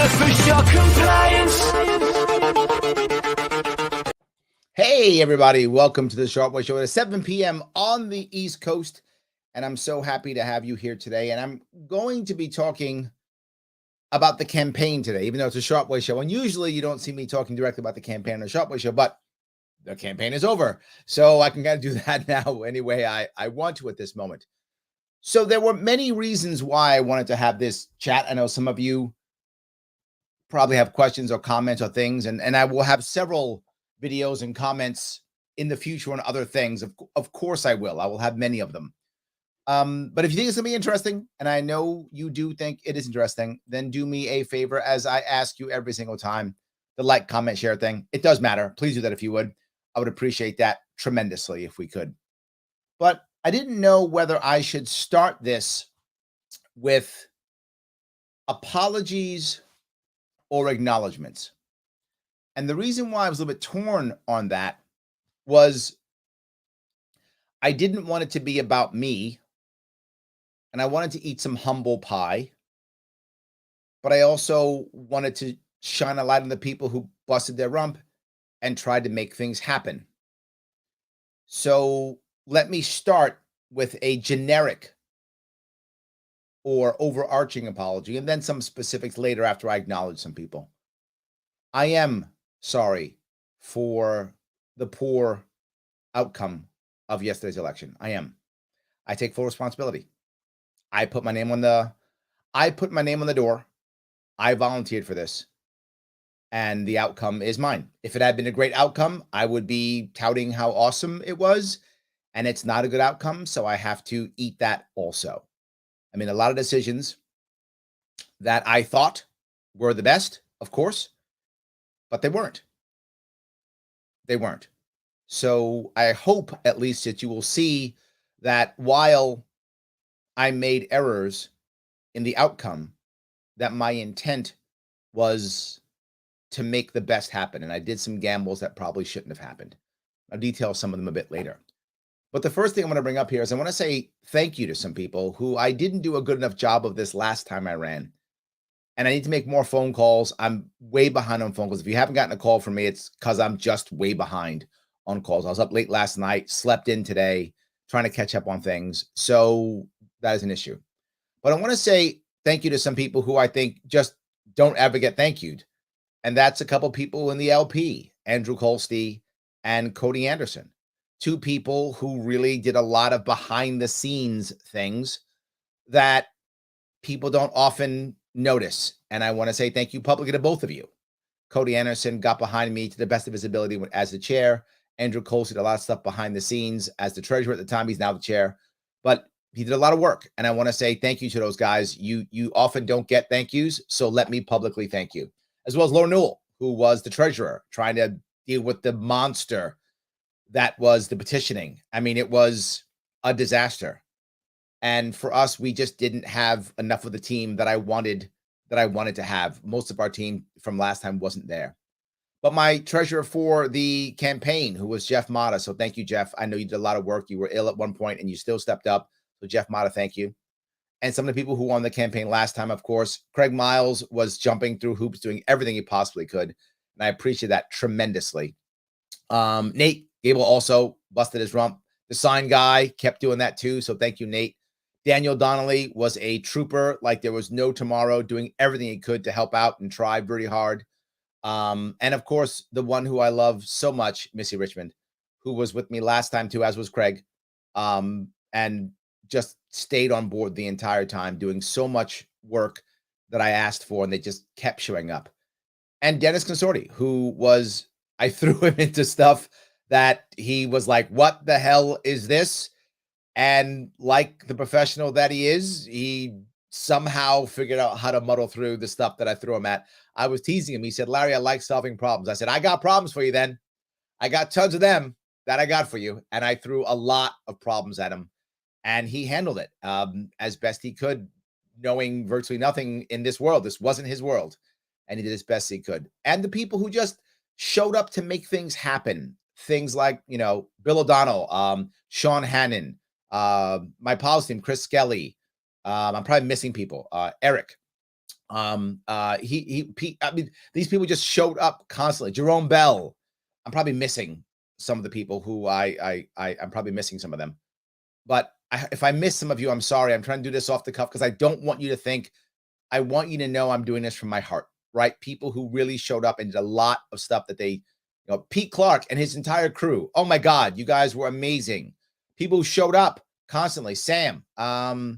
official compliance. Hey, everybody. Welcome to the Sharpe Show at 7 p.m. on the East Coast. And I'm so happy to have you here today. And I'm going to be talking about the campaign today, even though it's a Sharpe Show. And usually you don't see me talking directly about the campaign on the Sharpe Show, but the campaign is over. So I can kind of do that now any way I want to at this moment. So there were many reasons why I wanted to have this chat. I know some of you probably have questions or comments or things, and I will have several videos and comments in the future on other things. Of course I will. I will have many of them. But if you think it's going to be interesting, and I know you do think it is interesting, then do me a favor, as I ask you every single time, the like, comment, share thing. It does matter. Please do that if you would. I would appreciate that tremendously if we could. But I didn't know whether I should start this with apologies or acknowledgments. And the reason why I was a little bit torn on that was I didn't want it to be about me, and I wanted to eat some humble pie, but I also wanted to shine a light on the people who busted their rump and tried to make things happen. So let me start with a generic or overarching apology, and then some specifics later after I acknowledge some people. I am sorry for the poor outcome of yesterday's election. I am. I take full responsibility. I put my name on the door. I volunteered for this. And the outcome is mine. If it had been a great outcome, I would be touting how awesome it was. And it's not a good outcome, so I have to eat that also. I mean, a lot of decisions that I thought were the best, of course, but they weren't. They weren't. So I hope at least that you will see that while I made errors in the outcome, that my intent was to make the best happen. And I did some gambles that probably shouldn't have happened. I'll detail some of them a bit later. But the first thing I want to bring up here is I want to say thank you to some people who I didn't do a good enough job of this last time I ran. And I need to make more phone calls. I'm way behind on phone calls. If you haven't gotten a call from me, it's because I'm just way behind on calls. I was up late last night, slept in today, trying to catch up on things. So that is an issue. But I want to say thank you to some people who I think just don't ever get thank you'd. And that's a couple people in the LP, Andrew Colsty and Cody Anderson. Two people who really did a lot of behind the scenes things that people don't often notice. And I want to say thank you publicly to both of you. Cody Anderson got behind me to the best of his ability as the chair. Andrew Colsty did a lot of stuff behind the scenes as the treasurer at the time. He's now the chair, but he did a lot of work. And I want to say thank you to those guys. You often don't get thank yous, so let me publicly thank you. As well as Laura Newell, who was the treasurer, trying to deal with the monster that was the petitioning. I mean, it was a disaster. And for us, we just didn't have enough of the team that I wanted to have. Most of our team from last time wasn't there. But my treasurer for the campaign, who was Jeff Mata. So thank you, Jeff. I know you did a lot of work. You were ill at one point and you still stepped up. So Jeff Mata, thank you. And some of the people who won the campaign last time, of course, Craig Miles was jumping through hoops, doing everything he possibly could. And I appreciate that tremendously. Nate Gable also busted his rump. The sign guy kept doing that too. So thank you, Nate. Daniel Donnelly was a trooper like there was no tomorrow, doing everything he could to help out and try very hard. And of course, the one who I love so much, Missy Richmond, who was with me last time too, as was Craig, and just stayed on board the entire time, doing so much work that I asked for, and they just kept showing up. And Dennis Consorti, who was, I threw him into stuff that he was like, what the hell is this? And like the professional that he is, he somehow figured out how to muddle through the stuff that I threw him at. I was teasing him. He said, Larry, I like solving problems. I said, I got problems for you then. I got tons of them that I got for you. And I threw a lot of problems at him. And he handled it as best he could, knowing virtually nothing in this world. This wasn't his world. And he did as best he could. And the people who just showed up to make things happen. Things like, you know, Bill O'Donnell, Sean Hannon, my policy team, Chris Skelly. I'm probably missing people. Eric, I mean, these people just showed up constantly. Jerome Bell. I'm probably missing some of the people who I'm probably missing some of them. But if I miss some of you, I'm sorry. I'm trying to do this off the cuff because I don't want you to think. I want you to know I'm doing this from my heart, right? People who really showed up and did a lot of stuff that Pete Clark and his entire crew. Oh my God, you guys were amazing. People who showed up constantly. Sam, gonna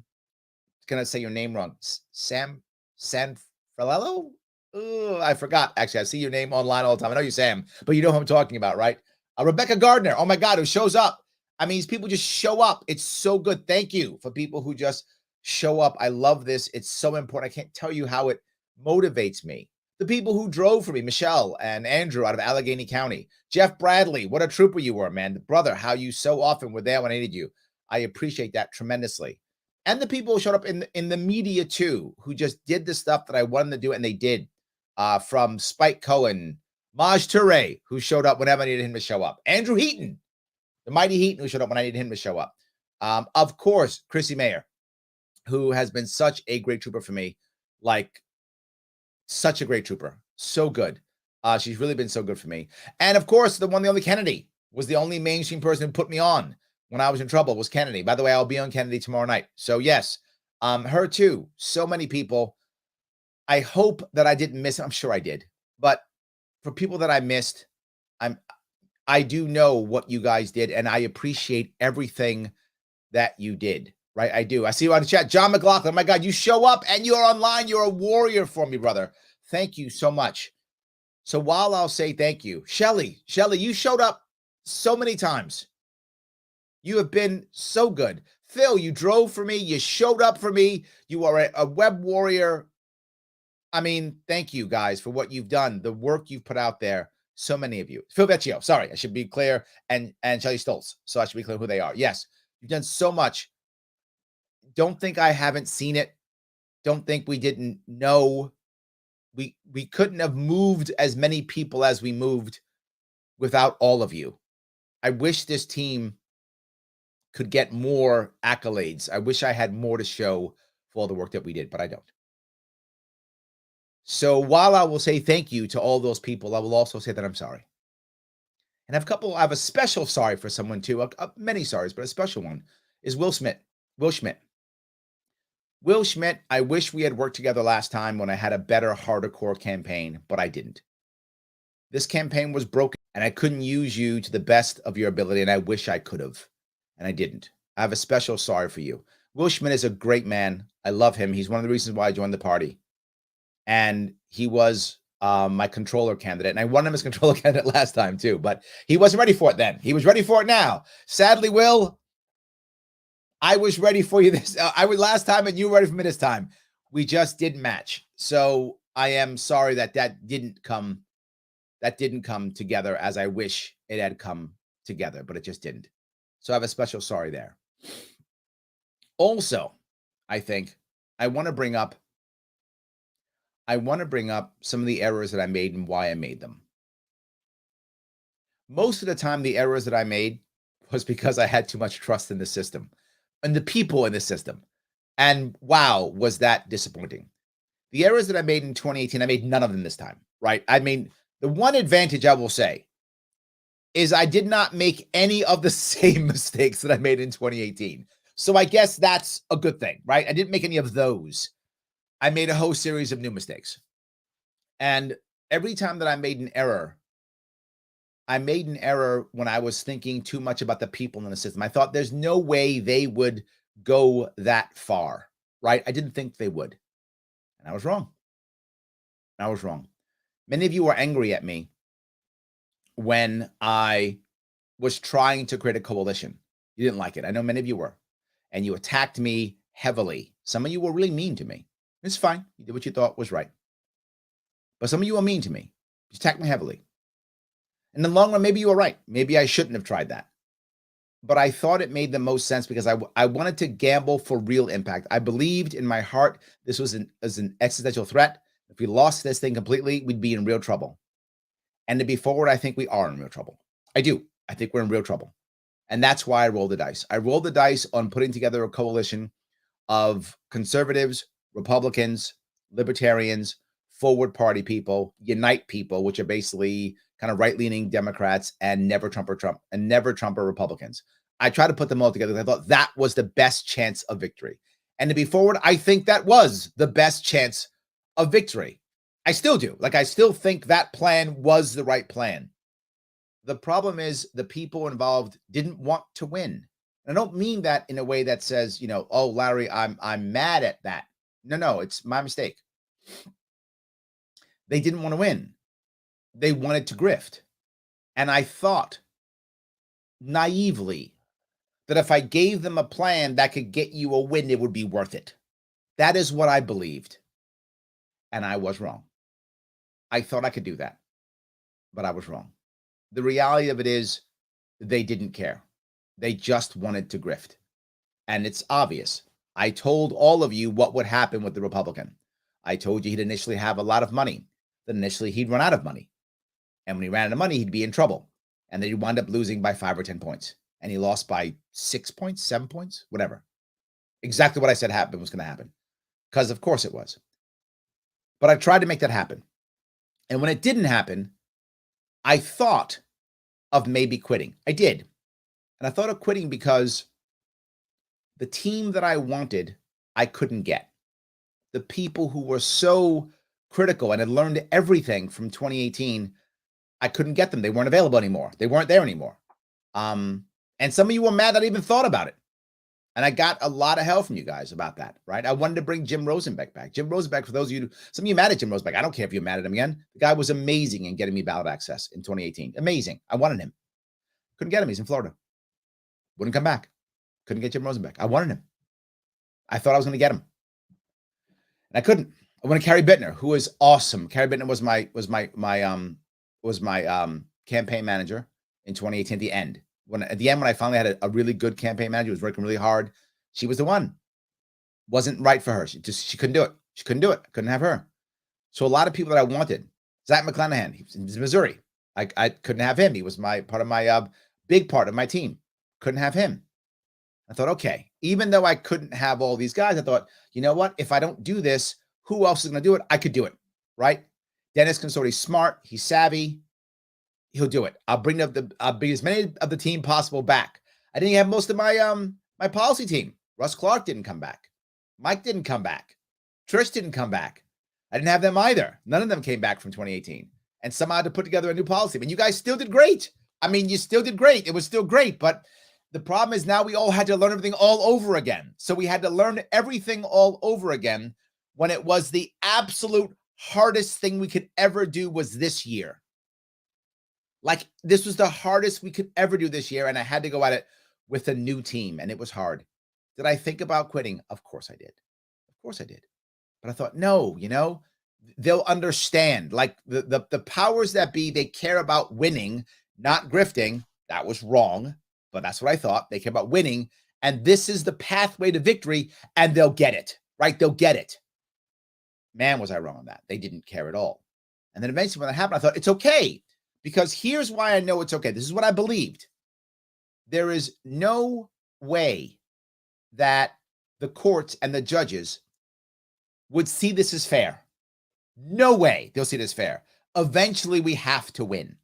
say your name wrong. Sam Sanfrello? Oh, I forgot. Actually, I see your name online all the time. I know you, Sam, but you know who I'm talking about, right? Rebecca Gardner. Oh my God, who shows up? I mean, these people just show up. It's so good. Thank you for people who just show up. I love this. It's so important. I can't tell you how it motivates me. The people who drove for me, Michelle and Andrew out of Allegheny County. Jeff Bradley, what a trooper you were, man. Brother, how you so often were there when I needed you. I appreciate that tremendously. And the people who showed up in the media too, who just did the stuff that I wanted to do, and they did. From Spike Cohen, Maj Toure, who showed up whenever I needed him to show up. Andrew Heaton, the mighty Heaton, who showed up when I needed him to show up. Of course, Chrissy Mayer, who has been such a great trooper for me, like such a great trooper, so good. She's really been so good for me. And of course, the only Kennedy was the only mainstream person who put me on when I was in trouble was Kennedy. By the way, I'll be on Kennedy tomorrow night. So yes, her too. So many people. I hope that I didn't miss. I'm sure I did, but for people that I missed, I do know what you guys did, and I appreciate everything that you did. Right, I do. I see you on the chat, John McLaughlin. Oh my God, you show up and you're online. You're a warrior for me, brother. Thank you so much. So while I'll say thank you, Shelly, you showed up so many times. You have been so good. Phil, you drove for me. You showed up for me. You are a web warrior. I mean, thank you guys for what you've done, the work you've put out there. So many of you. Phil Vecchio, sorry, I should be clear, and Shelly Stoltz. So I should be clear who they are. Yes, you've done so much. Don't think I haven't seen it. Don't think we didn't know. We couldn't have moved as many people as we moved without all of you. I wish this team could get more accolades. I wish I had more to show for all the work that we did, but I don't. So while I will say thank you to all those people, I will also say that I'm sorry. And I have a special sorry for someone too. Many sorries, but a special one is Will Schmidt. Will Schmidt, I wish we had worked together last time when I had a better, harder core campaign, but I didn't. This campaign was broken, and I couldn't use you to the best of your ability, and I wish I could have, and I didn't. I have a special sorry for you. Will Schmidt is a great man. I love him. He's one of the reasons why I joined the party. And he was my controller candidate. And I won him as controller candidate last time too, but he wasn't ready for it then. He was ready for it now. Sadly, Will, I was ready for you I was last time and you were ready for me this time. We just didn't match. So I am sorry that didn't come together as I wish it had come together, but it just didn't. So I have a special sorry there. Also, I think I want to bring up some of the errors that I made and why I made them. Most of the time, the errors that I made was because I had too much trust in the system and the people in the system. And wow, was that disappointing. The errors that I made in 2018, I made none of them this time, right? I mean, the one advantage I will say is I did not make any of the same mistakes that I made in 2018. So I guess that's a good thing, right? I didn't make any of those. I made a whole series of new mistakes. And every time that I made an error when I was thinking too much about the people in the system. I thought there's no way they would go that far, right? I didn't think they would. And I was wrong. Many of you were angry at me when I was trying to create a coalition. You didn't like it. I know many of you were. And you attacked me heavily. Some of you were really mean to me. It's fine. You did what you thought was right. But some of you were mean to me. You attacked me heavily. In the long run, maybe you were right. Maybe I shouldn't have tried that. But I thought it made the most sense because I wanted to gamble for real impact. I believed in my heart this was an existential threat. If we lost this thing completely, we'd be in real trouble. And to be forward, I think we are in real trouble. I do. I think we're in real trouble. And that's why I rolled the dice. I rolled the dice on putting together a coalition of conservatives, Republicans, libertarians, forward party people, unite people, which are basically kind of right-leaning Democrats, and never Trumper Republicans. I tried to put them all together. I thought that was the best chance of victory. And to be forward, I think that was the best chance of victory. I still do. Like, I still think that plan was the right plan. The problem is the people involved didn't want to win. And I don't mean that in a way that says, oh, Larry, I'm mad at that. No, it's my mistake. They didn't want to win. They wanted to grift. And I thought naively that if I gave them a plan that could get you a win, it would be worth it. That is what I believed. And I was wrong. I thought I could do that, but I was wrong. The reality of it is they didn't care. They just wanted to grift. And it's obvious. I told all of you what would happen with the Republican. I told you he'd initially have a lot of money. Then initially he'd run out of money. And when he ran out of money, he'd be in trouble. And then he'd wind up losing by 5 or 10 points. And he lost by 6 points, 7 points, whatever. Exactly what I said was going to happen. Because of course it was. But I tried to make that happen. And when it didn't happen, I thought of maybe quitting. I did. And I thought of quitting because the team that I wanted, I couldn't get. The people who were so critical and had learned everything from 2018, I couldn't get them. They weren't available anymore. They weren't there anymore. And some of you were mad that I even thought about it. And I got a lot of hell from you guys about that, right? I wanted to bring Jim Rosenbeck back. Jim Rosenbeck, for those of you, some of you mad at Jim Rosenbeck. I don't care if you're mad at him again. The guy was amazing in getting me ballot access in 2018. Amazing. I wanted him. Couldn't get him. He's in Florida. Wouldn't come back. Couldn't get Jim Rosenbeck. I wanted him. I thought I was going to get him. And I couldn't. I wanted Carrie Bittner, who was awesome. Carrie Bittner was my campaign manager in 2018 at the end. When I finally had a really good campaign manager who was working really hard, she was the one. Wasn't right for her. She couldn't do it. She couldn't do it. I couldn't have her. So a lot of people that I wanted, Zach McClanahan, he was in Missouri. I couldn't have him. He was big part of my team. Couldn't have him. I thought, okay, even though I couldn't have all these guys, I thought, you know what? If I don't do this, who else is going to do it? I could do it, right? Dennis Consorti's smart. He's savvy. He'll do it. I'll bring as many of the team possible back. I didn't have most of my policy team. Russ Clark didn't come back. Mike didn't come back. Trish didn't come back. I didn't have them either. None of them came back from 2018. And somehow I had to put together a new policy. But you guys still did great. I mean, you still did great. It was still great. But the problem is now we all had to learn everything all over again. So we had to learn everything all over again when it was the absolute hardest thing we could ever do was this year. Like, this was the hardest we could ever do this year, and I had to go at it with a new team, and it was hard. Did I think about quitting? Of course I did. Of course I did. But I thought, no, they'll understand. Like, the powers that be, they care about winning, not grifting. That was wrong, but that's what I thought. They care about winning, and this is the pathway to victory, and they'll get it, right? They'll get it. Man, was I wrong on that. They didn't care at all. And then eventually when that happened, I thought, it's okay. Because here's why I know it's okay. This is what I believed. There is no way that the courts and the judges would see this as fair. No way they'll see this fair. Eventually, we have to win.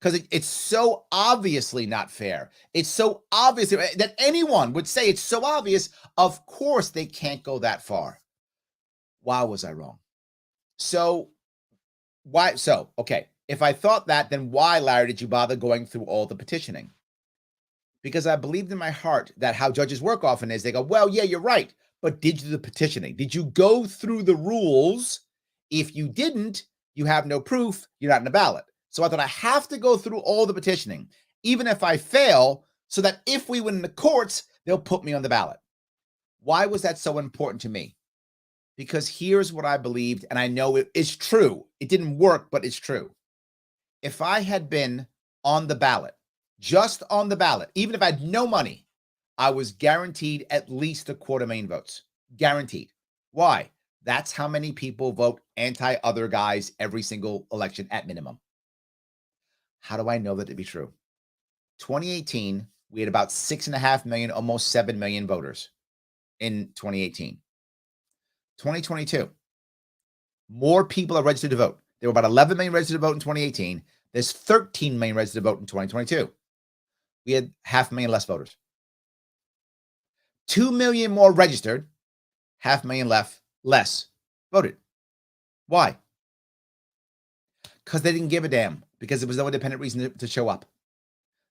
Because it's so obviously not fair. It's so obvious that anyone would say it's so obvious. Of course, they can't go that far. Why was I wrong? Okay. If I thought that, then why, Larry, did you bother going through all the petitioning? Because I believed in my heart that how judges work often is they go, well, yeah, you're right. But did you do the petitioning? Did you go through the rules? If you didn't, you have no proof. You're not in the ballot. So I thought I have to go through all the petitioning, even if I fail, so that if we win in the courts, they'll put me on the ballot. Why was that so important to me? Because here's what I believed, and I know it is true. It didn't work, but it's true. If I had been on the ballot, just on the ballot, even if I had no money, I was guaranteed at least 250,000 votes. Guaranteed. Why? That's how many people vote anti-other guys every single election at minimum. How do I know that to be true? 2018, we had about 6.5 million, almost 7 million voters in 2018. 2022, More people are registered to vote. There were about 11 million registered to vote in 2018. There's 13 million registered to vote in 2022. We had 500,000 less voters. 2 million more registered, 500,000 less voted. Why? Because they didn't give a damn, because there was no independent reason to show up.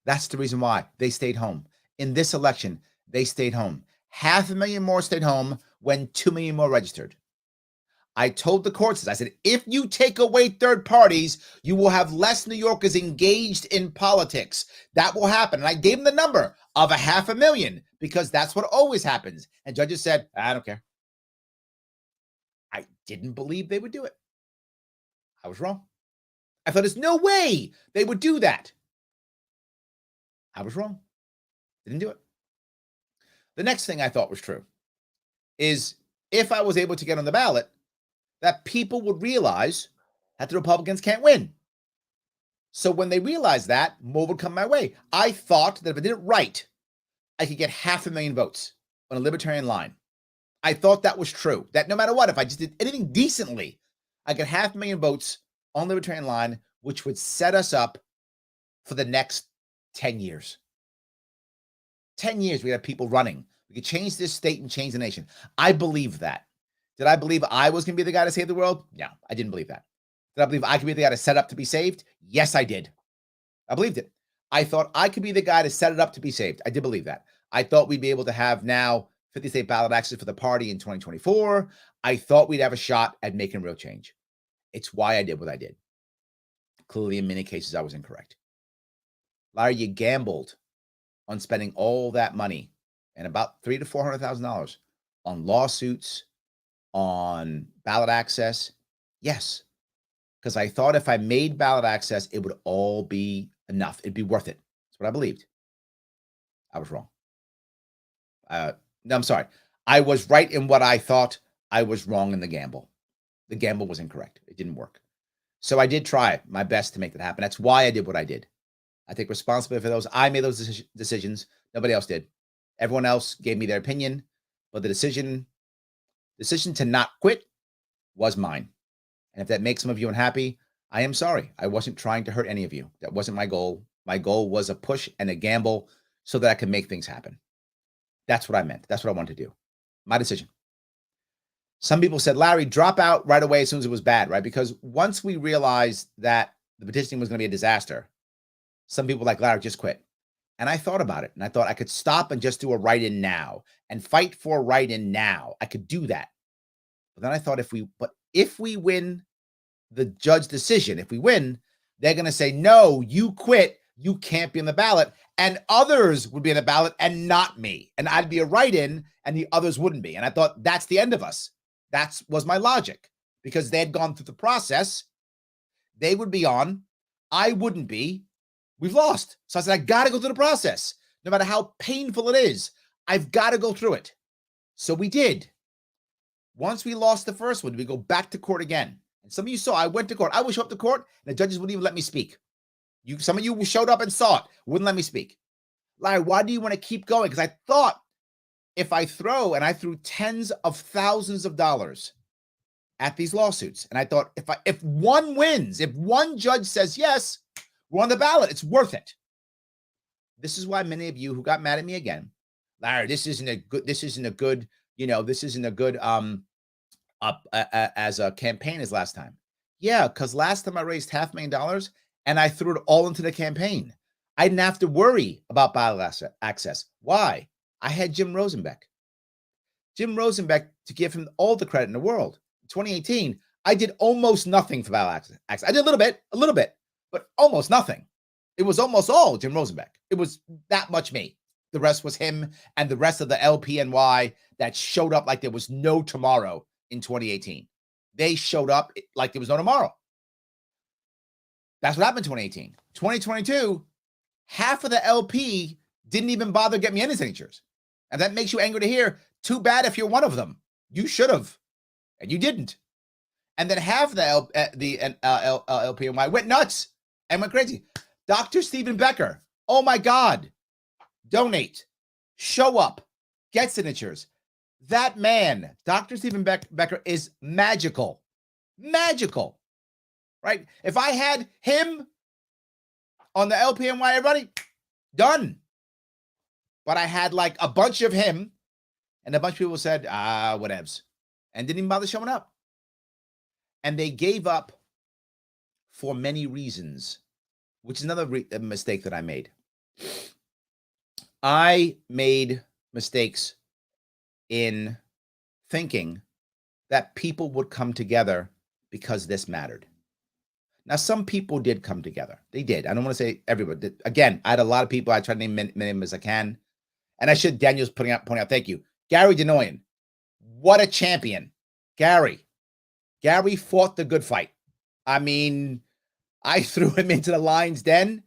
That's the reason why they stayed home. In this election, they stayed home. 500,000 more stayed home when 2 million more registered. I told the courts, I said, if you take away third parties, you will have less New Yorkers engaged in politics. That will happen. And I gave them the number of 500,000 because that's what always happens. And judges said, I don't care. I didn't believe they would do it. I was wrong. I thought there's no way they would do that. I was wrong. They didn't do it. The next thing I thought was true is if I was able to get on the ballot, that people would realize that the Republicans can't win. So when they realized that, more would come my way. I thought that if I did it right, I could get 500,000 votes on a libertarian line. I thought that was true, that no matter what, if I just did anything decently, I get 500,000 votes on the libertarian line, which would set us up for the next 10 years. 10 years, we have people running. We could change this state and change the nation. I believe that. Did I believe I was going to be the guy to save the world? No, I didn't believe that. Did I believe I could be the guy to set up to be saved? Yes, I did. I believed it. I thought I could be the guy to set it up to be saved. I did believe that. I thought we'd be able to have now 50 state ballot access for the party in 2024. I thought we'd have a shot at making real change. It's why I did what I did. Clearly, in many cases, I was incorrect. Larry, you gambled on spending all that money and about $300,000 to $400,000 on lawsuits, on ballot access. Yes, because I thought if I made ballot access, it would all be enough. It'd be worth it. That's what I believed. I was wrong. No, I'm sorry. I was right in what I thought. I was wrong in the gamble. The gamble was incorrect. It didn't work. So I did try my best to make that happen. That's why I did what I did. I take responsibility for those. I made those decisions. Nobody else did. Everyone else gave me their opinion, but the decision to not quit was mine. And if that makes some of you unhappy, I am sorry. I wasn't trying to hurt any of you. That wasn't my goal. My goal was a push and a gamble so that I could make things happen. That's what I meant. That's what I wanted to do. My decision. Some people said, Larry, drop out right away as soon as it was bad, right? Because once we realized that the petitioning was going to be a disaster, some people were like, Larry, just quit. And I thought about it. And I thought I could stop and just do a write-in now and fight for a write-in now. I could do that. But then I thought if we win the judge decision, if we win, they're going to say, no, you quit. You can't be on the ballot. And others would be on the ballot and not me. And I'd be a write-in and the others wouldn't be. And I thought that's the end of us. That was my logic, because they had gone through the process. They would be on. I wouldn't be. We've lost. So I said, I got to go through the process. No matter how painful it is, I've got to go through it. So we did. Once we lost the first one, we go back to court again. And some of you saw, I went to court. I would show up to court, and the judges wouldn't even let me speak. Some of you showed up and saw it, wouldn't let me speak. Larry, why do you want to keep going? Because I thought if I threw tens of thousands of dollars at these lawsuits, and I thought if one wins, if one judge says yes, we're on the ballot, it's worth it. This is why many of you who got mad at me again, Larry, this isn't a good as a campaign as last time. Yeah, because last time I raised $500,000 and I threw it all into the campaign. I didn't have to worry about ballot access. Why? I had Jim Rosenbeck. Jim Rosenbeck, to give him all the credit in the world. In 2018, I did almost nothing for ballot access. I did a little bit, but almost nothing. It was almost all Jim Rosenbeck. It was that much me. The rest was him and the rest of the LPNY that showed up like there was no tomorrow in 2018. They showed up like there was no tomorrow. That's what happened in 2018. 2022, half of the LP didn't even bother getting me any signatures. And that makes you angry to hear. Too bad if you're one of them. You should have, and you didn't. And then half of the LPNY went nuts and went crazy. Dr. Stephen Becker, oh my God, donate, show up, get signatures. That man, Dr. Stephen Becker, is magical. Magical, right? If I had him on the LPNY, everybody, done. But I had like a bunch of him, and a bunch of people said, whatevs, and didn't even bother showing up. And they gave up for many reasons, which is another mistake that I made. I made mistakes in thinking that people would come together because this mattered. Now, some people did come together. They did. I don't want to say everybody. Again, I had a lot of people. I tried to name many as I can. And I should, Daniel's pointing out, thank you. Gary Denoyan, what a champion. Gary fought the good fight. I mean, I threw him into the lion's den,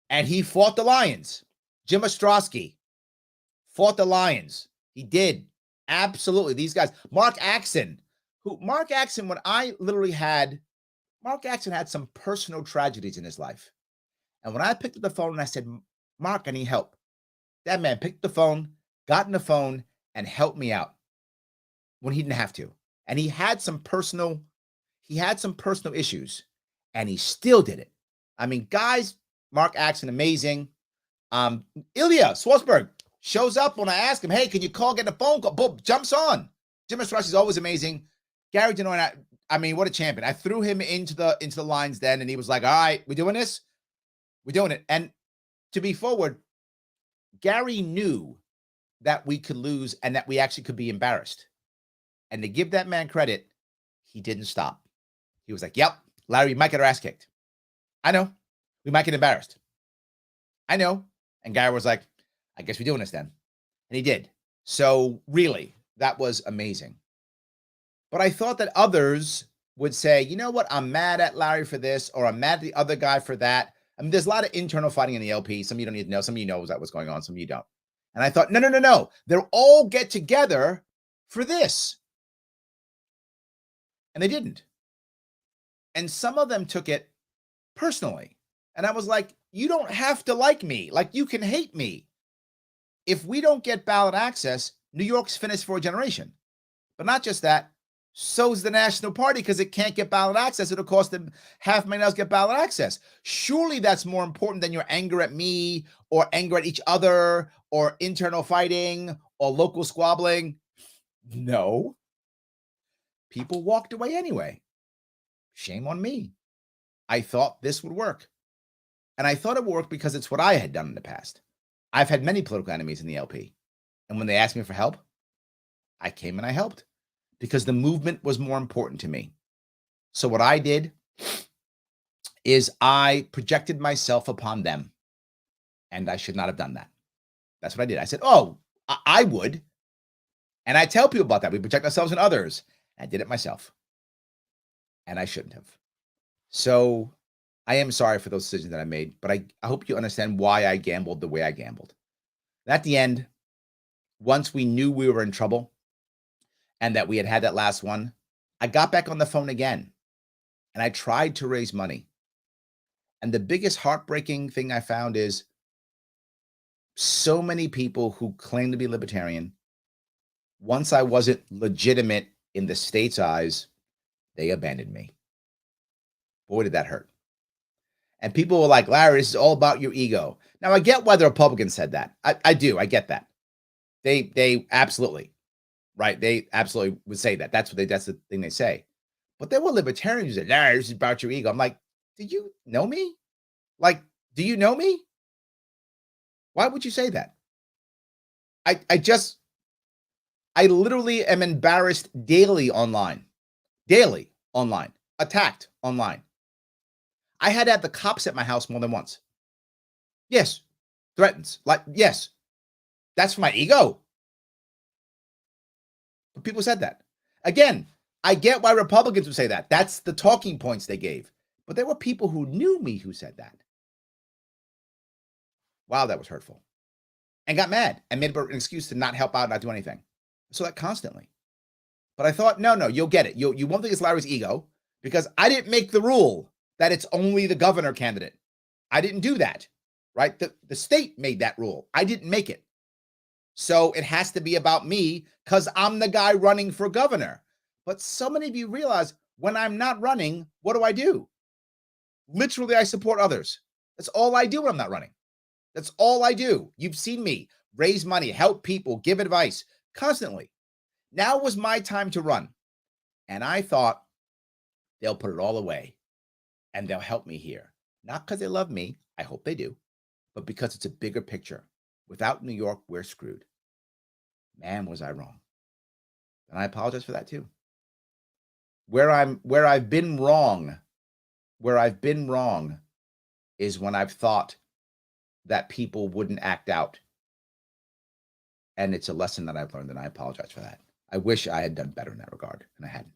and he fought the lions. Jim Ostrowski fought the lions. He did. Absolutely. These guys. Mark Axon, when I literally had, Mark Axon had some personal tragedies in his life. And when I picked up the phone and I said, Mark, I need help, that man picked the phone, got in the phone, and helped me out when he didn't have to. And he had some personal issues, and he still did it. I mean, guys, Mark Axon, amazing. Ilya Swartzberg shows up when I ask him, hey, can you get a phone call? Boom, jumps on. Jim Ostrowski is always amazing. Gary Denoyan, I mean, what a champion. I threw him into the lines then, and he was like, all right, we doing this? We're doing it. And to be forward, Gary knew that we could lose and that we actually could be embarrassed. And to give that man credit, he didn't stop. He was like, yep, Larry, we might get our ass kicked. I know. We might get embarrassed. I know. And Gary was like, I guess we're doing this then. And he did. So really, that was amazing. But I thought that others would say, you know what? I'm mad at Larry for this, or I'm mad at the other guy for that. I mean, there's a lot of internal fighting in the LP. Some of you don't need to know. Some of you know what's going on. Some of you don't. And I thought, no. They'll all get together for this. And they didn't. And some of them took it personally. And I was like, you don't have to like me. Like, you can hate me. If we don't get ballot access, New York's finished for a generation. But not just that, so's the National Party, because it can't get ballot access. It'll cost them $500,000 to get ballot access. Surely that's more important than your anger at me, or anger at each other, or internal fighting, or local squabbling. No. People walked away anyway. Shame on me. I thought this would work. And I thought it would work because it's what I had done in the past. I've had many political enemies in the LP. And when they asked me for help, I came and I helped, because the movement was more important to me. So what I did is I projected myself upon them, and I should not have done that. That's what I did. I said, oh, I would. And I tell people about that. We project ourselves on others. I did it myself, and I shouldn't have. So I am sorry for those decisions that I made, but I hope you understand why I gambled the way I gambled. And at the end, once we knew we were in trouble and that we had that last one, I got back on the phone again, and I tried to raise money. And the biggest heartbreaking thing I found is so many people who claim to be libertarian, once I wasn't legitimate in the state's eyes, they abandoned me. Boy, did that hurt. And people were like, Larry, this is all about your ego. Now, I get why the Republicans said that. I do. I get that. They absolutely, right? They absolutely would say that. That's the thing they say. But there were libertarians who said, Larry, this is about your ego. I'm like, do you know me? Like, do you know me? Why would you say that? I literally am embarrassed daily online, attacked online. I had to have the cops at my house more than once. Yes. Threatens. Like, yes. That's for my ego. But people said that. Again, I get why Republicans would say that. That's the talking points they gave. But there were people who knew me who said that. Wow, that was hurtful. And got mad and made an excuse to not help out, not do anything. So that constantly. But I thought, no, you'll get it. You won't think it's Larry's ego, because I didn't make the rule that it's only the governor candidate. I didn't do that, right? The state made that rule. I didn't make it. So it has to be about me because I'm the guy running for governor. But so many of you realize When I'm not running, what do? Literally, I support others. That's all I do when I'm not running. That's all I do. You've seen me raise money, help people, give advice constantly. Now was my time to run. And I thought they'll put it all away and they'll help me here. Not because they love me. I hope they do, but because it's a bigger picture. Without New York, we're screwed. Man, was I wrong. And I apologize for that too. Where I've been wrong is when I've thought that people wouldn't act out. And it's a lesson that I've learned, and I apologize for that. I wish I had done better in that regard, and I hadn't.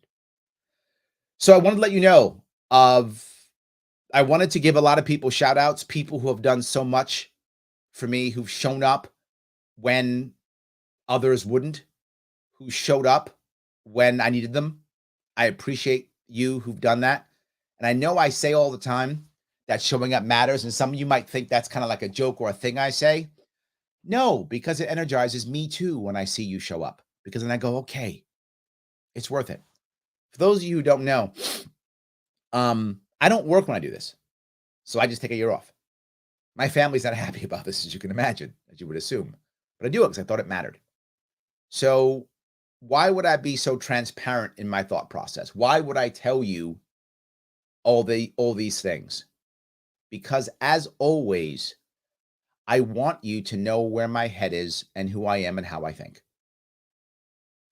So I wanted to let you know I wanted to give a lot of people shout outs, people who have done so much for me, who've shown up when others wouldn't, who showed up when I needed them. I appreciate you who've done that. And I know I say all the time that showing up matters. And some of you might think that's kind of like a joke or a thing I say. No, because it energizes me too when I see you show up. Because then I go, okay, it's worth it. For those of you who don't know, I don't work when I do this. So I just take a year off. My family's not happy about this, as you can imagine, as you would assume. But I do it because I thought it mattered. So why would I be so transparent in my thought process? Why would I tell you all these things? Because as always, I want you to know where my head is and who I am and how I think.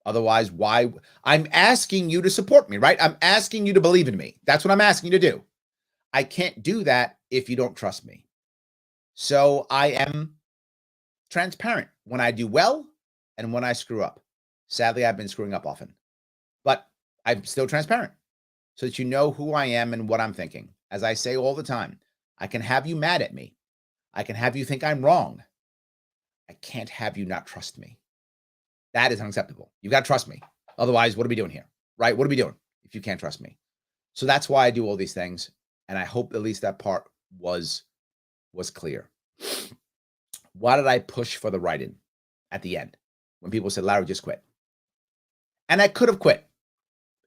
Otherwise, why? I'm asking you to support me, right? I'm asking you to believe in me. That's what I'm asking you to do. I can't do that if you don't trust me. So I am transparent when I do well and when I screw up. Sadly, I've been screwing up often, but I'm still transparent so that you know who I am and what I'm thinking. As I say all the time, I can have you mad at me. I can have you think I'm wrong. I can't have you not trust me. That is unacceptable. You've got to trust me. Otherwise, what are we doing here? Right? What are we doing if you can't trust me? So that's why I do all these things. And I hope at least that part was clear. Why did I push for the write-in at the end when people said, Larry, just quit? And I could have quit.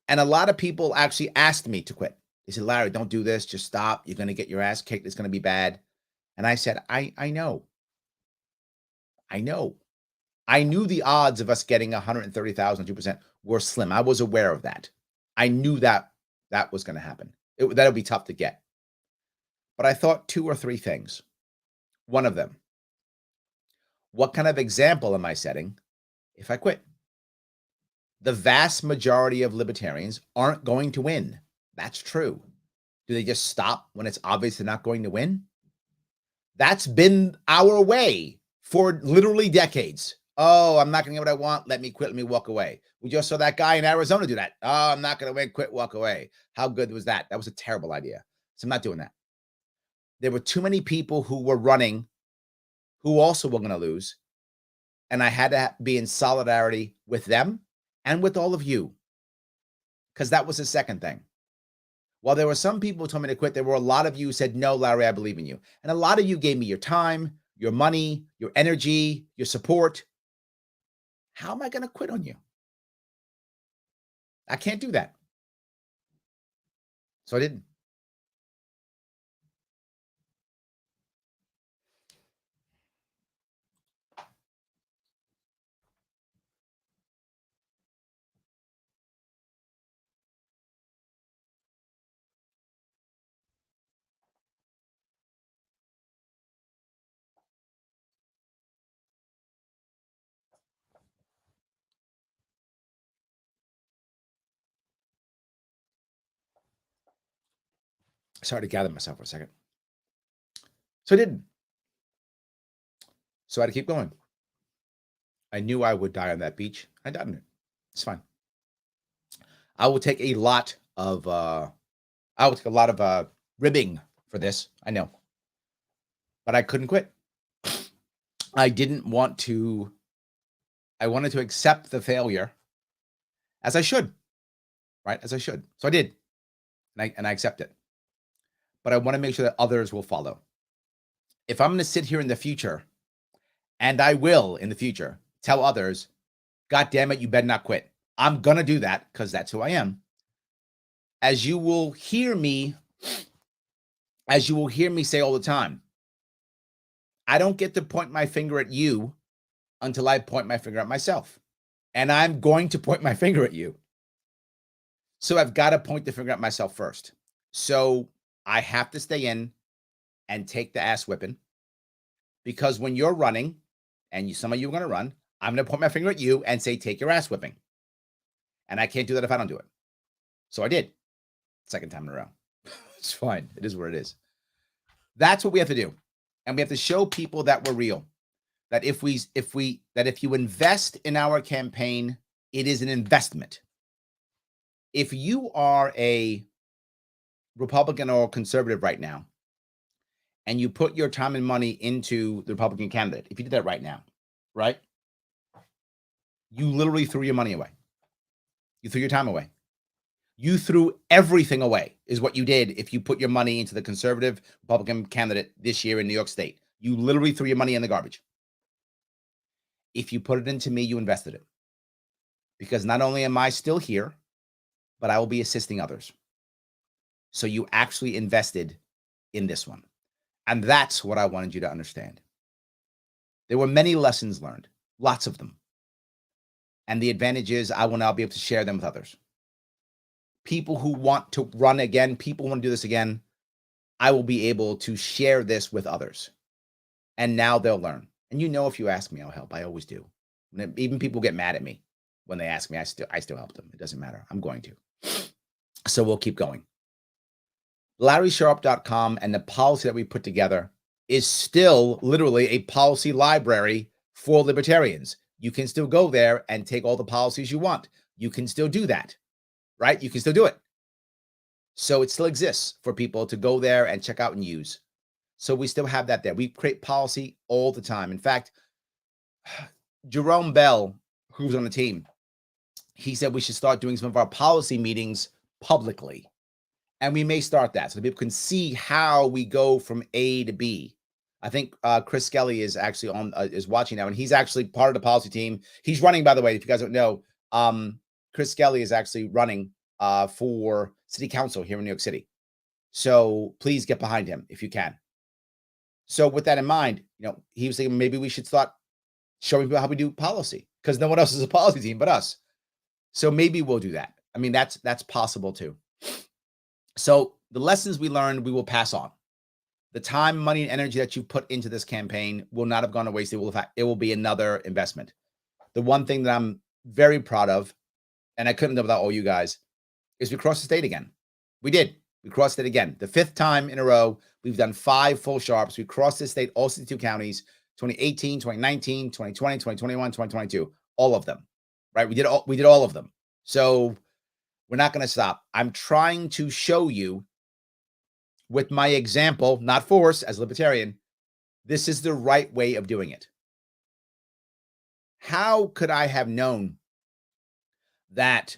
And a lot of people actually asked me to quit. They said, Larry, don't do this. Just stop. You're going to get your ass kicked. It's going to be bad. And I said, I know. I know. I knew the odds of us getting 130,000, 2% were slim. I was aware of that. I knew that was going to happen. That would be tough to get. But I thought 2 or 3 things. One of them, what kind of example am I setting if I quit? The vast majority of libertarians aren't going to win. That's true. Do they just stop when it's obvious they're not going to win? That's been our way for literally decades. Oh, I'm not going to get what I want. Let me quit. Let me walk away. We just saw that guy in Arizona do that. Oh, I'm not going to win. Quit, walk away. How good was that? That was a terrible idea. So I'm not doing that. There were too many people who were running who also were going to lose. And I had to be in solidarity with them and with all of you. Because that was the second thing. While there were some people who told me to quit, there were a lot of you who said, no, Larry, I believe in you. And a lot of you gave me your time, your money, your energy, your support. How am I going to quit on you? I can't do that. So I didn't. Sorry to gather myself for a second. So I didn't. So I had to keep going. I knew I would die on that beach. I died on it. It's fine. I will take a lot of ribbing for this. I know. But I couldn't quit. I didn't want to. I wanted to accept the failure as I should, right? As I should. So I did. And I accept it. But I want to make sure that others will follow. If I'm going to sit here in the future, and I will in the future, tell others, God damn it, you better not quit. I'm going to do that because that's who I am. as you will hear me say all the time, I don't get to point my finger at you until I point my finger at myself. And I'm going to point my finger at you. So I've got to point the finger at myself first. So I have to stay in and take the ass whipping, because when you're running, and some of you are going to run, I'm going to point my finger at you and say, take your ass whipping. And I can't do that if I don't do it. So I did. Second time in a row. It's fine. It is what it is. That's what we have to do. And we have to show people that we're real. That if you invest in our campaign, it is an investment. If you are a Republican or conservative right now, and you put your time and money into the Republican candidate, if you did that right now, right? You literally threw your money away. You threw your time away. You threw everything away, is what you did if you put your money into the conservative Republican candidate this year in New York State. You literally threw your money in the garbage. If you put it into me, you invested it. Because not only am I still here, but I will be assisting others. So you actually invested in this one. And that's what I wanted you to understand. There were many lessons learned, lots of them. And the advantage is I will now be able to share them with others. People who want to run again, people who want to do this again, I will be able to share this with others. And now they'll learn. And if you ask me, I'll help. I always do. Even people get mad at me when they ask me. I still help them. It doesn't matter. I'm going to. So we'll keep going. LarrySharpe.com and the policy that we put together is still literally a policy library for libertarians. You can still go there and take all the policies you want. You can still do that, right? You can still do it. So it still exists for people to go there and check out and use. So we still have that there. We create policy all the time. In fact, Jerome Bell, who's on the team, he said we should start doing some of our policy meetings publicly. And we may start that so that people can see how we go from A to B. I think Chris Skelly is actually is watching now, and he's actually part of the policy team. He's running, by the way, if you guys don't know, Chris Skelly is actually running for city council here in New York City. So please get behind him if you can. So with that in mind, he was thinking maybe we should start showing people how we do policy, because no one else is a policy team but us. So maybe we'll do that. I mean, that's possible too. So the lessons we learned, we will pass on. The time, money, and energy that you put into this campaign will not have gone to waste. It will be another investment. The one thing that I'm very proud of, and I couldn't do without all you guys, is we crossed the state again. We did. We crossed it again. The 5th time in a row. We've done 5 full Sharpes. We crossed the state, all 62 counties, 2018, 2019, 2020, 2021, 2022, all of them, right? We did all of them. So we're not going to stop. I'm trying to show you with my example, not force, as a libertarian, this is the right way of doing it. How could I have known that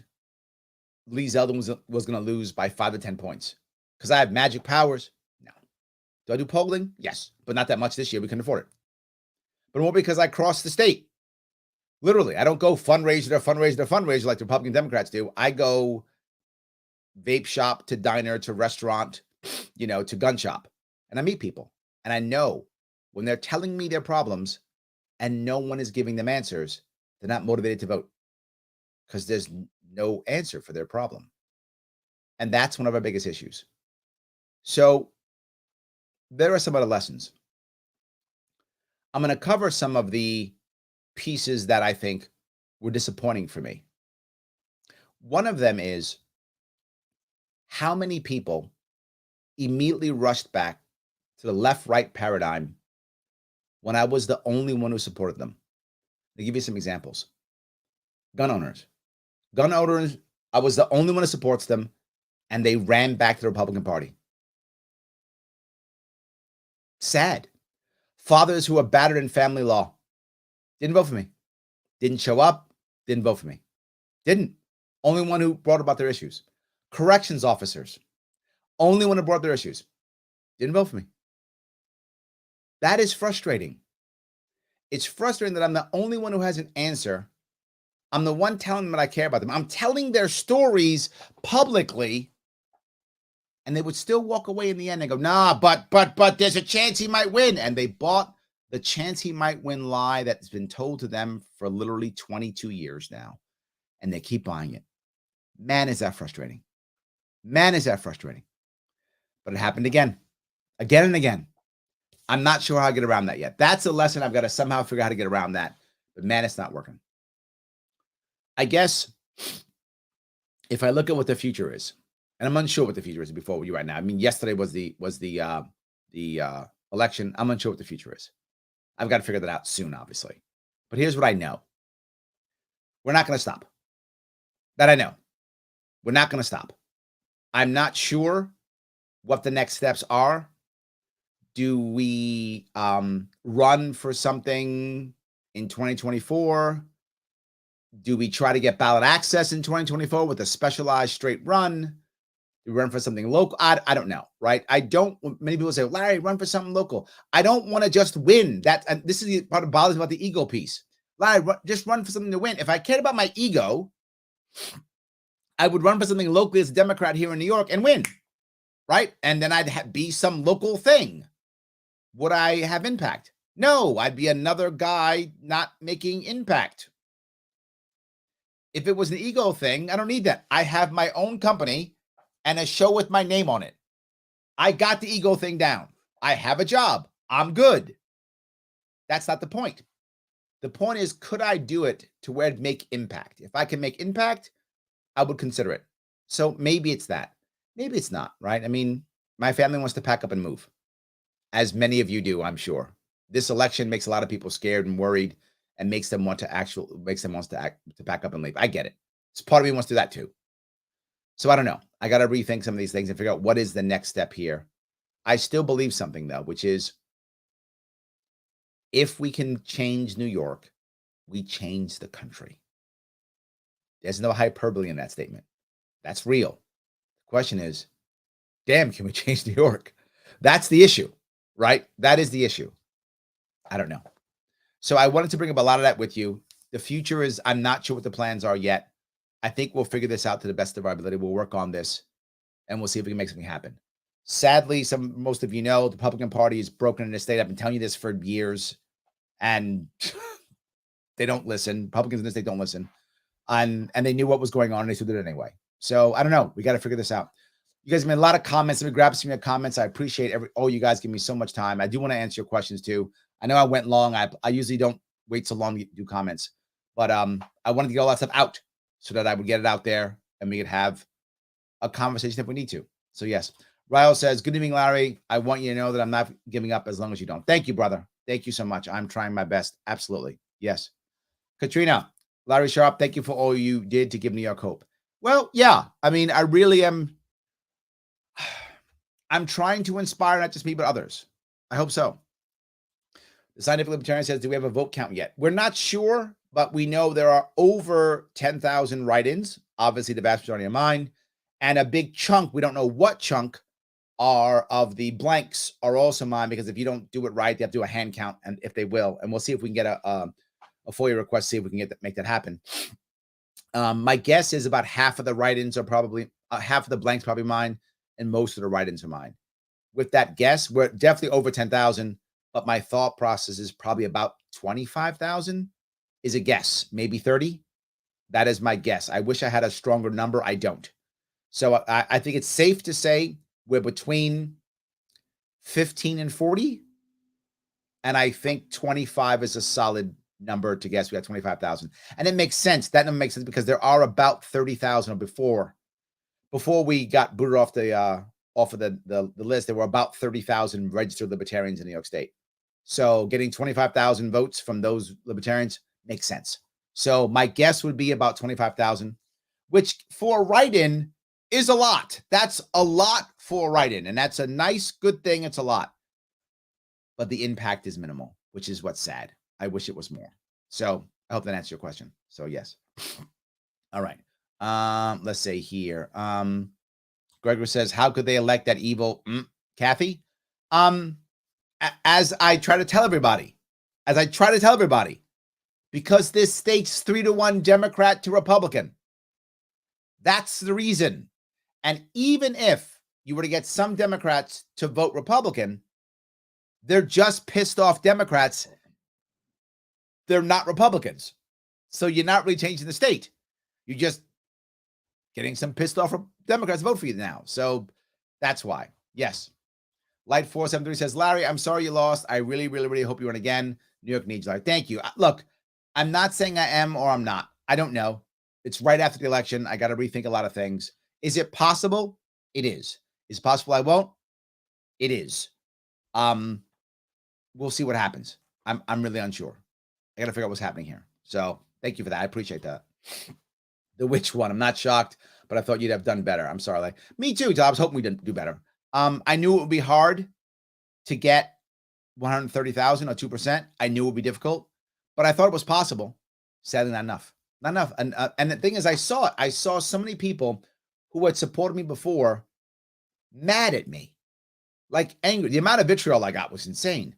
Lee Zeldin was going to lose by 5 to 10 points? Because I have magic powers? No. Do I do polling? Yes, but not that much this year. We couldn't afford it. But more because I crossed the state. Literally, I don't go fundraiser to fundraiser to fundraiser like the Republican Democrats do. I go vape shop to diner to restaurant, to gun shop. And I meet people. And I know when they're telling me their problems and no one is giving them answers, they're not motivated to vote because there's no answer for their problem. And that's one of our biggest issues. So there are some other lessons. I'm going to cover some of the pieces that I think were disappointing for me. One of them is how many people immediately rushed back to the left-right paradigm when I was the only one who supported them. I'll give you some examples. Gun owners. I was the only one who supports them, and they ran back to the Republican Party. Sad. Fathers who are battered in family law didn't vote for me. Didn't show up, didn't vote for me. Didn't. Only one who brought about their issues. Corrections officers. Only one who brought their issues. Didn't vote for me. That is frustrating. It's frustrating that I'm the only one who has an answer. I'm the one telling them that I care about them. I'm telling their stories publicly, And they would still walk away in the end and go, nah, but there's a chance he might win. And they bought the chance he might win lie that's been told to them for literally 22 years now. And they keep buying it. Man, is that frustrating. Man, is that frustrating. But it happened again and again. I'm not sure how I get around that yet. That's a lesson I've got to somehow figure out how to get around that. But man, it's not working. I guess if I look at what the future is, and I'm unsure what the future is before you right now. I mean, yesterday was the election. I'm unsure what the future is. I've got to figure that out soon, obviously. But here's what I know. We're not going to stop. That I know. We're not going to stop. I'm not sure what the next steps are. Do we run for something in 2024? Do we try to get ballot access in 2024 with a specialized straight run? Do we run for something local? I don't know, right? Many people say, Larry, run for something local. I don't want to just win. And this is the part that bothers me about the ego piece. Larry, just run for something to win. If I cared about my ego, I would run for something locally as a Democrat here in New York and win, right? And then I'd be some local thing. Would I have impact? No, I'd be another guy not making impact. If it was an ego thing, I don't need that. I have my own company and a show with my name on it. I got the ego thing down. I have a job. I'm good. That's not the point. The point is, could I do it to where it'd make impact? If I can make impact, I would consider it. So maybe it's that. Maybe it's not, right? I mean, my family wants to pack up and move, as many of you do, I'm sure. This election makes a lot of people scared and worried and makes them want to pack up and leave. I get it. So part of me wants to do that too. So I don't know. I got to rethink some of these things and figure out what is the next step here. I still believe something though, which is if we can change New York, we change the country. There's no hyperbole in that statement. That's real. The question is, damn, can we change New York? That's the issue, right? That is the issue. I don't know. So I wanted to bring up a lot of that with you. The future is, I'm not sure what the plans are yet. I think we'll figure this out to the best of our ability. We'll work on this and we'll see if we can make something happen. Sadly, most of you know, the Republican Party is broken in the state. I've been telling you this for years and they don't listen. Republicans in the state don't listen. And they knew what was going on and they still did it anyway. So I don't know. We got to figure this out. You guys have made a lot of comments. Let me grab some of your comments. I appreciate all you guys give me so much time. I do want to answer your questions too. I know I went long. I usually don't wait so long to do comments, but I wanted to get all that stuff out so that I would get it out there and we could have a conversation if we need to. So yes, Ryle says, good evening, Larry. I want you to know that I'm not giving up as long as you don't. Thank you, brother. Thank you so much. I'm trying my best. Absolutely. Yes. Katrina, Larry Sharpe, thank you for all you did to give New York hope. Well, yeah, I mean, I really am. I'm trying to inspire not just me, but others. I hope so. The Scientific Libertarian says, do we have a vote count yet? We're not sure, but we know there are over 10,000 write-ins. Obviously, the vast majority are mine. And a big chunk, we don't know what chunk, are of the blanks are also mine, because if you don't do it right, they have to do a hand count, and if they will. And we'll see if we can get a FOIA request, see if we can make that happen. My guess is about half of the write-ins are probably, half of the blanks probably mine, and most of the write-ins are mine. With that guess, we're definitely over 10,000, but my thought process is probably about 25,000 is a guess, maybe 30. That is my guess. I wish I had a stronger number. I don't. So I think it's safe to say we're between 15 and 40. And I think 25 is a solid number to guess. We got 25,000. And it makes sense. That number makes sense because there are about 30,000 before we got booted off the list. There were about 30,000 registered libertarians in New York State. So getting 25,000 votes from those libertarians makes sense. So my guess would be about 25,000, which for a write-in is a lot. That's a lot for a write-in. And that's a nice, good thing. It's a lot. But the impact is minimal, which is what's sad. I wish it was more. So I hope that answers your question. So yes. All right. Let's say here. Gregor says, how could they elect that evil Kathy? As I try to tell everybody, because this state's 3-1 Democrat to Republican. That's the reason. And even if you were to get some Democrats to vote Republican, they're just pissed off Democrats. They're not Republicans. So you're not really changing the state. You're just getting some pissed off Democrats to vote for you now. So that's why. Yes. Light 473 says, Larry, I'm sorry you lost. I really, really, really hope you win again. New York needs you. Thank you. Look, I'm not saying I am or I'm not. I don't know. It's right after the election. I got to rethink a lot of things. Is it possible? It is. Is it possible I won't? It is. We'll see what happens. I'm really unsure. I got to figure out what's happening here. So thank you for that. I appreciate that. The witch one. I'm not shocked, but I thought you'd have done better. I'm sorry. Me too. I was hoping we didn't do better. I knew it would be hard to get 130,000 or 2%. I knew it would be difficult, but I thought it was possible. Sadly, not enough. Not enough. And the thing is, I saw it. I saw so many people who had supported me before mad at me, like angry. The amount of vitriol I got was insane.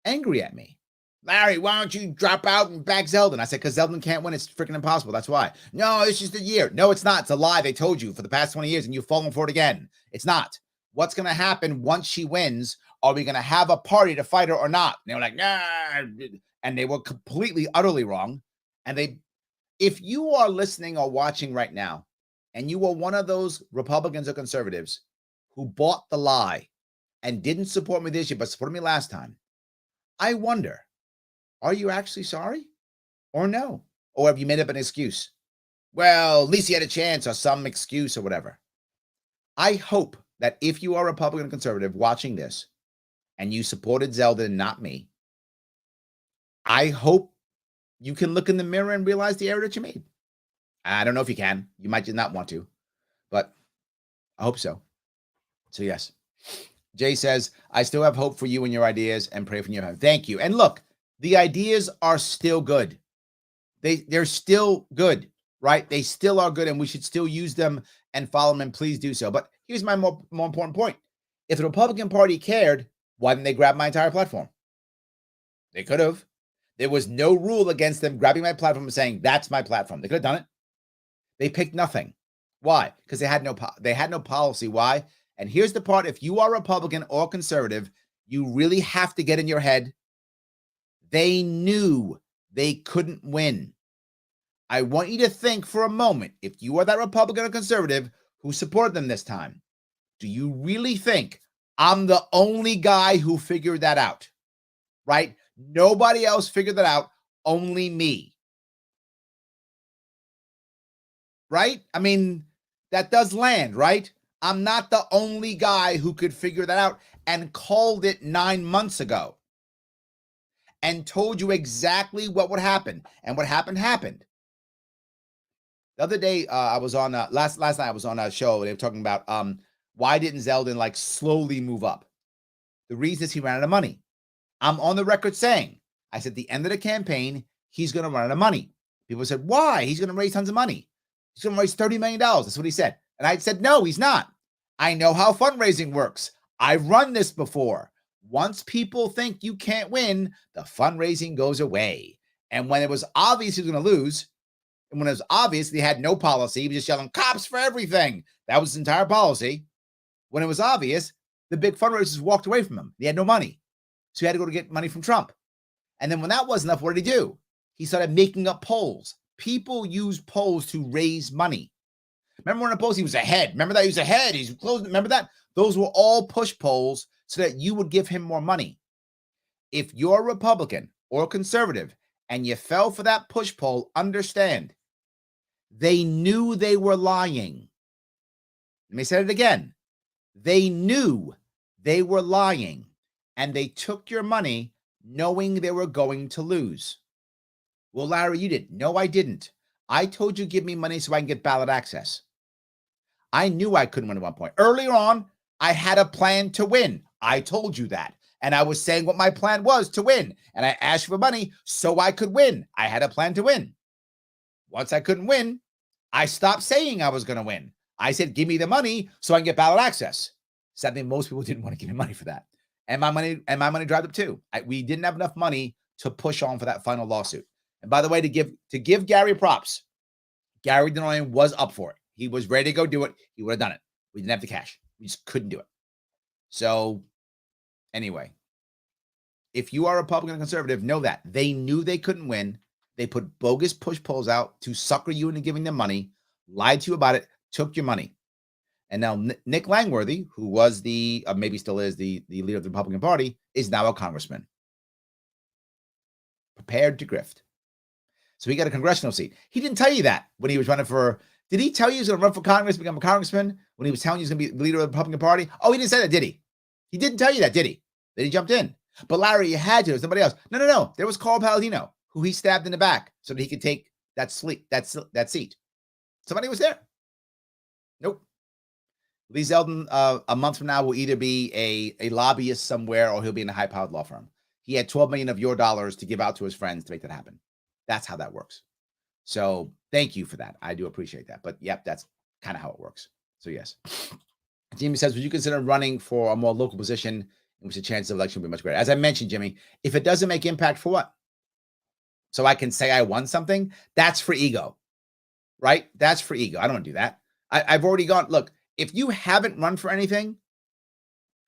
Angry at me. Larry, why don't you drop out and back Zeldin? I said, because Zeldin can't win. It's freaking impossible. That's why. No, it's just a year. No, it's not. It's a lie. They told you for the past 20 years and you've fallen for it again. It's not. What's going to happen once she wins? Are we going to have a party to fight her or not? And they were like, nah. And they were completely, utterly wrong. And if you are listening or watching right now, and you were one of those Republicans or conservatives who bought the lie and didn't support me this year, but supported me last time, I wonder, are you actually sorry or no? Or have you made up an excuse? Well, at least he had a chance or some excuse or whatever. I hope that if you are Republican or conservative watching this and you supported Zeldin and not me, I hope you can look in the mirror and realize the error that you made. I don't know if you can. You might just not want to, but I hope so. So yes. Jay says, I still have hope for you and your ideas and pray for you. Thank you. And look, the ideas are still good. They're still good, right? They still are good and we should still use them and follow them and please do so. But here's my more important point. If the Republican Party cared, why didn't they grab my entire platform? They could have. There was no rule against them grabbing my platform and saying, that's my platform. They could have done it. They picked nothing. Why? Because they had no policy. Why? And here's the part. If you are Republican or conservative, you really have to get in your head. They knew they couldn't win. I want you to think for a moment, if you are that Republican or conservative who supported them this time, do you really think I'm the only guy who figured that out? Right? Nobody else figured that out, only me. Right? I mean, that does land, right? I'm not the only guy who could figure that out and called it 9 months ago and told you exactly what would happen. And what happened. The other day, I was on, last night I was on a show. They were talking about why didn't Zeldin slowly move up? The reason is he ran out of money. I'm on the record saying, I said at the end of the campaign, he's going to run out of money. People said, why? He's going to raise tons of money. He's going to raise $30 million. That's what he said. And I said, no, he's not. I know how fundraising works. I've run this before. Once people think you can't win, the fundraising goes away. And when it was obvious he was going to lose, and when it was obvious he had no policy, he was just yelling, cops for everything. That was his entire policy. When it was obvious, the big fundraisers walked away from him. He had no money. So he had to go to get money from Trump. And then when that wasn't enough, what did he do? He started making up polls. People use polls to raise money. Remember when the polls, he was ahead. Remember that? He was ahead. He's close. Remember that? Those were all push polls so that you would give him more money. If you're a Republican or conservative and you fell for that push poll, understand, they knew they were lying. Let me say it again. They knew they were lying, and they took your money knowing they were going to lose. Well, Larry, you did. No, I didn't. I told you give me money so I can get ballot access. I knew I couldn't win at one point. Earlier on, I had a plan to win. I told you that. And I was saying what my plan was to win. And I asked for money so I could win. I had a plan to win. Once I couldn't win, I stopped saying I was going to win. I said, give me the money so I can get ballot access. Sadly, most people didn't want to give me money for that. And my money dried up too. We didn't have enough money to push on for that final lawsuit. And by the way, to give Gary props, Gary Denoyan was up for it. He was ready to go do it. He would have done it. We didn't have the cash. We just couldn't do it. So anyway, if you are Republican and conservative, know that they knew they couldn't win. They put bogus push polls out to sucker you into giving them money, lied to you about it, took your money. And now Nick Langworthy, who was maybe still is the leader of the Republican Party, is now a congressman. Prepared to grift. So he got a congressional seat. He didn't tell you that when he was running for, did he tell you he was going to run for Congress, become a congressman, when he was telling you he was going to be the leader of the Republican Party? Oh, he didn't say that, did he? He didn't tell you that, did he? Then he jumped in. But Larry, you had to. There was somebody else. No. There was Carl Palladino, who he stabbed in the back so that he could take that seat. Somebody was there. Nope. Lee Zeldin, a month from now, will either be a lobbyist somewhere or he'll be in a high-powered law firm. He had $12 million of your dollars to give out to his friends to make that happen. That's how that works. So thank you for that. I do appreciate that. But yep, that's kind of how it works. So yes. Jimmy says, would you consider running for a more local position in which the chances of election will be much greater? As I mentioned, Jimmy, if it doesn't make impact, for what? So I can say I won something? That's for ego, right? That's for ego. I don't want to do that. I've already gone, look, if you haven't run for anything,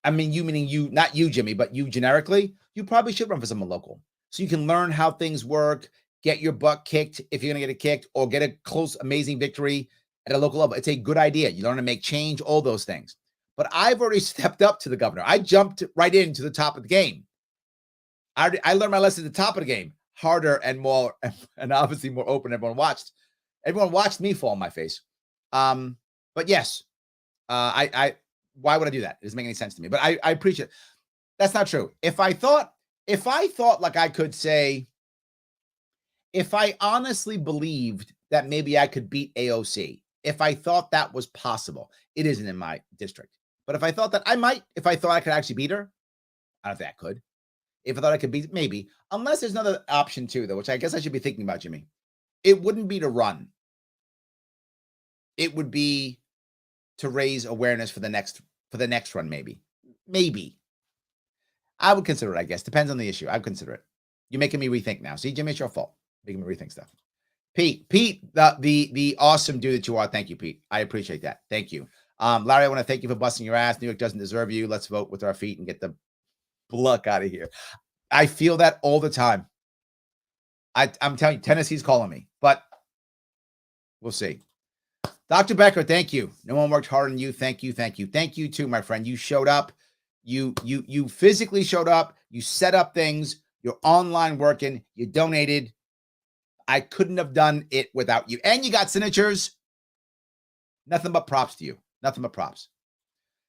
I mean, you meaning you, not you, Jimmy, but you generically, you probably should run for someone local. So you can learn how things work, get your butt kicked if you're going to get it kicked, or get a close, amazing victory at a local level. It's a good idea. You learn to make change, all those things. But I've already stepped up to the governor. I jumped right into the top of the game. I learned my lesson at the top of the game, harder and more, and obviously more open. Everyone watched me fall on my face. But yes, why would I do that? It doesn't make any sense to me, but I appreciate it. That's not true. If I thought like I could say, if I honestly believed that maybe I could beat AOC, if I thought that was possible, it isn't in my district. But if I thought that I might, if I thought I could actually beat her, I don't think I could. If I thought I could beat, maybe. Unless there's another option too, though, which I guess I should be thinking about, Jimmy. It wouldn't be to run. It would be to raise awareness for the next run, maybe. Maybe. I would consider it, I guess. Depends on the issue. I would consider it. You're making me rethink now. See, Jimmy, it's your fault. Making me rethink stuff. Pete, the awesome dude that you are. Thank you, Pete. I appreciate that. Thank you. Larry, I want to thank you for busting your ass. New York doesn't deserve you. Let's vote with our feet and get the pluck out of here. I feel that all the time. I'm telling you, Tennessee's calling me, but we'll see. Dr. Becker, thank you. No one worked harder than you. Thank you. Thank you. Thank you too, my friend. You showed up. You physically showed up. You set up things. You're online working. You donated. I couldn't have done it without you. And you got signatures. Nothing but props to you. Nothing but props.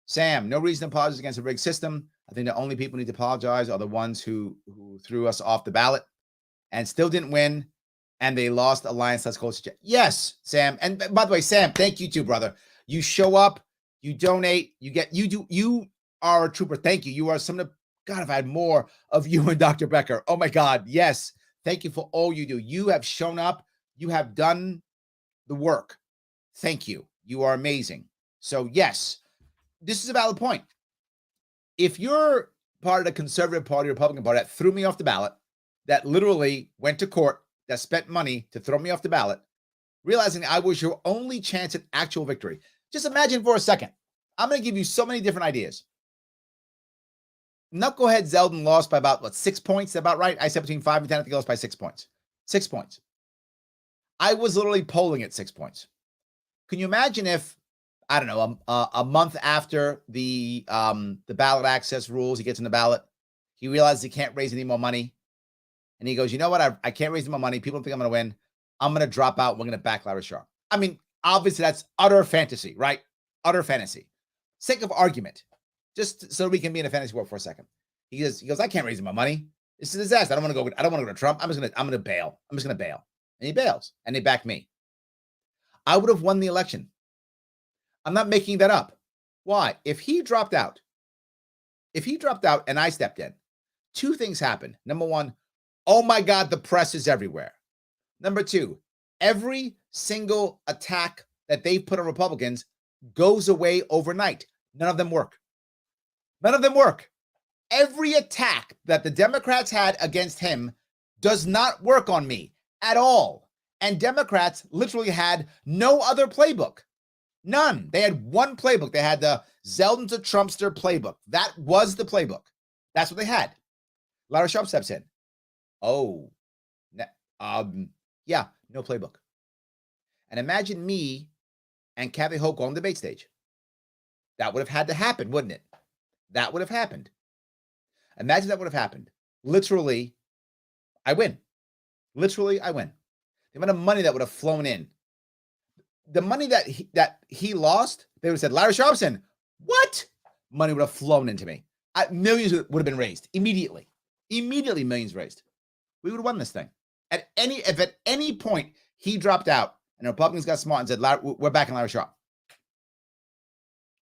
Sam, no reason to apologize against a rigged system. I think the only people who need to apologize are the ones who threw us off the ballot and still didn't win. And they lost Alliance Less Closer. Yes, Sam. And by the way, Sam, thank you too, brother. You show up, you donate, you are a trooper. Thank you. You are some of the, God, if I had more of you and Dr. Becker. Oh my God. Yes. Thank you for all you do. You have shown up. You have done the work. Thank you. You are amazing. So yes, this is a valid point. If you're part of the Conservative Party, Republican Party that threw me off the ballot, that literally went to court, that spent money to throw me off the ballot, realizing I was your only chance at actual victory. Just imagine for a second. I'm going to give you so many different ideas. Knucklehead Zeldin lost by about, 6 points? Is that about right? I said between 5 and 10. I think he lost by 6 points. 6 points. I was literally polling at 6 points. Can you imagine if, I don't know, a month after the ballot access rules, he gets in the ballot, he realizes he can't raise any more money, and he goes, you know what? I can't raise any more money. People don't think I'm going to win. I'm going to drop out. We're going to back Larry Sharpe. I mean, obviously that's utter fantasy, right? Utter fantasy. Sake of argument, just so we can be in a fantasy world for a second. He goes, I can't raise any more money. It's a disaster. I don't want to go to Trump. I'm going to bail. I'm just going to bail. And he bails, and they back me. I would have won the election. I'm not making that up. Why? If he dropped out and I stepped in, two things happen. Number one, oh my God, the press is everywhere. Number two, every single attack that they put on Republicans goes away overnight. None of them work. None of them work. Every attack that the Democrats had against him does not work on me at all. And Democrats literally had no other playbook. None. They had one playbook. They had the Zeldin to Trumpster playbook. That was the playbook. That's what they had. Larry Sharpe steps in. Oh, yeah, no playbook. And imagine me and Kathy Hochul on the debate stage. That would have had to happen, wouldn't it? That would have happened. Imagine that would have happened. Literally, I win. Literally, I win. The amount of money that would have flown in. The money that he lost, they would have said, Larry Sharpson, what? Money would have flown into me. Millions would have been raised immediately. Immediately, millions raised. We would have won this thing. If at any point he dropped out and the Republicans got smart and said, we're backing Larry Sharpe.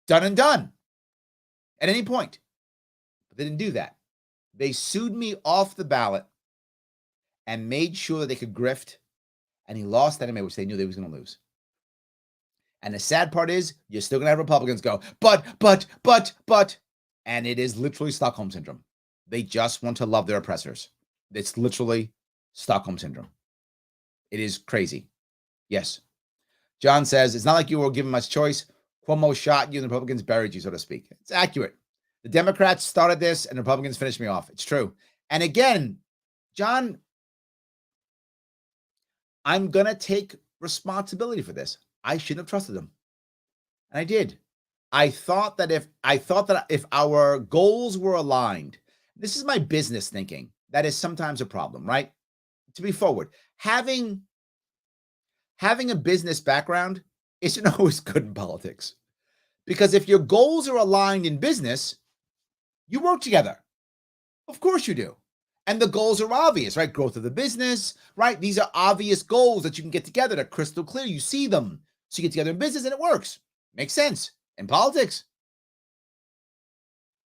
Done and done. At any point. But they didn't do that. They sued me off the ballot and made sure that they could grift. And he lost anyway, which they knew they was going to lose. And the sad part is, you're still going to have Republicans go, but. And it is literally Stockholm Syndrome. They just want to love their oppressors. It's literally Stockholm Syndrome. It is crazy. Yes. John says, it's not like you were given much choice. Cuomo shot you and the Republicans buried you, so to speak. It's accurate. The Democrats started this and the Republicans finished me off. It's true. And again, John, I'm going to take responsibility for this. I shouldn't have trusted them. And I did. I thought that if our goals were aligned, this is my business thinking. That is sometimes a problem, right? To be forward, having a business background isn't always good in politics. Because if your goals are aligned in business, you work together. Of course you do. And the goals are obvious, right? Growth of the business, right? These are obvious goals that you can get together. They're crystal clear. You see them. So you get together in business and it works. Makes sense. In politics,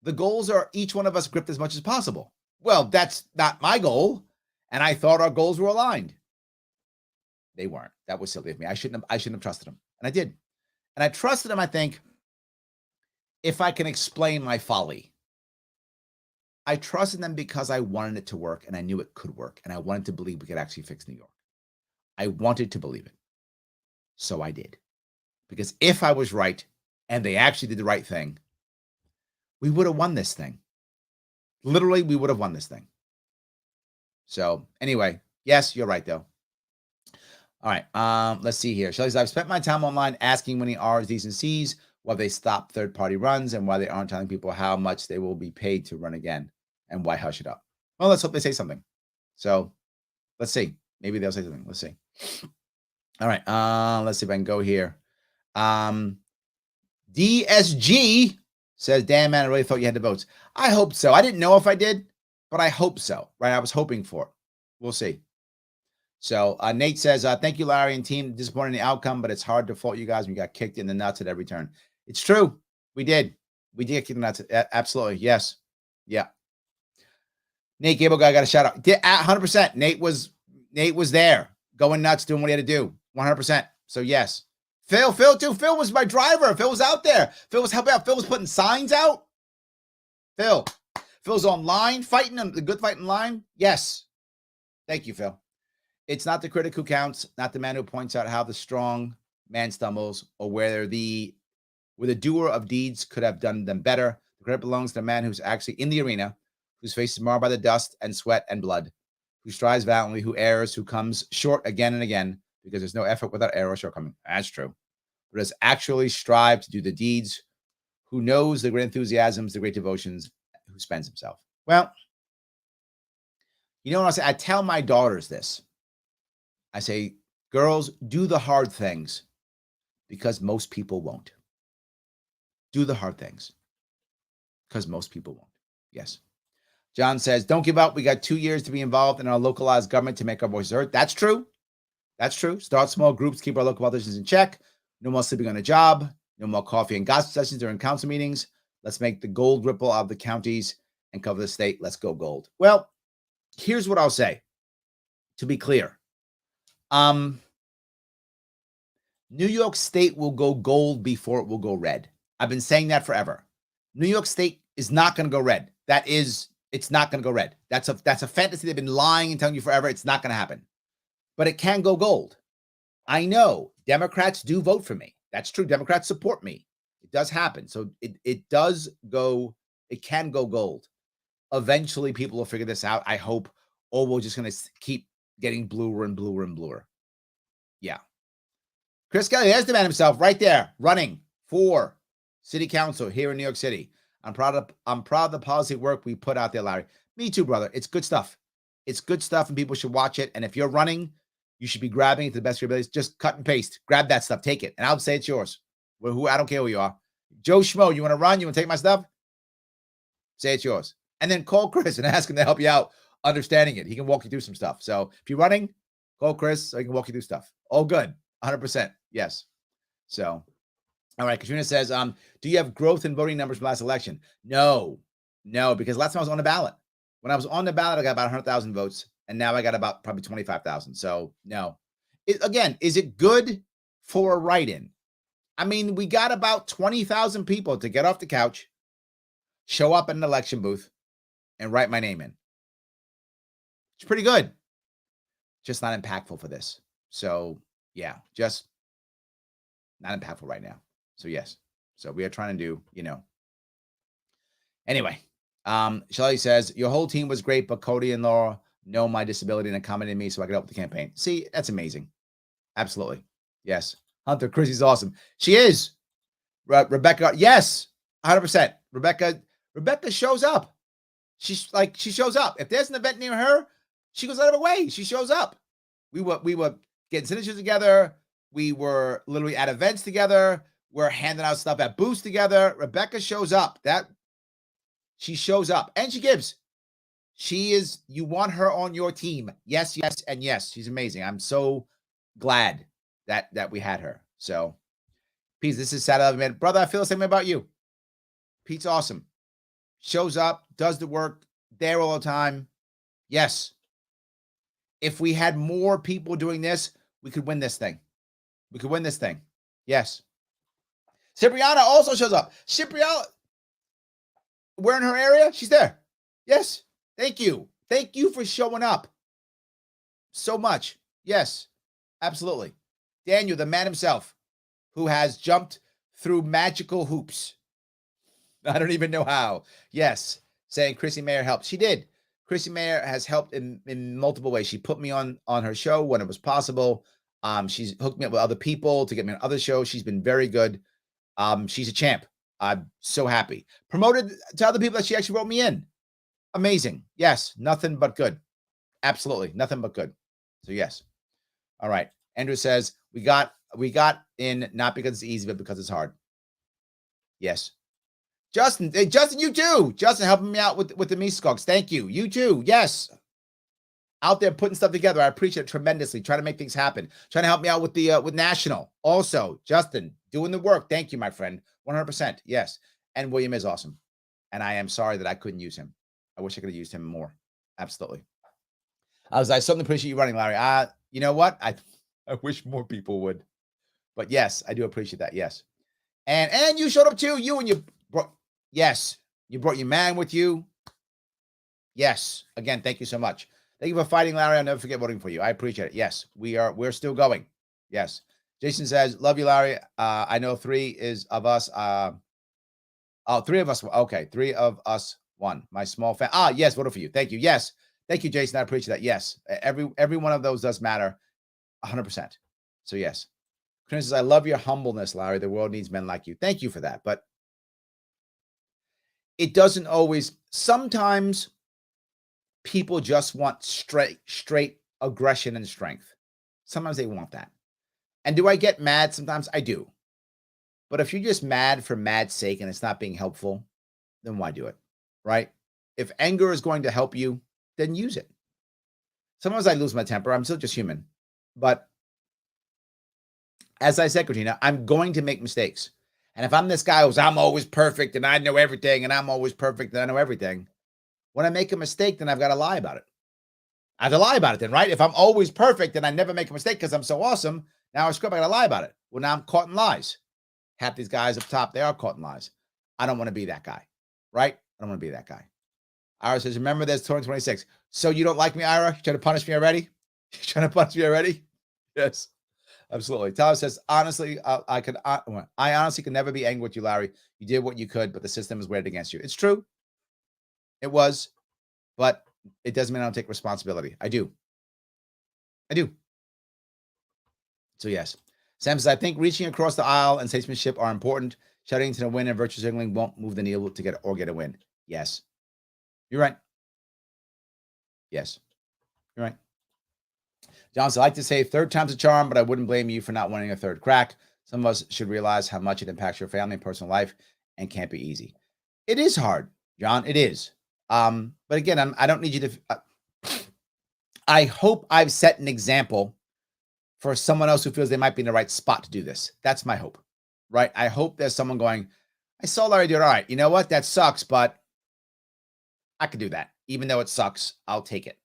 the goals are each one of us gripped as much as possible. Well, that's not my goal. And I thought our goals were aligned. They weren't. That was silly of me. I shouldn't have trusted them. And I did. And I trusted them, I think, if I can explain my folly. I trusted them because I wanted it to work and I knew it could work. And I wanted to believe we could actually fix New York. I wanted to believe it. So I did. Because if I was right and they actually did the right thing, we would have won this thing. Literally, we would have won this thing. So anyway, yes, you're right, though. All right, let's see here. Shelly says, I've spent my time online asking winning R's, D's, and C's why they stop third-party runs and why they aren't telling people how much they will be paid to run again and why hush it up. Well, let's hope they say something. So let's see. Maybe they'll say something. Let's see. All right, let's see if I can go here. DSG says, damn, man, I really thought you had the votes. I hope so. I didn't know if I did, but I hope so, right? I was hoping for it. We'll see. So Nate says, thank you, Larry and team. Disappointed in the outcome, but it's hard to fault you guys when you got kicked in the nuts at every turn. It's true. We did. We did kick the nuts. Absolutely. Yes. Yeah. Nate Gable guy got a shout out. 100%. Nate was there going nuts, doing what he had to do. 100%. So yes. Phil too. Phil was my driver. Phil was out there. Phil was helping out. Phil was putting signs out. Phil's online fighting the good fight in line. Yes. Thank you, Phil. It's not the critic who counts, not the man who points out how the strong man stumbles or where the doer of deeds could have done them better. The credit belongs to the man who's actually in the arena, whose face is marred by the dust and sweat and blood, who strives valiantly, who errs, who comes short again and again, because there's no effort without error or shortcoming. That's true. But has actually strived to do the deeds, who knows the great enthusiasms, the great devotions, who spends himself. Well, you know what I say? I tell my daughters this. I say, girls, do the hard things because most people won't. Do the hard things because most people won't. Yes. John says, don't give up. We got 2 years to be involved in our localized government to make our voices heard. That's true. That's true. Start small groups, keep our local politicians in check. No more sleeping on a job. No more coffee and gossip sessions during council meetings. Let's make the gold ripple out of the counties and cover the state. Let's go gold. Well, here's what I'll say. To be clear, New York State will go gold before it will go red. I've been saying that forever. New York State is not going to go red. It's not going to go red. That's a fantasy they've been lying and telling you forever. It's not going to happen. But it can go gold. I know Democrats do vote for me. That's true. Democrats support me. It does happen. So it does go, it can go gold. Eventually, people will figure this out, I hope, or we're just going to keep getting bluer and bluer and bluer. Yeah. Chris Kelly, there's the man himself right there, running for city council here in New York City. I'm proud of the policy work we put out there, Larry. Me too, brother. It's good stuff. It's good stuff, and people should watch it. And if you're running, you should be grabbing it to the best of your abilities. Just cut and paste. Grab that stuff. Take it. And I'll say it's yours. I don't care who you are. Joe Schmo, you want to run? You want to take my stuff? Say it's yours. And then call Chris and ask him to help you out understanding it. He can walk you through some stuff. So if you're running, call Chris so he can walk you through stuff. All good. 100%. Yes. So, all right. Katrina says, do you have growth in voting numbers from last election? No, because last time I was on the ballot. When I was on the ballot, I got about 100,000 votes. And now I got about probably 25,000. So no. Again, is it good for a write-in? I mean, we got about 20,000 people to get off the couch, show up in an election booth, and write my name in. It's pretty good. Just not impactful for this. So yeah, just not impactful right now. So yes. So we are trying to do, Anyway, Shelly says, your whole team was great, but Cody and Laura know my disability and accommodated me so I could help with the campaign. See, that's amazing. Absolutely. Yes. Hunter, Chrissy's awesome. She is. Rebecca, yes, 100%. Rebecca shows up. She shows up. If there's an event near her, she goes out of her way. She shows up. We were getting signatures together. We were literally at events together. We're handing out stuff at booths together. Rebecca shows up. She shows up and she gives. She is, you want her on your team. Yes, yes, and yes. She's amazing. I'm so glad that we had her. So, Pete, this is sad, man. Brother, I feel the same way about you. Pete's awesome. Shows up, does the work, there all the time. Yes. If we had more people doing this, we could win this thing. We could win this thing. Yes. Cipriana also shows up. Cipriana, we're in her area. She's there. Yes. Thank you. Thank you for showing up so much. Yes, absolutely. Daniel, the man himself, who has jumped through magical hoops. I don't even know how. Yes, saying Chrissy Mayer helped. She did. Chrissy Mayer has helped in multiple ways. She put me on her show when it was possible. She's hooked me up with other people to get me on other shows. She's been very good. She's a champ. I'm so happy. Promoted to other people that she actually wrote me in. Amazing. Yes, nothing but good. Absolutely, nothing but good. So yes. All right. Andrew says, we got in not because it's easy, but because it's hard. Yes. Justin, you too. Justin helping me out with the Meeskogs. Thank you. You too. Yes. Out there putting stuff together. I appreciate it tremendously. Trying to make things happen. Trying to help me out with the with National. Also, Justin, doing the work. Thank you, my friend. 100%. Yes. And William is awesome. And I am sorry that I couldn't use him. I wish I could have used him more. Absolutely. I certainly appreciate you running, Larry. You know what? I wish more people would. But yes, I do appreciate that. Yes. And you showed up too. You and you brought, yes, you brought your man with you. Yes. Again, thank you so much. Thank you for fighting, Larry. I'll never forget voting for you. I appreciate it. Yes, we're still going. Yes. Jason says, love you, Larry. I know three of us. Three of us. Okay. Three of us won. My small fan. Yes, voted for you. Thank you. Yes. Thank you, Jason. I appreciate that. Yes. Every one of those does matter. 100%. So yes. Chris says, I love your humbleness, Larry. The world needs men like you. Thank you for that. But it doesn't always. Sometimes people just want straight aggression and strength. Sometimes they want that. And do I get mad? Sometimes I do. But if you're just mad for mad's sake and it's not being helpful, then why do it? Right? If anger is going to help you, then use it. Sometimes I lose my temper. I'm still just human. But as I said, Katrina, I'm going to make mistakes. And if I'm this guy who's, I'm always perfect and I know everything and I'm always perfect and I know everything, when I make a mistake, then I've got to lie about it. I have to lie about it then, right? If I'm always perfect and I never make a mistake because I'm so awesome, now I got to lie about it. Well, now I'm caught in lies. Half these guys up top, they are caught in lies. I don't want to be that guy, right? I don't want to be that guy. Ira says, remember there's 2026. So you don't like me, Ira? You trying to punish me already? You trying to punish me already? Yes. Absolutely. Tyler says, honestly, I honestly could never be angry with you, Larry. You did what you could, but the system is weighted against you. It's true. It was, but it doesn't mean I don't take responsibility. I do. So yes. Sam says, I think reaching across the aisle and statesmanship are important. Shouting to the win and virtue signaling won't move the needle to get a win. Yes. You're right. Yes. You're right. John says, I like to say third time's a charm, but I wouldn't blame you for not wanting a third crack. Some of us should realize how much it impacts your family and personal life and can't be easy. It is hard, John. It is. But again, I don't need you to. I hope I've set an example for someone else who feels they might be in the right spot to do this. That's my hope, right? I hope there's someone going, I saw Larry do it. All right, you know what? That sucks, but I could do that. Even though it sucks, I'll take it.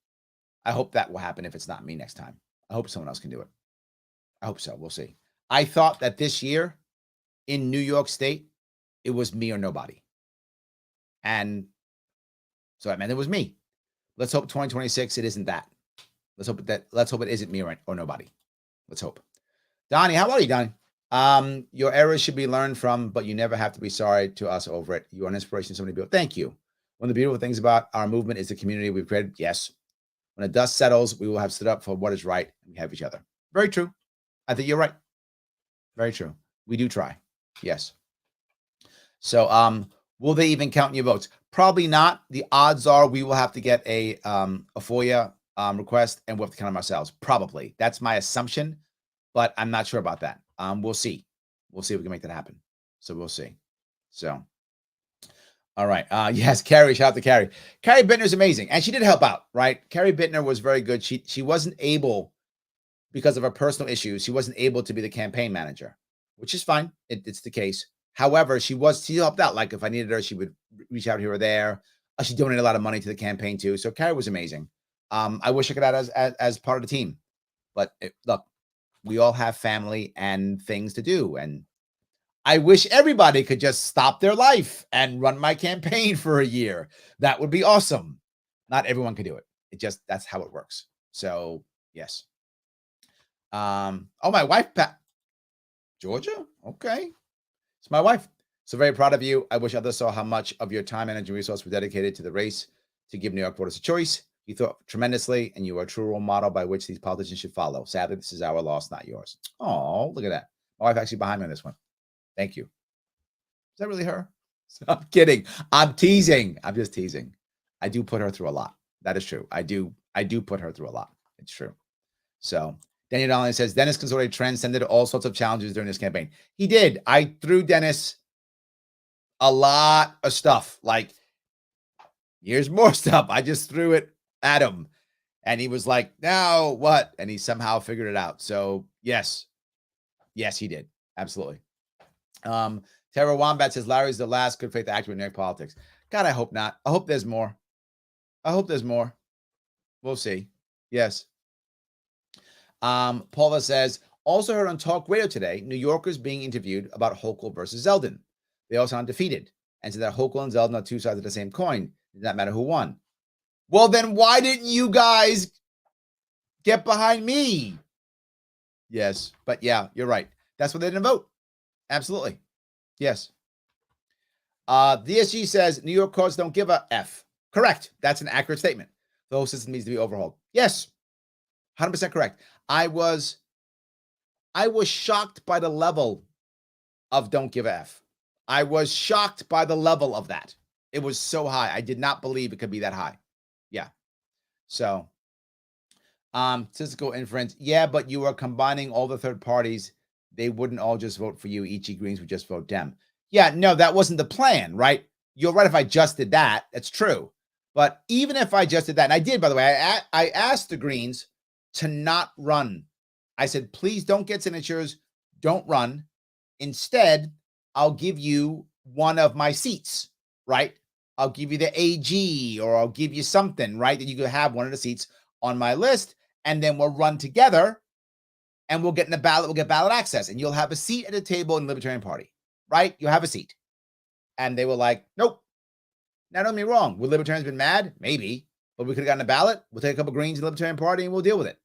I hope that will happen if it's not me next time. I hope someone else can do it. I hope so. We'll see. I thought that this year in New York State, it was me or nobody. And so that meant it was me. Let's hope 2026, it isn't that. Let's hope it isn't me or nobody. Let's hope. Donnie, how are you, Donnie? Your errors should be learned from, but you never have to be sorry to us over it. You are an inspiration to so many people. Thank you. One of the beautiful things about our movement is the community we've created. Yes. When the dust settles, we will have stood up for what is right and we have each other. Very true. I think you're right. Very true. We do try. Yes. So, will they even count your votes? Probably not. The odds are we will have to get a FOIA request and we'll have to count them ourselves. Probably. That's my assumption, but I'm not sure about that. We'll see. We'll see if we can make that happen. So we'll see. So, all right. Yes, Carrie. Shout out to Carrie. Carrie Bittner is amazing, and she did help out, right? Carrie Bittner was very good. She wasn't able, because of her personal issues, she wasn't able to be the campaign manager, which is fine. It's the case. However, she helped out. Like if I needed her, she would reach out here or there. She donated a lot of money to the campaign too. So Carrie was amazing. I wish I could add as part of the team, but look, we all have family and things to do, and I wish everybody could just stop their life and run my campaign for a year. That would be awesome. Not everyone can do it. That's how it works. So yes. Oh, my wife, Pat, Georgia. Okay. It's my wife. So very proud of you. I wish others saw how much of your time, energy, and resource were dedicated to the race to give New York voters a choice. You thought tremendously, and you are a true role model by which these politicians should follow. Sadly, this is our loss, not yours. Oh, look at that. My wife actually behind me on this one. Thank you. Is that really her? I'm kidding. I'm teasing. I'm just teasing. I do put her through a lot. That is true. I do put her through a lot. It's true. So Daniel Donnelly says, Dennis Consorti transcended all sorts of challenges during this campaign. He did. I threw Dennis a lot of stuff. Like, here's more stuff. I just threw it at him. And he was like, now what? And he somehow figured it out. So yes. Yes, he did. Absolutely. Tara Wombat says, Larry's the last good faith actor in New York politics. God, I hope not. I hope there's more. We'll see. Yes. Paula says, also heard on talk radio today, New Yorkers being interviewed about Hochul versus Zeldin. They all sound defeated and said that Hochul and Zeldin are two sides of the same coin. It did not matter who won. Well, then why didn't you guys get behind me? Yes. But yeah, you're right. That's why they didn't vote. Absolutely. Yes. DSG says New York courts don't give a F. Correct. That's an accurate statement. The whole system needs to be overhauled. Yes. 100% correct. I was shocked by the level of don't give a F. I was shocked by the level of that. It was so high. I did not believe it could be that high. Yeah. So, statistical inference. Yeah, but you are combining all the third parties. They wouldn't all just vote for you. Each Greens would just vote Dem. Yeah, no, that wasn't the plan, right? You're right. If I just did that, that's true. But even if I just did that, and I did, by the way, I asked the Greens to not run. I said, please don't get signatures. Don't run. Instead, I'll give you one of my seats, right? I'll give you the AG, or I'll give you something, right? That you could have one of the seats on my list, and then we'll run together and we'll get in the ballot. We'll get ballot access, and you'll have a seat at the table in the Libertarian Party, right? You'll have a seat. And they were like, nope. Now, don't get me wrong. Would Libertarians been mad? Maybe. But we could have gotten a ballot. We'll take a couple Greens in the Libertarian Party and we'll deal with it.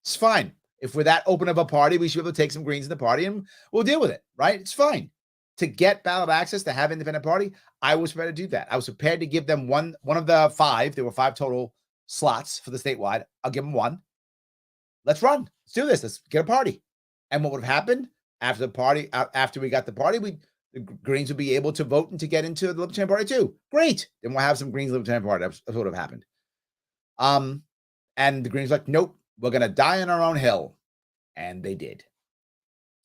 It's fine. If we're that open of a party, we should be able to take some Greens in the party and we'll deal with it, right? It's fine. To get ballot access, to have independent party, I was prepared to do that. I was prepared to give them one of the 5. There were 5 total slots for the statewide. I'll give them 1. Let's run. Let's do this. Let's get a party. And what would have happened after the party, after we got the party, the Greens would be able to vote and to get into the Libertarian Party too. Great. Then we'll have some Greens Libertarian Party. That's what would have happened. And the Greens were like, nope, we're going to die on our own hill. And they did.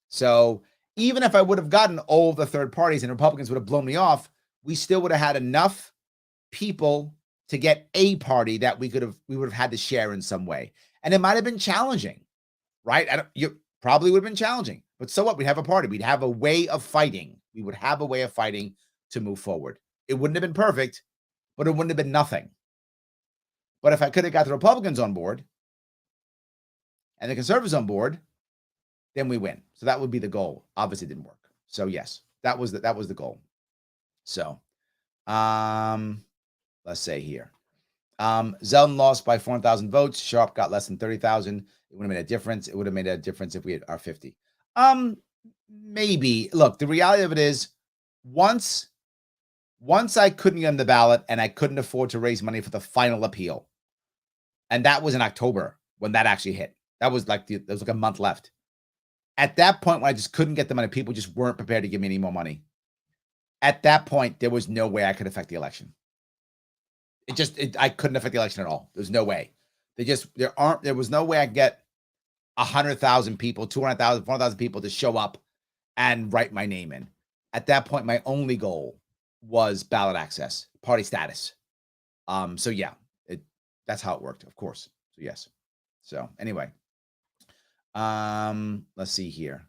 So even if I would have gotten all the third parties and Republicans would have blown me off, we still would have had enough people to get a party that we would have had to share in some way. And it might have been challenging, right? You probably would have been challenging, but so what? We'd have a party. We'd have a way of fighting. We would have a way of fighting to move forward. It wouldn't have been perfect, but it wouldn't have been nothing. But if I could have got the Republicans on board and the conservatives on board, then we win. So that would be the goal. Obviously, it didn't work. So yes, that was the goal. So, let's say here, Zeldin lost by 400,000 votes. Sharpe got less than 30,000. It would have made a difference. It would have made a difference if we had our 50. Maybe. Look, the reality of it is, once I couldn't get on the ballot and I couldn't afford to raise money for the final appeal, and that was in October when that actually hit. That was like there was like a month left. At that point, when I just couldn't get the money, people just weren't prepared to give me any more money. At that point, there was no way I could affect the election. I couldn't affect the election at all. There's no way. There was no way I could get 100,000 people, 200,000, 400,000 people to show up and write my name in. At that point, my only goal was ballot access, party status. So yeah, that's how it worked, of course. So yes. So anyway, let's see here.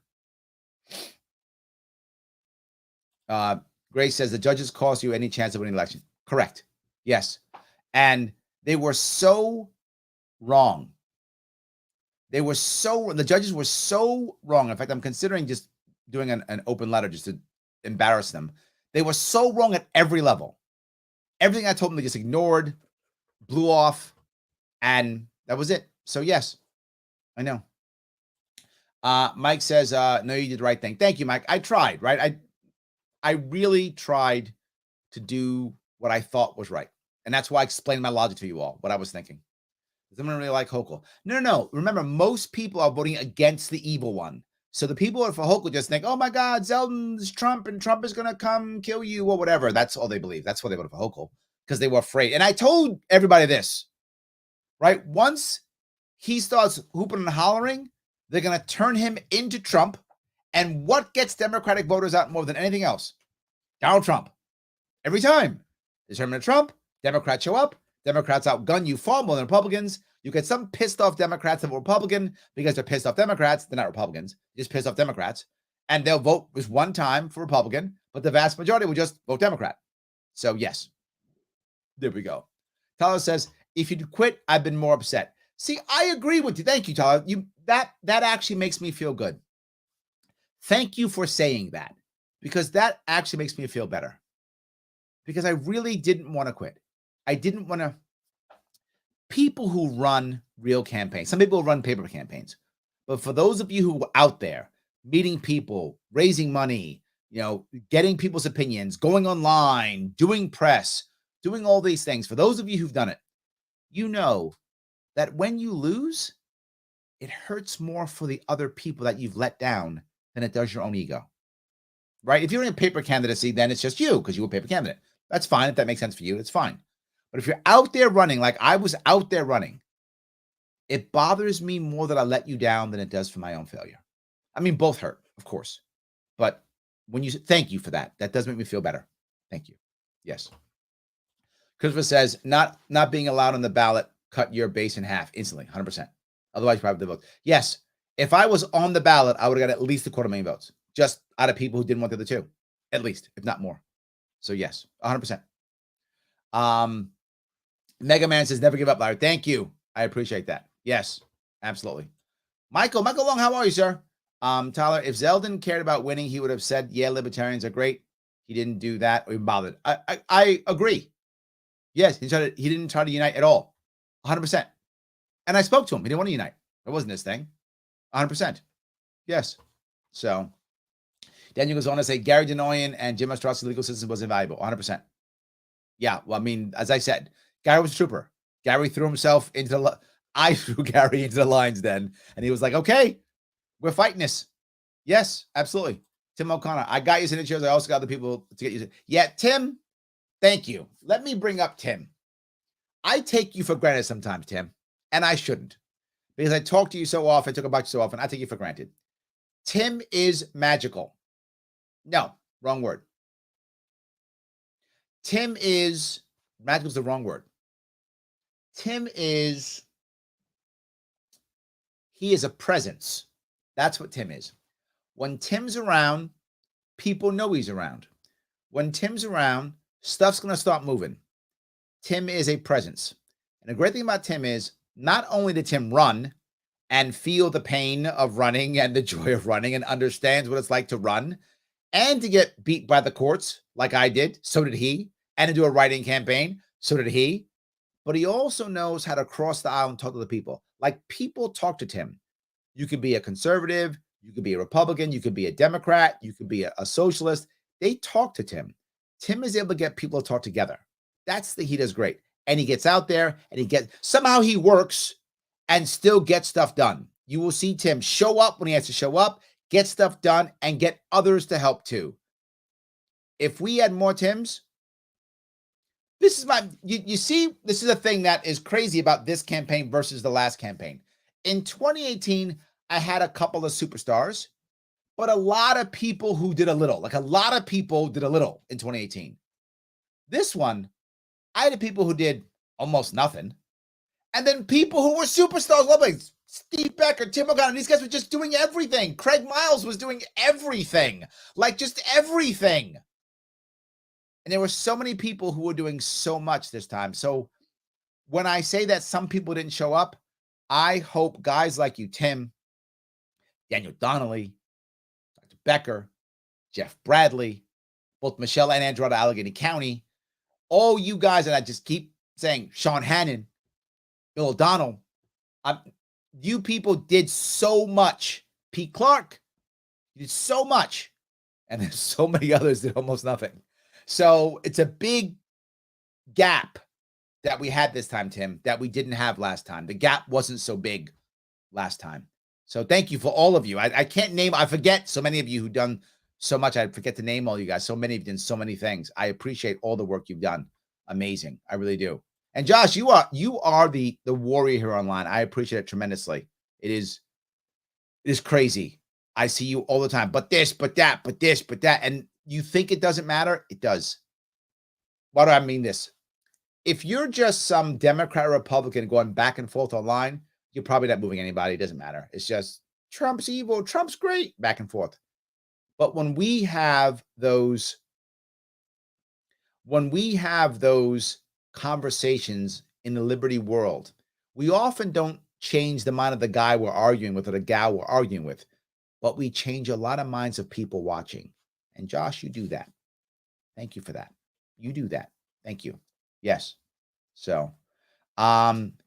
Grace says the judges cost you any chance of winning the election. Correct. Yes. And they were so wrong. The judges were so wrong. In fact, I'm considering just doing an open letter just to embarrass them. They were so wrong at every level. Everything I told them, they just ignored, blew off, and that was it. So yes, I know. Mike says, no, you did the right thing. Thank you, Mike. I tried, right? I really tried to do what I thought was right. And that's why I explained my logic to you all, what I was thinking. Does anyone really like Hochul? No. Remember, most people are voting against the evil one. So the people who are for Hochul just think, oh my God, Zeldin's Trump and Trump is going to come kill you or whatever. That's all they believe. That's why they voted for Hochul, because they were afraid. And I told everybody this, right? Once he starts hooping and hollering, they're going to turn him into Trump. And what gets Democratic voters out more than anything else? Donald Trump. Every time. They turn him into Trump, Democrats show up. Democrats outgun you far more than Republicans. You get some pissed off Democrats that are Republican because they're pissed off Democrats. They're not Republicans. They're just pissed off Democrats. And they'll vote just one time for Republican, but the vast majority will just vote Democrat. So yes, there we go. Tyler says, if you'd quit, I've been more upset. See, I agree with you. Thank you, Tyler. That actually makes me feel good. Thank you for saying that, because that actually makes me feel better. Because I really didn't want to quit. I didn't want to. People who run real campaigns, some people run paper campaigns, but for those of you who are out there meeting people, raising money, getting people's opinions, going online, doing press, doing all these things, for those of you who've done it, you know that when you lose, it hurts more for the other people that you've let down than it does your own ego, right? If you're in a paper candidacy, then it's just you because you were a paper candidate. That's fine. If that makes sense for you, it's fine. But if you're out there running, like I was out there running, it bothers me more that I let you down than it does for my own failure. I mean, both hurt, of course. But when you thank you for that, that does make me feel better. Thank you. Yes. Christopher says, not being allowed on the ballot cut your base in half instantly, 100%. Otherwise, you probably would vote. Yes. If I was on the ballot, I would have got at least 250,000 votes, just out of people who didn't want the other two, at least, if not more. So yes, 100%. Mega Man says, never give up, Larry. Thank you. I appreciate that. Yes, absolutely. Michael Long, how are you, sir? Tyler, if Zeldin cared about winning, he would have said, yeah, libertarians are great. He didn't do that or even bothered. I agree. Yes, he didn't try to unite at all. 100%. And I spoke to him. He didn't want to unite. That wasn't his thing. 100%. Yes. So Daniel goes on to say Gary Denoyan and Jim Ostrowski's legal system was invaluable. 100%. Yeah. Well, I mean, as I said, Gary was a trooper. Gary threw himself into the. I threw Gary into the lines then, and he was like, "Okay, we're fighting this." Yes, absolutely. Tim O'Connor, I got you signatures. I also got the people to get you. Yeah, Tim. Thank you. Let me bring up Tim. I take you for granted sometimes, Tim, and I shouldn't, because I talk to you so often, talk about you so often. I take you for granted. Tim is magical. No, wrong word. Tim is magical is the wrong word. Tim is he is a presence. That's what Tim is. When Tim's around, people know he's around. When Tim's around, stuff's going to start moving. Tim is a presence. And the great thing about Tim is not only did Tim run and feel the pain of running and the joy of running and understands what it's like to run and to get beat by the courts like I did, so did he, and to do a writing campaign, so did he. But he also knows how to cross the aisle and talk to the people. Like people talk to Tim. You could be a conservative, you could be a Republican, you could be a Democrat, you could be a socialist. They talk to Tim. Tim is able to get people to talk together. That's he does great. And he gets out there and somehow he works and still gets stuff done. You will see Tim show up when he has to show up, get stuff done, and get others to help too. If we had more Tims, this is you see, this is a thing that is crazy about this campaign versus the last campaign. In 2018, I had a couple of superstars, but a lot of people who did a little. Like a lot of people did a little in 2018. This one, I had people who did almost nothing. And then people who were superstars, like Steve Becker, Tim O'Connor, these guys were just doing everything. Craig Miles was doing everything. Like just everything. And there were so many people who were doing so much this time. So when I say that some people didn't show up, I hope guys like you, Tim, Daniel Donnelly, Dr. Becker, Jeff Bradley, both Michelle and Andrew out of Allegheny County, all you guys, and I just keep saying, Sean Hannon, Bill O'Donnell, you people did so much. Pete Clark, you did so much. And there's so many others that did almost nothing. So it's a big gap that we had this time, Tim, that we didn't have last time. The gap wasn't so big last time. So thank you for all of you. I can't name, I forget so many of you who've done so much. I forget to name all you guys. So many of you done so many things. I appreciate all the work you've done. Amazing. I really do. And Josh, you are the warrior here online. I appreciate it tremendously. It is crazy. I see you all the time, but this, but that, but this, but that. And you think it doesn't matter? It does. Why do I mean this? If you're just some Democrat or Republican going back and forth online, you're probably not moving anybody. It doesn't matter. It's just Trump's evil, Trump's great, back and forth. But when we have those conversations in the liberty world, we often don't change the mind of the guy we're arguing with or the gal we're arguing with, but we change a lot of minds of people watching. And Josh, you do that. Thank you for that. You do that. Thank you. Yes. So,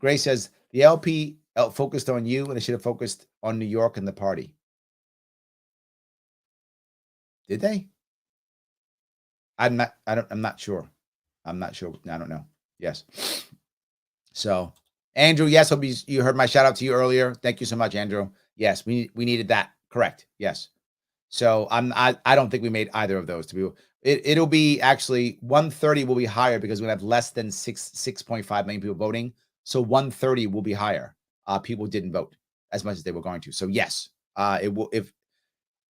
Grace says the LP focused on you and it should have focused on New York and the party. Did they? I'm not sure. I'm not sure. I don't know. Yes. So, Andrew, yes, you heard my shout out to you earlier. Thank you so much, Andrew. Yes, we needed that. Correct. Yes. So I don't think we made either of those to be. It'll be actually 130 will be higher because we're gonna have less than 6.5 million people voting. So 130 will be higher. People didn't vote as much as they were going to. So yes, it will. If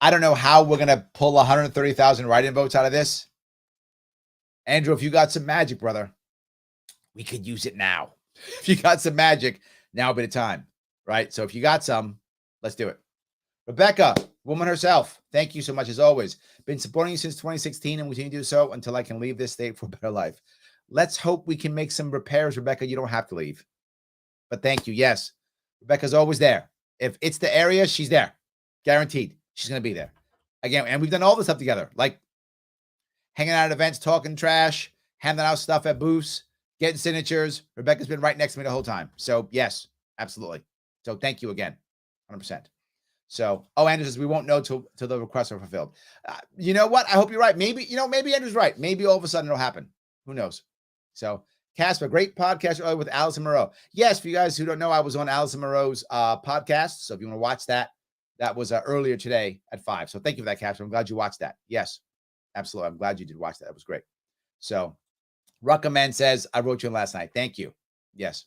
I don't know how we're gonna pull 130,000 write-in votes out of this, Andrew, if you got some magic, brother, we could use it now. If you got some magic, now would be the time, right? So if you got some, let's do it. Rebecca, woman herself, thank you so much as always. Been supporting you since 2016 and we continue to do so until I can leave this state for a better life. Let's hope we can make some repairs, Rebecca. You don't have to leave. But thank you. Yes, Rebecca's always there. If it's the area, she's there. Guaranteed. She's going to be there. Again, and we've done all this stuff together, like hanging out at events, talking trash, handing out stuff at booths, getting signatures. Rebecca's been right next to me the whole time. So yes, absolutely. So thank you again, 100%. So, Andrew says we won't know till the requests are fulfilled. You know what? I hope you're right. Maybe Andrew's right. Maybe all of a sudden it'll happen. Who knows? So, Casper, great podcast earlier with Allison Moreau. Yes, for you guys who don't know, I was on Allison Moreau's podcast. So if you want to watch that, that was earlier today at 5. So thank you for that, Casper. I'm glad you watched that. Yes, absolutely. I'm glad you did watch that. That was great. So, Ruckaman says, I wrote you in last night. Thank you. Yes.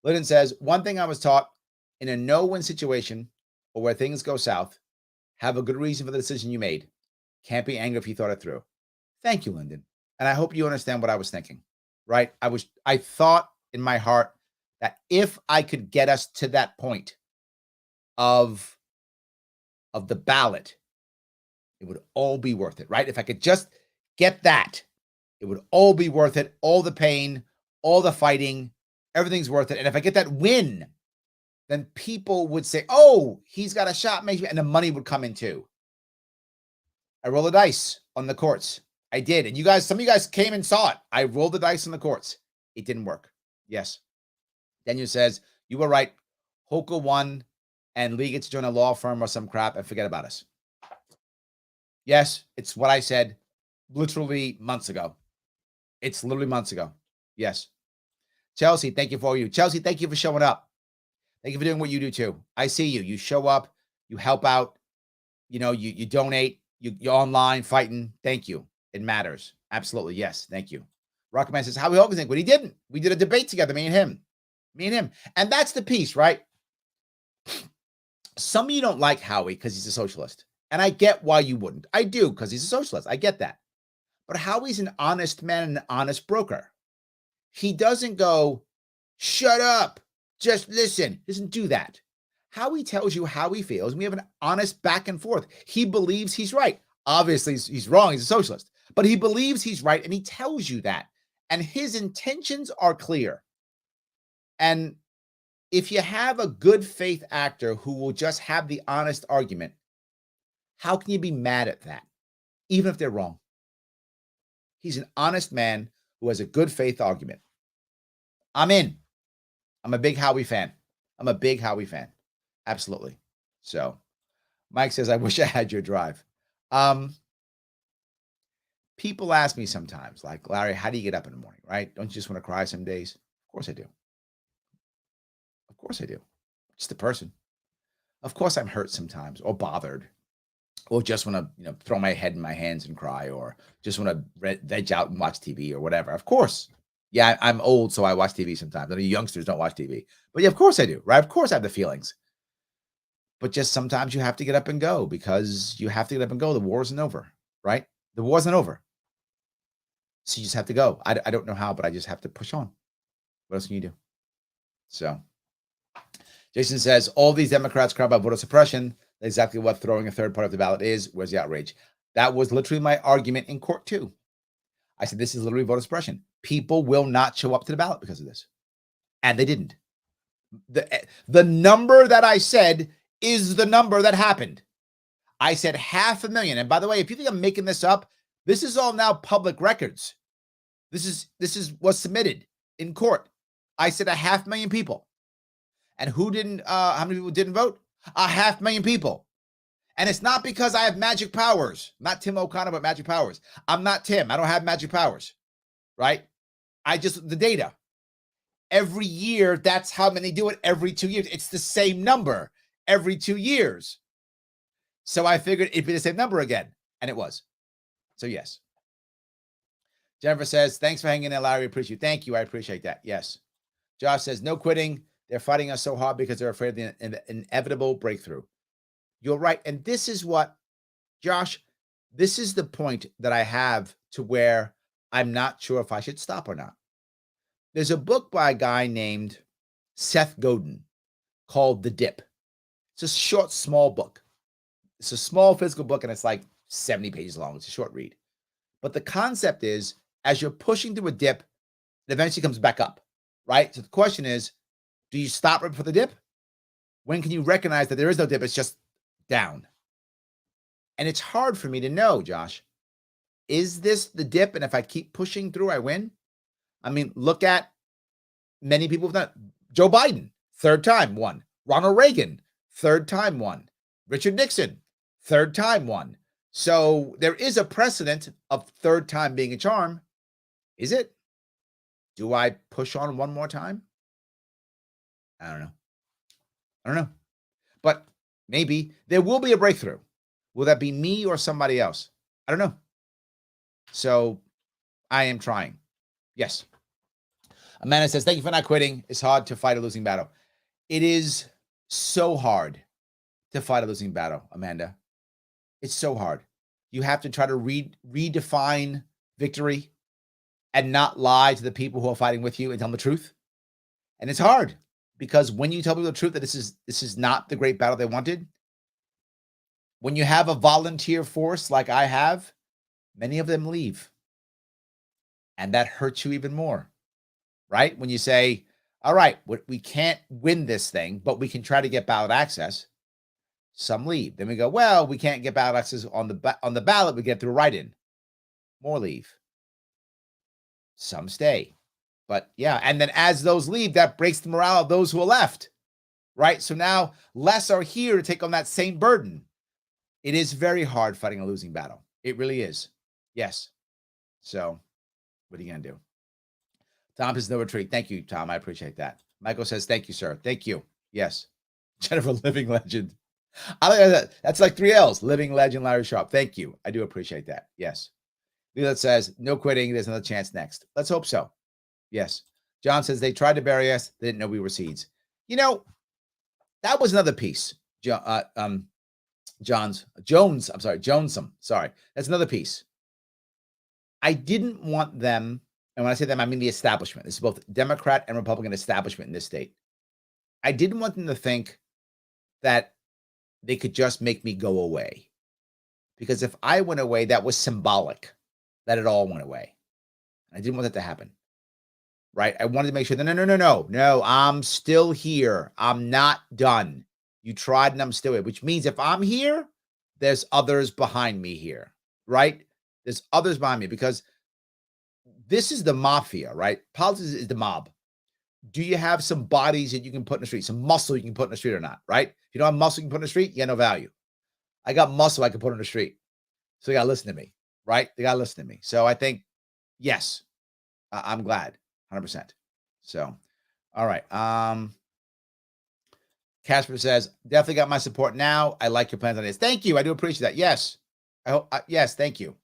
Lyndon says, one thing I was taught in a no-win situation or where things go south, have a good reason for the decision you made. Can't be angry if you thought it through. Thank you, Lyndon. And I hope you understand what I was thinking, right? I thought in my heart that if I could get us to that point of the ballot, it would all be worth it, right? If I could just get that, it would all be worth it. All the pain, all the fighting, everything's worth it. And if I get that win, then people would say, oh, he's got a shot, maybe, and the money would come in too. I rolled the dice on the courts. I did. And some of you guys came and saw it. I rolled the dice on the courts. It didn't work. Yes. Daniel says, you were right. Hoka won and Lee gets to join a law firm or some crap and forget about us. Yes, it's what I said literally months ago. It's literally months ago. Yes. Chelsea, thank you for you. Chelsea, thank you for showing up. Thank you for doing what you do too. I see you. You show up, you help out, you donate, you're online fighting. Thank you. It matters. Absolutely. Yes. Thank you. Rockman says, Howie Hogan, but he didn't. We did a debate together, me and him. And that's the piece, right? Some of you don't like Howie because he's a socialist. And I get why you wouldn't. I do, because he's a socialist. I get that. But Howie's an honest man and an honest broker. He doesn't go, shut up. Just listen. He doesn't do that. Howie tells you how he feels. And we have an honest back and forth. He believes he's right. Obviously, he's wrong. He's a socialist. But he believes he's right, and he tells you that. And his intentions are clear. And if you have a good faith actor who will just have the honest argument, how can you be mad at that, even if they're wrong? He's an honest man who has a good faith argument. I'm in. I'm a big Howie fan. Absolutely. So Mike says, I wish I had your drive. People ask me sometimes, like, Larry, how do you get up in the morning, right? Don't you just want to cry some days? Of course I do. Just a person. Of course I'm hurt sometimes or bothered or just want to, throw my head in my hands and cry or just want to veg out and watch TV or whatever. Of course. Yeah, I'm old, so I watch TV sometimes. I know youngsters don't watch TV. But yeah, of course I do, right? Of course I have the feelings. But just sometimes you have to get up and go because you have to get up and go. The war isn't over, right? The war isn't over. So you just have to go. I don't know how, but I just have to push on. What else can you do? So Jason says, all these Democrats cry about voter suppression. That's exactly what throwing a third party off the ballot is. Where's the outrage? That was literally my argument in court too. I said, this is literally voter suppression. People will not show up to the ballot because of this. And they didn't. The number that I said is the number that happened. I said 500,000. And by the way, if you think I'm making this up, this is all now public records. This is what's submitted in court. I said 500,000 people. And who didn't, how many people didn't vote? 500,000 people. And it's not because I have magic powers. Not Tim O'Connor, but magic powers. I'm not Tim. I don't have magic powers, right? The data. Every year, that's how many do it every 2 years. It's the same number every 2 years. So I figured it'd be the same number again. And it was. So yes. Jennifer says, thanks for hanging in, Larry. Appreciate you. Thank you. I appreciate that. Yes. Josh says, no quitting. They're fighting us so hard because they're afraid of the inevitable breakthrough. You're right. And this is what, Josh, this is the point that I have to where I'm not sure if I should stop or not. There's a book by a guy named Seth Godin called The Dip. It's a short, small book. It's a small physical book, and it's like 70 pages long. It's a short read. But the concept is, as you're pushing through a dip, it eventually comes back up, right? So the question is, do you stop right before the dip? When can you recognize that there is no dip? It's just down. And it's hard for me to know, Josh. Is this the dip? And if I keep pushing through, I win? I mean, look at many people have done it. Joe Biden, third time won. Ronald Reagan, third time won. Richard Nixon, third time won. So there is a precedent of third time being a charm. Is it? Do I push on one more time? I don't know. But maybe there will be a breakthrough. Will that be me or somebody else? I don't know. So I am trying. Yes. Amanda says, thank you for not quitting. It's hard to fight a losing battle. It is so hard to fight a losing battle, Amanda. It's so hard. You have to try to redefine victory and not lie to the people who are fighting with you and tell them the truth. And it's hard because when you tell people the truth that this is not the great battle they wanted, when you have a volunteer force like I have, many of them leave. And that hurts you even more, right? When you say, all right, we can't win this thing, but we can try to get ballot access. Some leave. Then we go, well, we can't get ballot access on the ballot. We get through a write-in. More leave. Some stay. But yeah, and then as those leave, that breaks the morale of those who are left, right? So now less are here to take on that same burden. It is very hard fighting a losing battle. It really is. Yes. So what are you going to do? Tom is no retreat. Thank you, Tom. I appreciate that. Michael says, thank you, sir. Thank you. Yes. Jennifer, living legend. I like that. That's like 3 L's. Living legend, Larry Sharpe. Thank you. I do appreciate that. Yes. Leela says, no quitting. There's another chance next. Let's hope so. Yes. John says, they tried to bury us. They didn't know we were seeds. You know, that was another piece. Jones. Sorry. That's another piece. I didn't want them, and when I say them, I mean the establishment. This is both Democrat and Republican establishment in this state. I didn't want them to think that they could just make me go away. Because if I went away, that was symbolic that it all went away. I didn't want that to happen. Right? I wanted to make sure that no, I'm still here. I'm not done. You tried and I'm still here, which means if I'm here, there's others behind me here, right? There's others behind me because this is the mafia, right? Politics is the mob. Do you have some bodies that you can put in the street, some muscle you can put in the street or not, right? If you don't have muscle you can put in the street, you have no value. I got muscle I can put in the street. So you got to listen to me, right? They got to listen to me. So I think, yes, I'm glad, 100%. So, all right. Casper says, definitely got my support now. I like your plans on this. Thank you. I do appreciate that. Yes. I hope, yes. Thank you.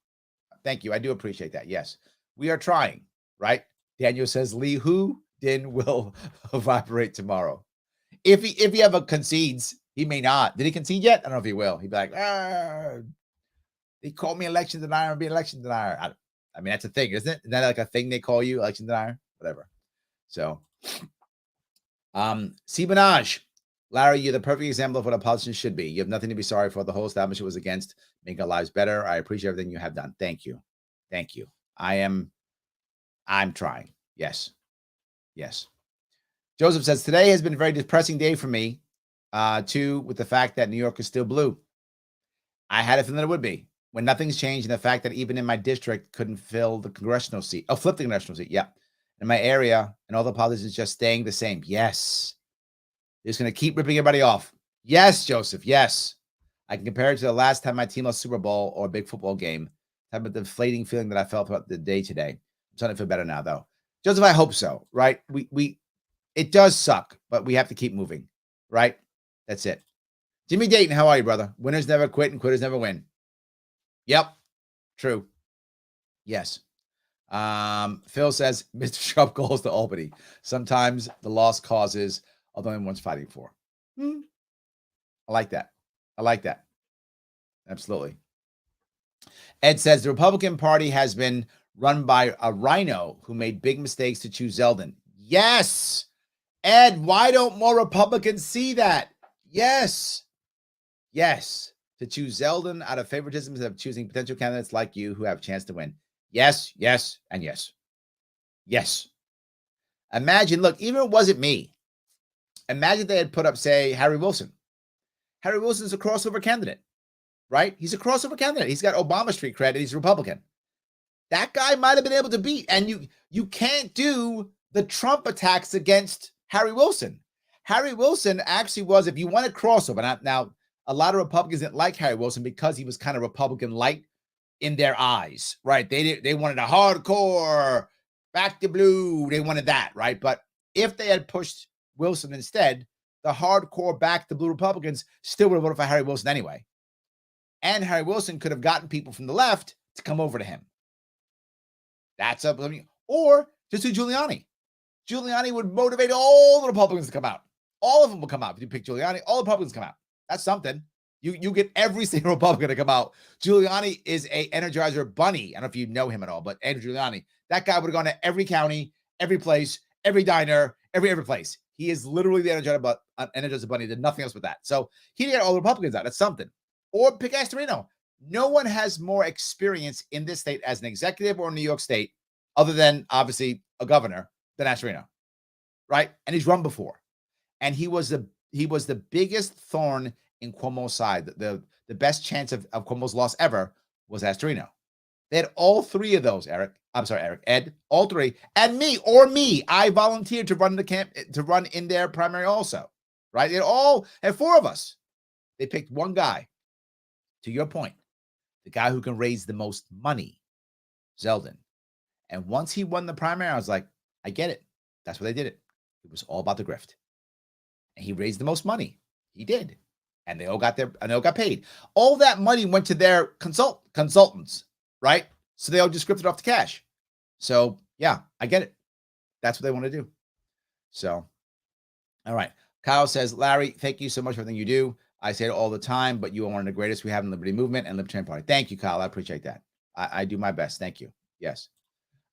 Thank you. I do appreciate that. Yes. We are trying, right? Daniel says, Lee Hu Din will evaporate tomorrow. If he ever concedes, he may not. Did he concede yet? I don't know if he will. He'd be like, they call me election denier and be election denier. I mean, that's a thing, isn't it? Isn't that like a thing they call you, election denier? Whatever. So, Sibanaj, Larry, you're the perfect example of what a politician should be. You have nothing to be sorry for. The whole establishment was against making our lives better. I appreciate everything you have done. Thank you. Thank you. I'm trying. Yes. Yes. Joseph says, today has been a very depressing day for me, too, with the fact that New York is still blue. I had a feeling it would be when nothing's changed, and the fact that even in my district couldn't fill the congressional seat. Oh, flip the congressional seat. Yeah. In my area, and all the politicians just staying the same. Yes. They're just going to keep ripping everybody off. Yes, Joseph. Yes. I can compare it to the last time my team lost Super Bowl or a big football game. Type of deflating feeling that I felt throughout the day today. I'm starting to feel better now, though. Joseph, I hope so, right? It does suck, but we have to keep moving, right? That's it. Jimmy Dayton, how are you, brother? Winners never quit and quitters never win. Yep. True. Yes. Phil says, Mr. Sharpe goes to Albany. Sometimes the lost causes although everyone's fighting for. I like that. I like that. Absolutely. Ed says the Republican Party has been run by a rhino who made big mistakes to choose Zeldin. Yes. Ed, why don't more Republicans see that? Yes. Yes. To choose Zeldin out of favoritism instead of choosing potential candidates like you who have a chance to win. Yes, yes, and yes. Yes. Imagine, look, even if it wasn't me, imagine they had put up, say, Harry Wilson. Harry Wilson's a crossover candidate, right? He's a crossover candidate. He's got Obama Street credit. He's a Republican. That guy might have been able to beat. And you can't do the Trump attacks against Harry Wilson. Harry Wilson actually was, if you want to crossover, now a lot of Republicans didn't like Harry Wilson because he was kind of Republican light in their eyes, right? They wanted a hardcore back to blue. They wanted that, right? But if they had pushed Wilson instead, the hardcore back to blue Republicans still would have voted for Harry Wilson anyway. And Harry Wilson could have gotten people from the left to come over to him. That's up. Or just do Giuliani. Giuliani would motivate all the Republicans to come out. All of them will come out. If you pick Giuliani, all the Republicans come out. That's something. You get every single Republican to come out. Giuliani is a Energizer bunny. I don't know if you know him at all, but Andrew Giuliani, that guy would have gone to every county, every place, every diner, every place. He is literally the Energizer bunny. Did nothing else but that. So he got all the Republicans out. That's something. Or pick Astorino. No one has more experience in this state as an executive or New York State, other than obviously a governor, than Astorino, right? And he's run before, and he was the biggest thorn in Cuomo's side. The best chance of Cuomo's loss ever was Astorino. They had all three of those, Ed, all three, and me. I volunteered to run in their primary also, right? They all had four of us. They picked one guy. To your point, the guy who can raise the most money, Zeldin. And once he won the primary, I was like, I get it. That's why they did it. It was all about the grift. And he raised the most money. He did. And they all got paid. All that money went to their consultants, right? So they all just grifted off the cash. So yeah, I get it. That's what they want to do. So, all right. Kyle says, Larry, thank you so much for everything you do. I say it all the time, but you are one of the greatest we have in the Liberty Movement and Libertarian Party. Thank you, Kyle. I appreciate that. I do my best. Thank you. Yes.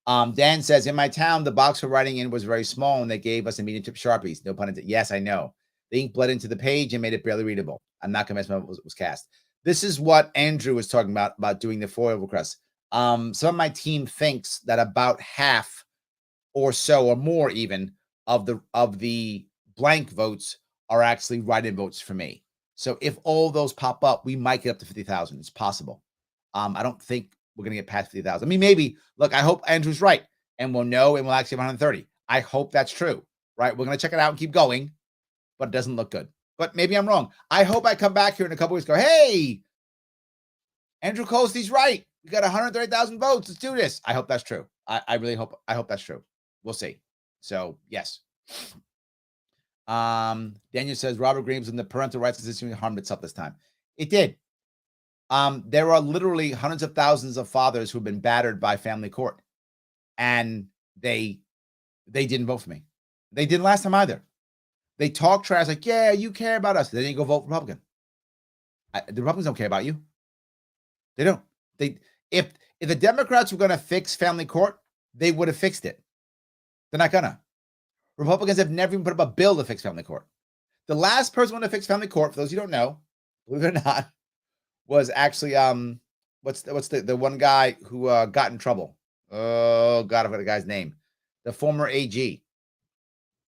Dan says, in my town, the box for writing in was very small, and they gave us a medium tip Sharpies. No pun intended. Yes, I know. The ink bled into the page and made it barely readable. I'm not convinced it was cast. This is what Andrew was talking about doing the foil request. Some of my team thinks that about half or so, or more even, of the blank votes are actually write-in votes for me. So if all those pop up, we might get up to 50,000. It's possible. I don't think we're going to get past 50,000. I mean, maybe. Look, I hope Andrew's right, and we'll know, and we'll actually have 130. I hope that's true, right? We're going to check it out and keep going, but it doesn't look good. But maybe I'm wrong. I hope I come back here in a couple weeks and go, hey, Andrew Colste's right. We got 130,000 votes. Let's do this. I hope that's true. I really hope that's true. We'll see. So, yes. Daniel says Robert Greene was in the parental rights constitution harmed itself this time. It did. There are literally hundreds of thousands of fathers who've been battered by family court, and they didn't vote for me. They didn't last time either. They talk trash like, yeah, you care about us. They didn't go vote Republican. The Republicans don't care about you. They don't. If the Democrats were going to fix family court, they would have fixed it. They're not gonna. Republicans have never even put up a bill to fix family court. The last person to fix family court, for those who don't know, believe it or not, was actually what's the one guy who got in trouble? Oh God, I forgot the guy's name. The former AG.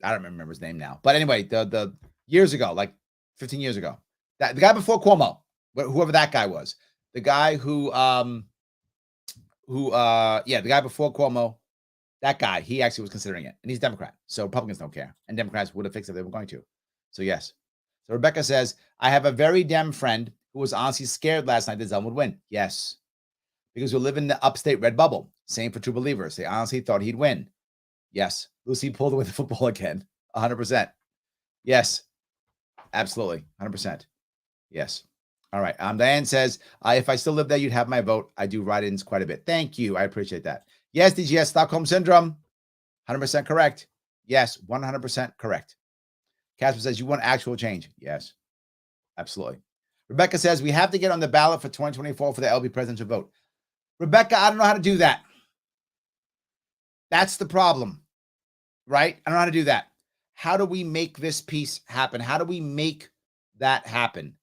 I don't remember his name now. But anyway, the years ago, like 15 years ago, the guy before Cuomo, whoever that guy was, the guy the guy before Cuomo. That guy, he actually was considering it, and he's Democrat. So Republicans don't care, and Democrats would have fixed it if they were going to. So yes. So Rebecca says, I have a very Dem friend who was honestly scared last night that Zell would win. Yes. Because we live in the upstate red bubble. Same for True Believers. They honestly thought he'd win. Yes. Lucy pulled away the football again. 100%. Yes. Absolutely. 100%. Yes. All right. Diane says, if I still live there, you'd have my vote. I do write-ins quite a bit. Thank you. I appreciate that. Yes, DGS, Stockholm Syndrome. 100% correct. Yes, 100% correct. Casper says, you want actual change. Yes, absolutely. Rebecca says, we have to get on the ballot for 2024 for the LB presidential vote. Rebecca, I don't know how to do that. That's the problem, right? I don't know how to do that. How do we make this piece happen? How do we make that happen?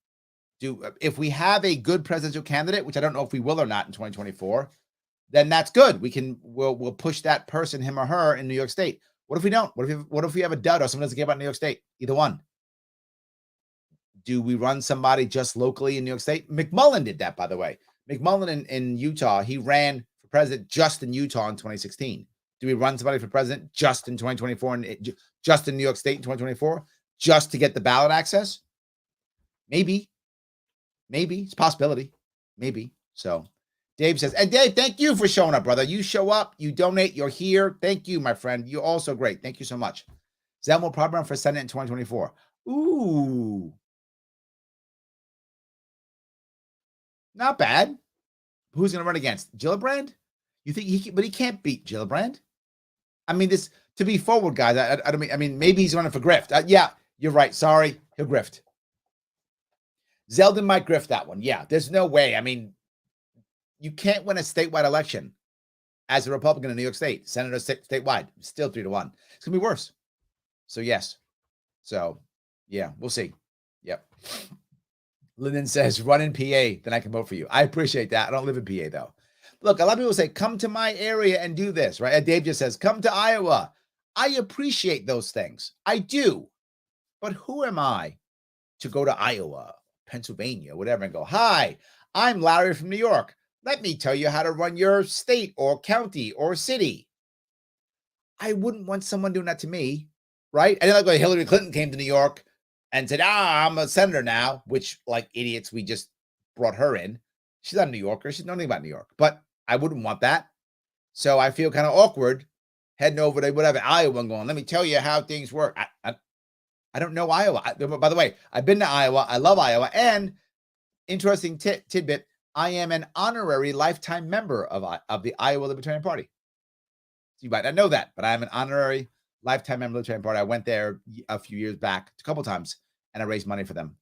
If we have a good presidential candidate, which I don't know if we will or not in 2024, then that's good. We'll push that person, him or her, in New York State. What if we don't? What if we have a dud or someone doesn't care about New York State? Either one. Do we run somebody just locally in New York State? McMullen did that, by the way. McMullen in Utah, he ran for president just in Utah in 2016. Do we run somebody for president just in 2024 and just in New York State in 2024 just to get the ballot access? Maybe. Maybe it's a possibility. Maybe. So Dave says, and Dave, thank you for showing up, brother. You show up, you donate, you're here. Thank you, my friend. You're also great. Thank you so much. Zell will probably run for Senate in 2024. Ooh. Not bad. Who's going to run against? Gillibrand? You think but he can't beat Gillibrand? I mean, this, to be forward, guys, I don't mean, maybe he's running for grift. Yeah, you're right. Sorry. He'll grift. Zeldin might grift that one. Yeah, there's no way. I mean, you can't win a statewide election as a Republican in New York State, senator statewide, still 3-1. It's going to be worse. So, yes. So, yeah, we'll see. Yep. Lyndon says, run in PA, then I can vote for you. I appreciate that. I don't live in PA, though. Look, a lot of people say, come to my area and do this, right? Dave just says, come to Iowa. I appreciate those things. I do. But who am I to go to Iowa, Pennsylvania, whatever, and go, hi, I'm Larry from New York. Let me tell you how to run your state or county or city. I wouldn't want someone doing that to me, right? And like when Hillary Clinton came to New York and said, I'm a senator now, which, like idiots, we just brought her in. She's not a New Yorker. She's nothing about New York. But I wouldn't want that. So I feel kind of awkward heading over to whatever, Iowa, and going, let me tell you how things work. I don't know Iowa. By the way, I've been to Iowa. I love Iowa. And interesting tidbit, I am an honorary lifetime member of the Iowa Libertarian Party. You might not know that, but I am an honorary lifetime member of the Libertarian Party. I went there a few years back, a couple times, and I raised money for them.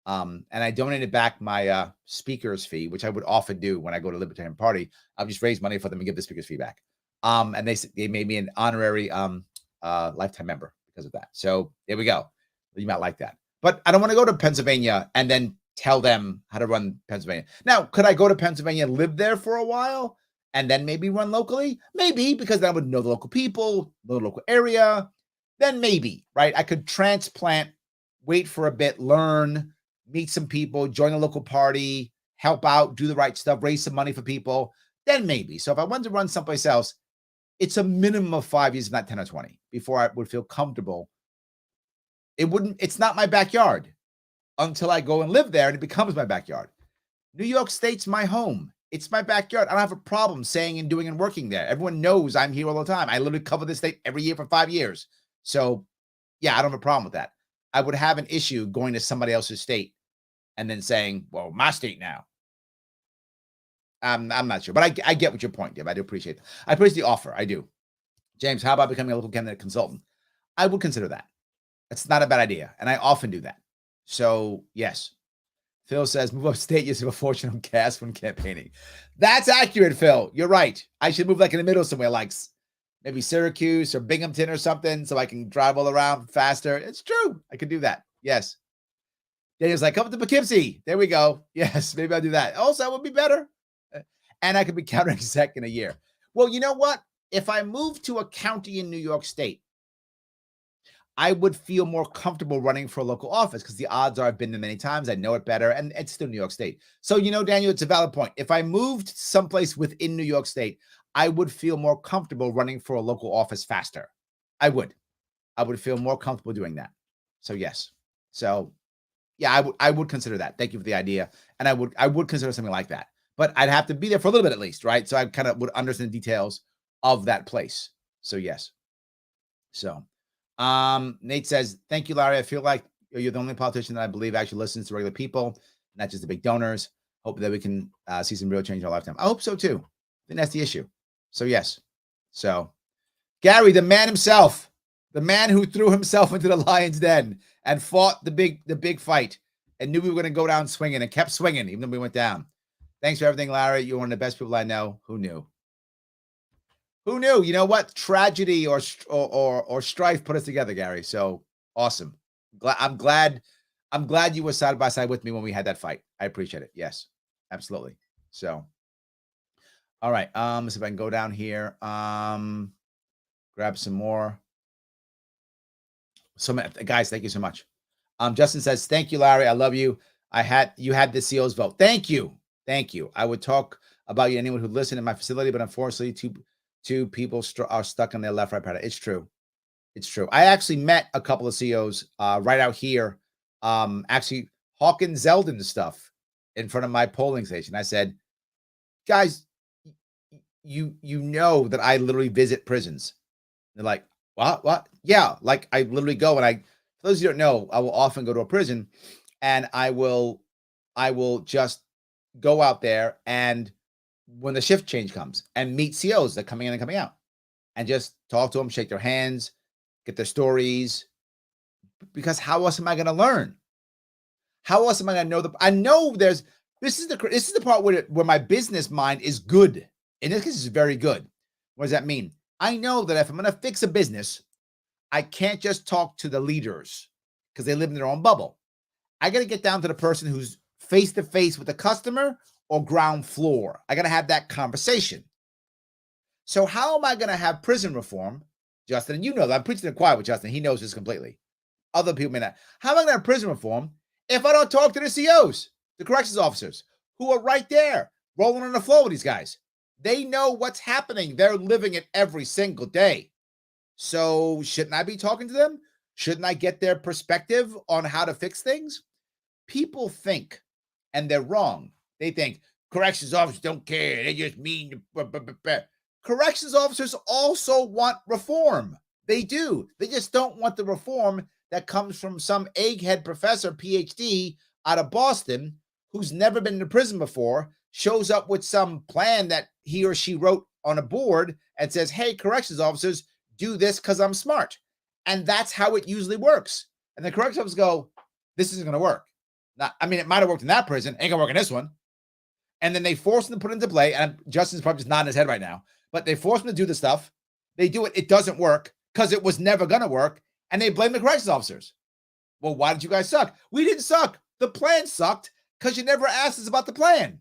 And I donated back my speaker's fee, which I would often do when I go to Libertarian Party. I'll just raise money for them and give the speaker's fee back. And they made me an honorary lifetime member because of that. So there we go. You might like that. But I don't want to go to Pennsylvania and then tell them how to run Pennsylvania. Now, could I go to Pennsylvania, live there for a while, and then maybe run locally? Maybe, because then I would know the local people, the local area. Then maybe, right? I could transplant, wait for a bit, learn, meet some people, join a local party, help out, do the right stuff, raise some money for people. Then maybe. So if I wanted to run someplace else, it's a minimum of 5 years, not 10 or 20, before I would feel comfortable. It's not my backyard until I go and live there and it becomes my backyard. New York State's my home. It's my backyard. I don't have a problem saying and doing and working there. Everyone knows I'm here all the time. I literally cover this state every year for 5 years. So yeah, I don't have a problem with that. I would have an issue going to somebody else's state and then saying, well, my state now. I'm not sure, but I get what your point, Dave. I do appreciate it. I appreciate the offer. I do. James, how about becoming a local candidate consultant? I would consider that. It's not a bad idea. And I often do that. So yes. Phil says, move upstate, you save a fortune on gas when campaigning. That's accurate, Phil. You're right. I should move like in the middle somewhere, like maybe Syracuse or Binghamton or something, so I can drive all around faster. It's true. I could do that. Yes. Daniel's like, come to Poughkeepsie. There we go. Yes, maybe I'll do that. Also, that would be better. And I could be counter exec in a year. Well, you know what? If I move to a county in New York State, I would feel more comfortable running for a local office because the odds are I've been there many times. I know it better, and it's still New York State. So, Daniel, it's a valid point. If I moved someplace within New York State, I would feel more comfortable running for a local office faster. I would feel more comfortable doing that. So, yes. So, yeah, I would consider that. Thank you for the idea. And I would consider something like that. But I'd have to be there for a little bit at least, right? So I kind of would understand the details of that place. So, yes. So, Nate says, thank you, Larry. I feel like you're the only politician that I believe actually listens to regular people, not just the big donors. Hope that we can see some real change in our lifetime. I hope so too. I think that's the issue. So yes. So Gary, the man himself, the man who threw himself into the lion's den and fought the big fight and knew we were going to go down swinging and kept swinging even though we went down. Thanks for everything, Larry. You're one of the best people I know. Who knew? Who knew? You know what? Tragedy or strife put us together, Gary. So awesome. I'm glad you were side by side with me when we had that fight. I appreciate it. Yes, absolutely. So, all right. Let's see if I can go down here. Grab some more. So, guys, thank you so much. Justin says, "Thank you, Larry. I love you. You had the CEO's vote. Thank you, thank you. I would talk about you to anyone who listened in my facility, but unfortunately, two people are stuck on their left-right pattern. It's true. It's true. I actually met a couple of CEOs right out here. Actually, Hawkins Zeldin stuff in front of my polling station. I said, guys, you know that I literally visit prisons. They're like, what? Yeah, like I literally go and for those of you who don't know, I will often go to a prison and I will just go out there and when the shift change comes and meet COs that are coming in and coming out and just talk to them, shake their hands, get their stories. Because how else am I going to learn? How else am I going to know I know this is the part where my business mind is good. In this case, it's very good. What does that mean? I know that if I'm going to fix a business, I can't just talk to the leaders because they live in their own bubble. I got to get down to the person who's face to face with the customer or ground floor. I got to have that conversation. So how am I going to have prison reform, Justin? And you know that I'm preaching to the choir with Justin. He knows this completely. Other people may not. How am I going to have prison reform if I don't talk to the COs, the corrections officers, who are right there rolling on the floor with these guys? They know what's happening. They're living it every single day. So shouldn't I be talking to them? Shouldn't I get their perspective on how to fix things? People think, and they're wrong. They think corrections officers don't care. They just mean. Corrections officers also want reform. They do. They just don't want the reform that comes from some egghead professor, PhD, out of Boston, who's never been to prison before, shows up with some plan that he or she wrote on a board and says, hey, corrections officers, do this because I'm smart. And that's how it usually works. And the corrections officers go, this isn't going to work. It might have worked in that prison. Ain't going to work in this one. And then they force them to put it into play. And Justin's probably just nodding his head right now. But they force them to do the stuff. They do it. It doesn't work because it was never going to work. And they blame the corrections officers. Well, why did you guys suck? We didn't suck. The plan sucked because you never asked us about the plan.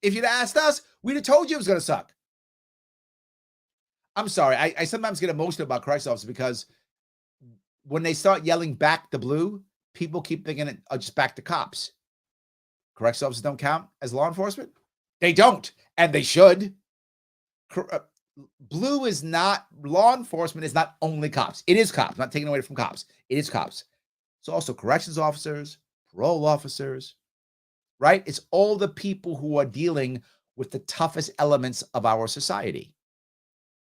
If you'd asked us, we'd have told you it was going to suck. I'm sorry. I sometimes get emotional about corrections officers because when they start yelling back the blue, people keep thinking it just back to cops. Corrections officers don't count as law enforcement? They don't, and they should. Blue is not, law enforcement is not only cops. It is cops, not taking away from cops. It is cops. It's also corrections officers, parole officers, right? It's all the people who are dealing with the toughest elements of our society.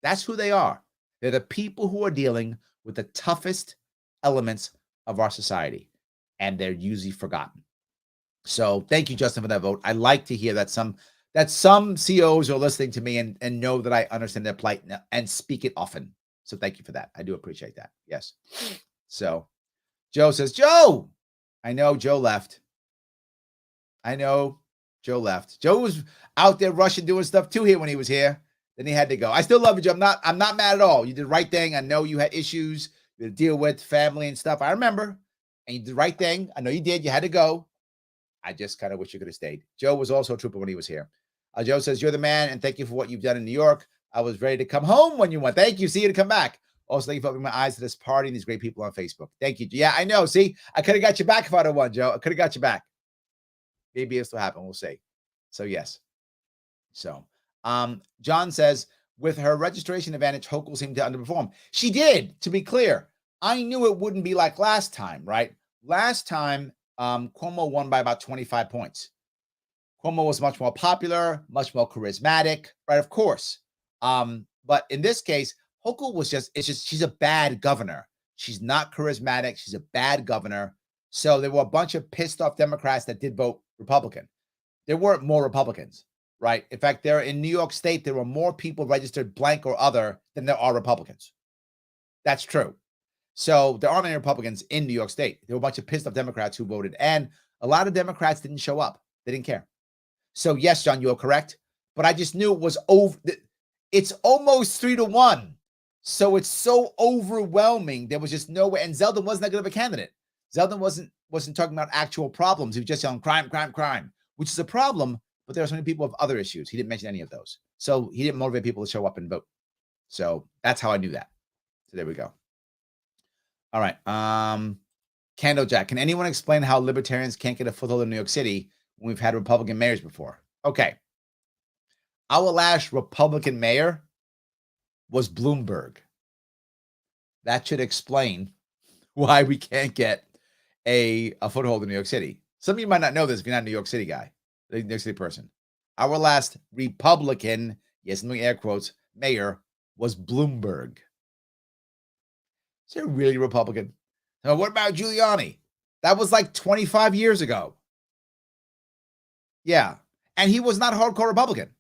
That's who they are. They're the people who are dealing with the toughest elements of our society, and they're usually forgotten. So thank you, Justin, for that vote. I like to hear that some COs are listening to me and know that I understand their plight and speak it often. So thank you for that. I do appreciate that. Yes. So Joe says, Joe, I know Joe left. Joe was out there rushing, doing stuff too here when he was here. Then he had to go. I still love you, Joe. I'm not mad at all. You did the right thing. I know you had issues to deal with, family and stuff. I remember. And you did the right thing. I know you did. You had to go. I just kind of wish you could have stayed. Joe was also a trooper when he was here. Joe says, you're the man, and thank you for what you've done in New York. I was ready to come home when you went. Thank you. See you to come back. Also, thank you for opening my eyes to this party and these great people on Facebook. Thank you. Yeah, I know. See, I could have got you back if I'd have won, Joe. I could have got you back. Maybe it'll still happen. We'll see. So, yes. So, John says, with her registration advantage, Hochul seemed to underperform. She did, to be clear. I knew it wouldn't be like last time, right? Last time, Cuomo won by about 25 points. Cuomo was much more popular, much more charismatic, right? Of course. But in this case, Hochul was she's a bad governor. She's not charismatic. She's a bad governor. So there were a bunch of pissed off Democrats that did vote Republican. There weren't more Republicans, right? In fact, in New York State, there were more people registered blank or other than there are Republicans. That's true. So there aren't many Republicans in New York State. There were a bunch of pissed off Democrats who voted, and a lot of Democrats didn't show up. They didn't care. So yes, John, you're correct. But I just knew it was over. It's almost 3-1. So it's so overwhelming. There was just no way. And Zeldin wasn't that good of a candidate. Zeldin wasn't talking about actual problems. He was just yelling crime, crime, crime, which is a problem. But there are so many people with other issues. He didn't mention any of those. So he didn't motivate people to show up and vote. So that's how I knew that. So there we go. All right. Candlejack, can anyone explain how libertarians can't get a foothold in New York City when we've had Republican mayors before? Okay. Our last Republican mayor was Bloomberg. That should explain why we can't get a foothold in New York City. Some of you might not know this if you're not a New York City guy. the New York City person. Our last Republican, yes, in the air quotes, mayor was Bloomberg. Is it really Republican? Now, what about Giuliani? That was like 25 years ago. Yeah. And he was not hardcore Republican.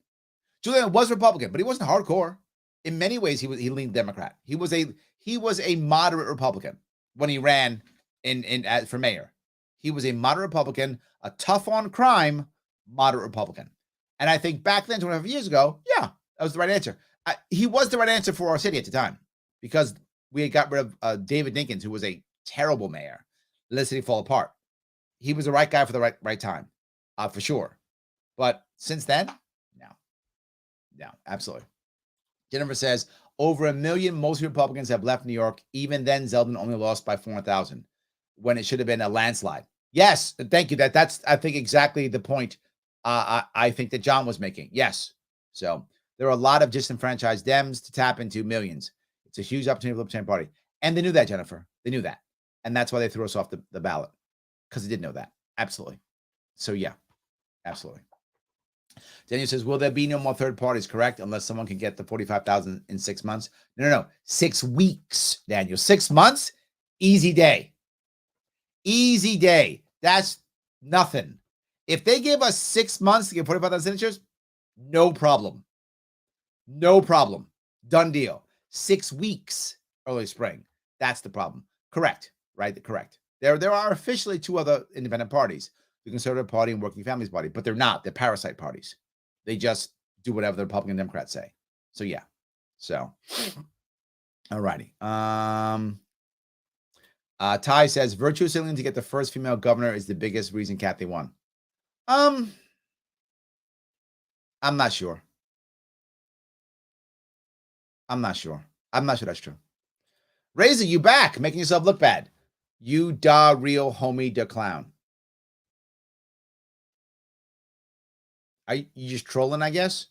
Giuliani was Republican, but he wasn't hardcore. In many ways, he leaned Democrat. He was a moderate Republican when he ran for mayor. He was a moderate Republican, a tough on crime, moderate Republican. And I think back then, 25 years ago, yeah, that was the right answer. He was the right answer for our city at the time because we had got rid of David Dinkins, who was a terrible mayor. Let the city fall apart. He was the right guy for the right time, for sure. But since then, no, absolutely. Jennifer says, over 1 million mostly Republicans have left New York. Even then, Zeldin only lost by 400,000 when it should have been a landslide. Yes, thank you. That's I think exactly the point I think that John was making. Yes. So there are a lot of disenfranchised Dems to tap into millions. It's a huge opportunity for the Libertarian Party. And they knew that, Jennifer. They knew that. And that's why they threw us off the ballot, because they did know that. Absolutely. So, yeah, absolutely. Daniel says, will there be no more third parties, correct? Unless someone can get the 45,000 in 6 months. No. 6 weeks, Daniel. 6 months? Easy day. Easy day. That's nothing. If they give us 6 months to get 45,000 signatures, no problem. No problem. Done deal. 6 weeks, early spring. That's the problem. Correct, right? Correct. There are officially 2 other independent parties, the Conservative Party and Working Families Party, but they're not. They're parasite parties. They just do whatever the Republican and Democrats say. So, yeah. So, all righty. Ty says, virtue signaling to get the first female governor is the biggest reason Kathy won. I'm not sure. I'm not sure that's true. Razor, you back, making yourself look bad. You da real homie da clown. Are you just trolling, I guess?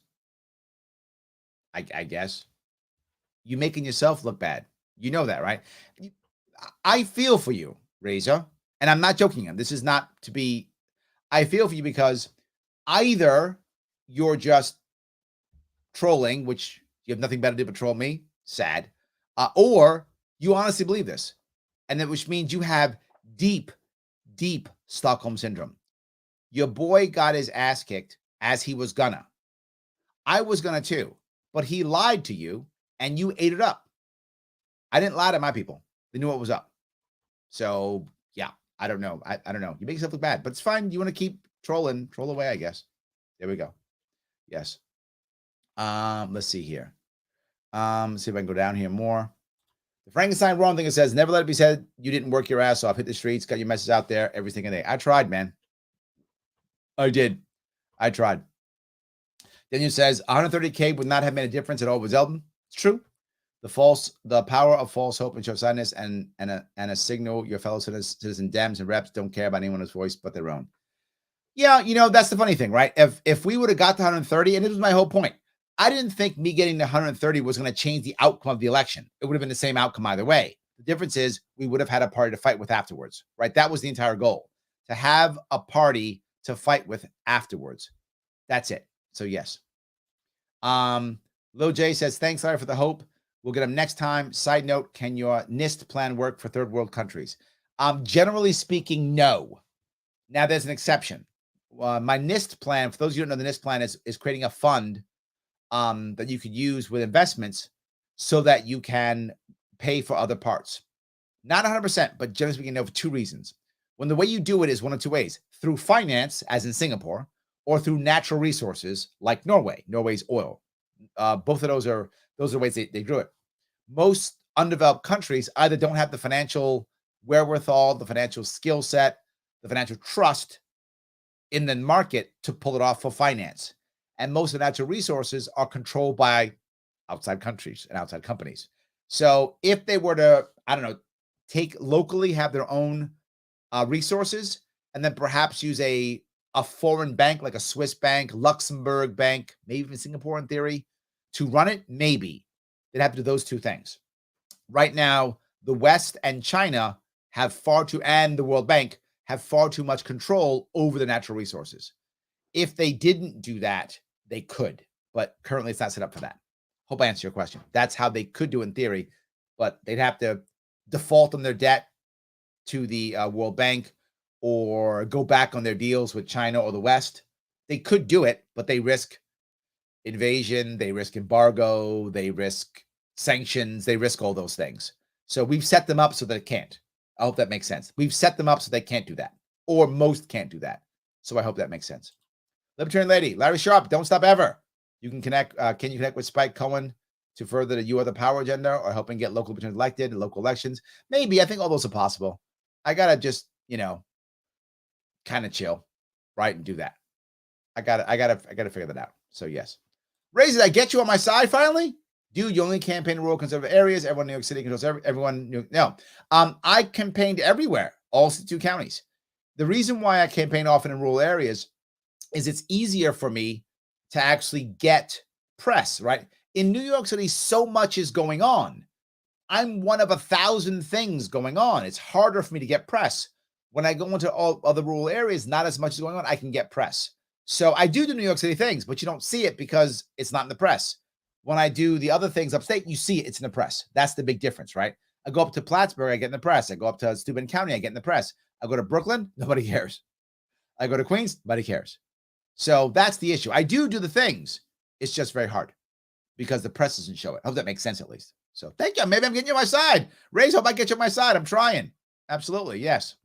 I guess. You making yourself look bad. You know that, right? I feel for you, Razor. And I'm not joking. This is not to be. I feel for you because either you're just trolling, which you have nothing better to do but troll me. Sad. Or you honestly believe this. And that which means you have deep, deep Stockholm syndrome. Your boy got his ass kicked as he was gonna. I was gonna too, but he lied to you and you ate it up. I didn't lie to my people. They knew what was up. So yeah, I don't know. I don't know. You make yourself look bad, but it's fine. You want to keep trolling, troll away, I guess. There we go. Yes. Let's see here. See if I can go down here more. The Frankenstein wrong thing, it says, never let it be said you didn't work your ass off, hit the streets, got your message out there every single day. I tried, man. I did. I tried. Daniel says 130K would not have made a difference at all with Zeldin. It's true. The power of false hope and short-sightedness and a signal your fellow citizen Dems and reps don't care about anyone's voice but their own. Yeah, that's the funny thing, right? If we would have got to 130, and this was my whole point, I didn't think me getting to 130 was going to change the outcome of the election. It would have been the same outcome either way. The difference is we would have had a party to fight with afterwards, right? That was the entire goal, to have a party to fight with afterwards. That's it. So yes. Lil J says, thanks, Larry, for the hope. We'll get them next time. Side note, can your NIST plan work for third world countries? Generally speaking, no. Now there's an exception. My NIST plan, for those of you who don't know, the NIST plan is creating a fund that you could use with investments so that you can pay for other parts. Not 100%, but generally speaking, no, for 2 reasons. When the way you do it is one of 2 ways: through finance, as in Singapore, or through natural resources like Norway. Norway's oil. Both of those are ways they do it. Most undeveloped countries either don't have the financial wherewithal, the financial skill set, the financial trust in the market to pull it off for finance. And most of the natural resources are controlled by outside countries and outside companies. So if they were to, take locally, have their own resources, and then perhaps use a foreign bank like a Swiss bank, Luxembourg bank, maybe even Singapore in theory, to run it, maybe. They'd have to do those 2 things. Right now, the West and China and the World Bank have far too much control over the natural resources. If they didn't do that, they could, but currently it's not set up for that. Hope I answered your question. That's how they could do in theory, but they'd have to default on their debt to the World Bank or go back on their deals with China or the West. They could do it, but they risk invasion, they risk embargo, they risk sanctions, they risk all those things. So we've set them up so that it can't. I hope that makes sense. We've set them up so they can't do that, or most can't do that. So I hope that makes sense. Libertarian lady, Larry Sharpe, don't stop ever. You can connect. Can you connect with Spike Cohen to further the "You Are the Power" agenda, or helping get local libertarians elected in local elections? Maybe. I think all those are possible. I gotta just, kind of chill, right, and do that. I gotta figure that out. So yes, Ray, did I get you on my side finally? Dude, you only campaign in rural conservative areas. Everyone in New York City controls everyone. No, I campaigned everywhere, all 62 counties. The reason why I campaign often in rural areas is it's easier for me to actually get press, right? In New York City, so much is going on. I'm one of 1,000 things going on. It's harder for me to get press. When I go into all other rural areas, not as much is going on, I can get press. So I do the New York City things, but you don't see it because it's not in the press. When I do the other things upstate, you see it, it's in the press. That's the big difference, right? I go up to Plattsburgh, I get in the press. I go up to Steuben County, I get in the press. I go to Brooklyn, nobody cares. I go to Queens, nobody cares. So that's the issue. I do the things. It's just very hard because the press doesn't show it. I hope that makes sense at least. So thank you. Maybe I'm getting you on my side. Raise, hope I get you on my side. I'm trying. Absolutely. Yes.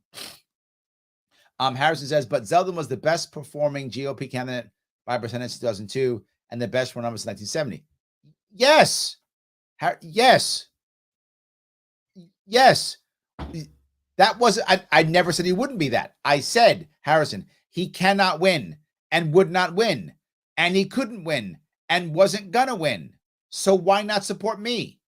Harrison says, but Zeldin was the best performing GOP candidate by percentage in 2002 and the best for numbers in 1970. Yes. Yes. Yes. That was, I never said he wouldn't be that. I said, Harrison, he cannot win and would not win, and he couldn't win and wasn't gonna win. So why not support me?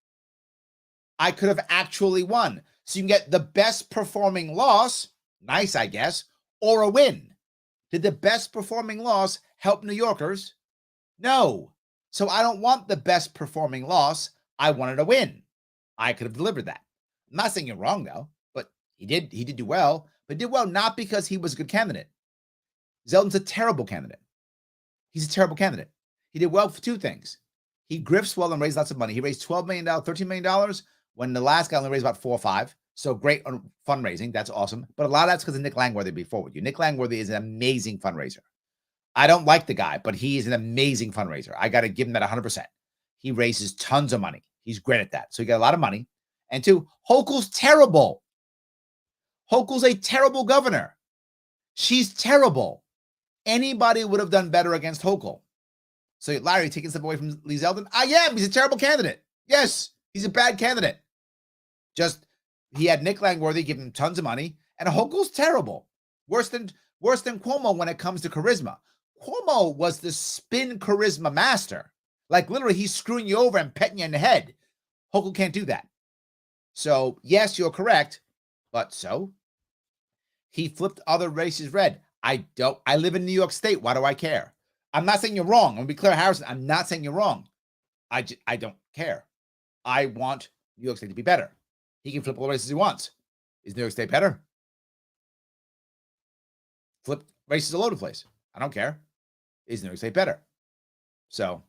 I could have actually won. So you can get the best performing loss, nice, I guess, or a win. Did the best performing loss help New Yorkers? No. So I don't want the best performing loss. I wanted a win. I could have delivered that. I'm not saying you're wrong though, but he did do well, but did well not because he was a good candidate. Zeldin's a terrible candidate. He's a terrible candidate. He did well for two things. He grifts well and raised lots of money. He raised $12 million, $13 million when the last guy only raised about 4 or 5. So great on fundraising. That's awesome. But a lot of that's because of Nick Langworthy before with you. Nick Langworthy is an amazing fundraiser. I don't like the guy, but he is an amazing fundraiser. I got to give him that 100%. He raises tons of money. He's great at that. So he got a lot of money. And two, Hochul's terrible. Hochul's a terrible governor. She's terrible. Anybody would have done better against Hochul. So Larry, taking a step away from Lee Zeldin. I am. He's a terrible candidate. Yes, he's a bad candidate. Just he had Nick Langworthy give him tons of money, and Hochul's terrible. Worse than Cuomo when it comes to charisma. Cuomo was the spin charisma master. Like literally, he's screwing you over and petting you in the head. Hochul can't do that. So yes, you're correct, but so he flipped other races red. I live in New York State. Why do I care? I'm not saying you're wrong. I'm going to be clear, Harrison. I'm not saying you're wrong. I don't care. I want New York State to be better. He can flip all the races he wants. Is New York State better? Flip races all over the place. I don't care. Is New York State better? So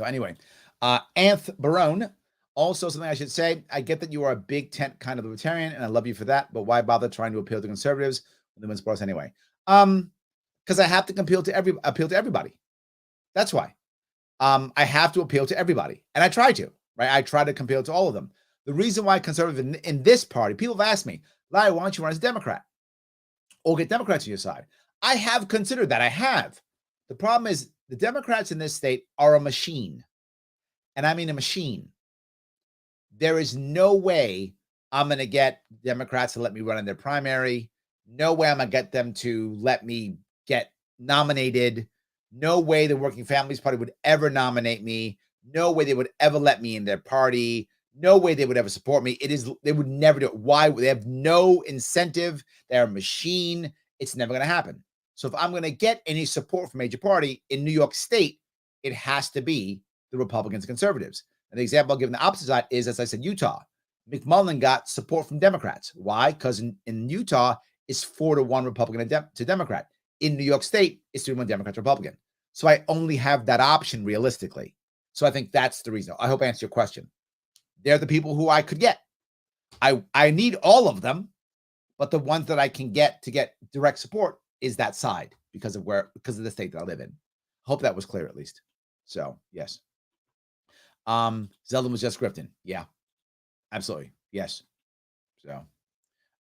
anyway, Anth Barone. Also, something I should say, I get that you are a big tent kind of libertarian, and I love you for that, but why bother trying to appeal to conservatives when they win sports anyway? Because I have to appeal to everybody. That's why. I have to appeal to everybody. And I try to, right? I try to appeal to all of them. The reason why conservative in this party, people have asked me, Larry, why don't you run as a Democrat? Or get Democrats on your side? I have considered that. I have. The problem is the Democrats in this state are a machine. And I mean a machine. There is no way I'm going to get Democrats to let me run in their primary. No way I'm going to get them to let me get nominated. No way the Working Families Party would ever nominate me. No way they would ever let me in their party. No way they would ever support me. They would never do it. Why? They have no incentive. They're a machine. It's never going to happen. So if I'm going to get any support from a major party in New York State, it has to be the Republicans and conservatives. And the example I'll give on the opposite side is, as I said, Utah. McMullen got support from Democrats. Why? Because in Utah, it's 4-1 Republican to Democrat. in New York State is 3-1 Democrat, Republican. So I only have that option realistically. So I think that's the reason. I hope I answered your question. They're the people who I could get. I need all of them, but the ones that I can get to get direct support is that side because of the state that I live in. Hope that was clear at least. So yes. Zeldin was just scripting. Yeah, absolutely. Yes. So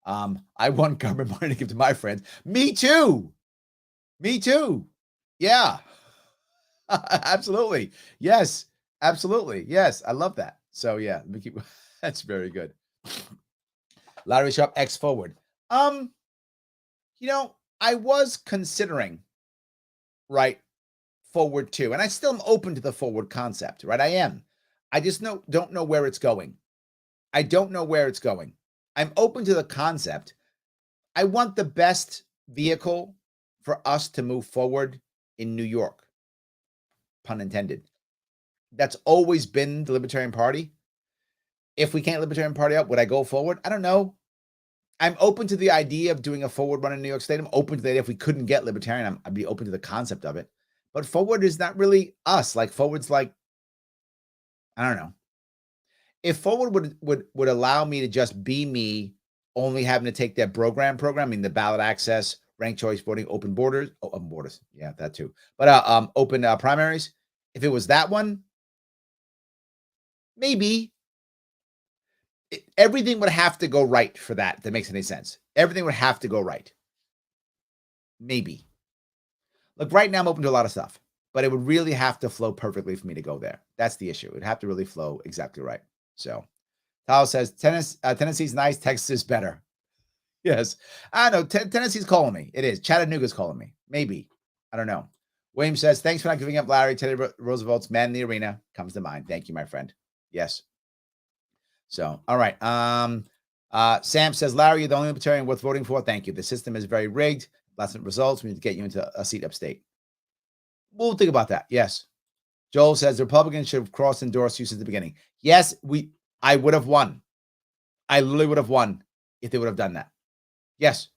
I want government money to give to my friends. Me too. Me too. Yeah. Absolutely. Yes. Absolutely. Yes. I love that. So yeah, let me keep that's very good. Larry Sharpe X forward. I was considering right forward too, and I still am open to the forward concept, right? I am. I just don't know where it's going. I don't know where it's going. I'm open to the concept. I want the best vehicle for us to move forward in New York. Pun intended. That's always been the Libertarian Party. If we can't Libertarian Party up, would I go forward? I don't know. I'm open to the idea of doing a forward run in New York State. I'm open to that. If we couldn't get Libertarian, I'd be open to the concept of it. But forward is not really us. Like forward's like, I don't know. If forward would allow me to just be me, only having to take that programming, the ballot access, ranked choice voting, open borders, yeah, that too. But open primaries. If it was that one, maybe. Everything would have to go right for that. If that makes any sense. Everything would have to go right. Maybe. Look, right now I'm open to a lot of stuff, but it would really have to flow perfectly for me to go there. That's the issue. It'd have to really flow exactly right. So, Tal says Tennessee's nice. Texas is better. Yes, I know. Tennessee's calling me. It is. Chattanooga's calling me. Maybe. I don't know. William says, thanks for not giving up, Larry. Teddy Roosevelt's Man in the Arena comes to mind. Thank you, my friend. Yes. So, all right. Sam says, Larry, you're the only Libertarian worth voting for. Thank you. The system is very rigged. Last minute results. We need to get you into a seat upstate. We'll think about that. Yes. Joel says the Republicans should have cross-endorsed you since the beginning. Yes, I would have won. I literally would have won if they would have done that. Yes,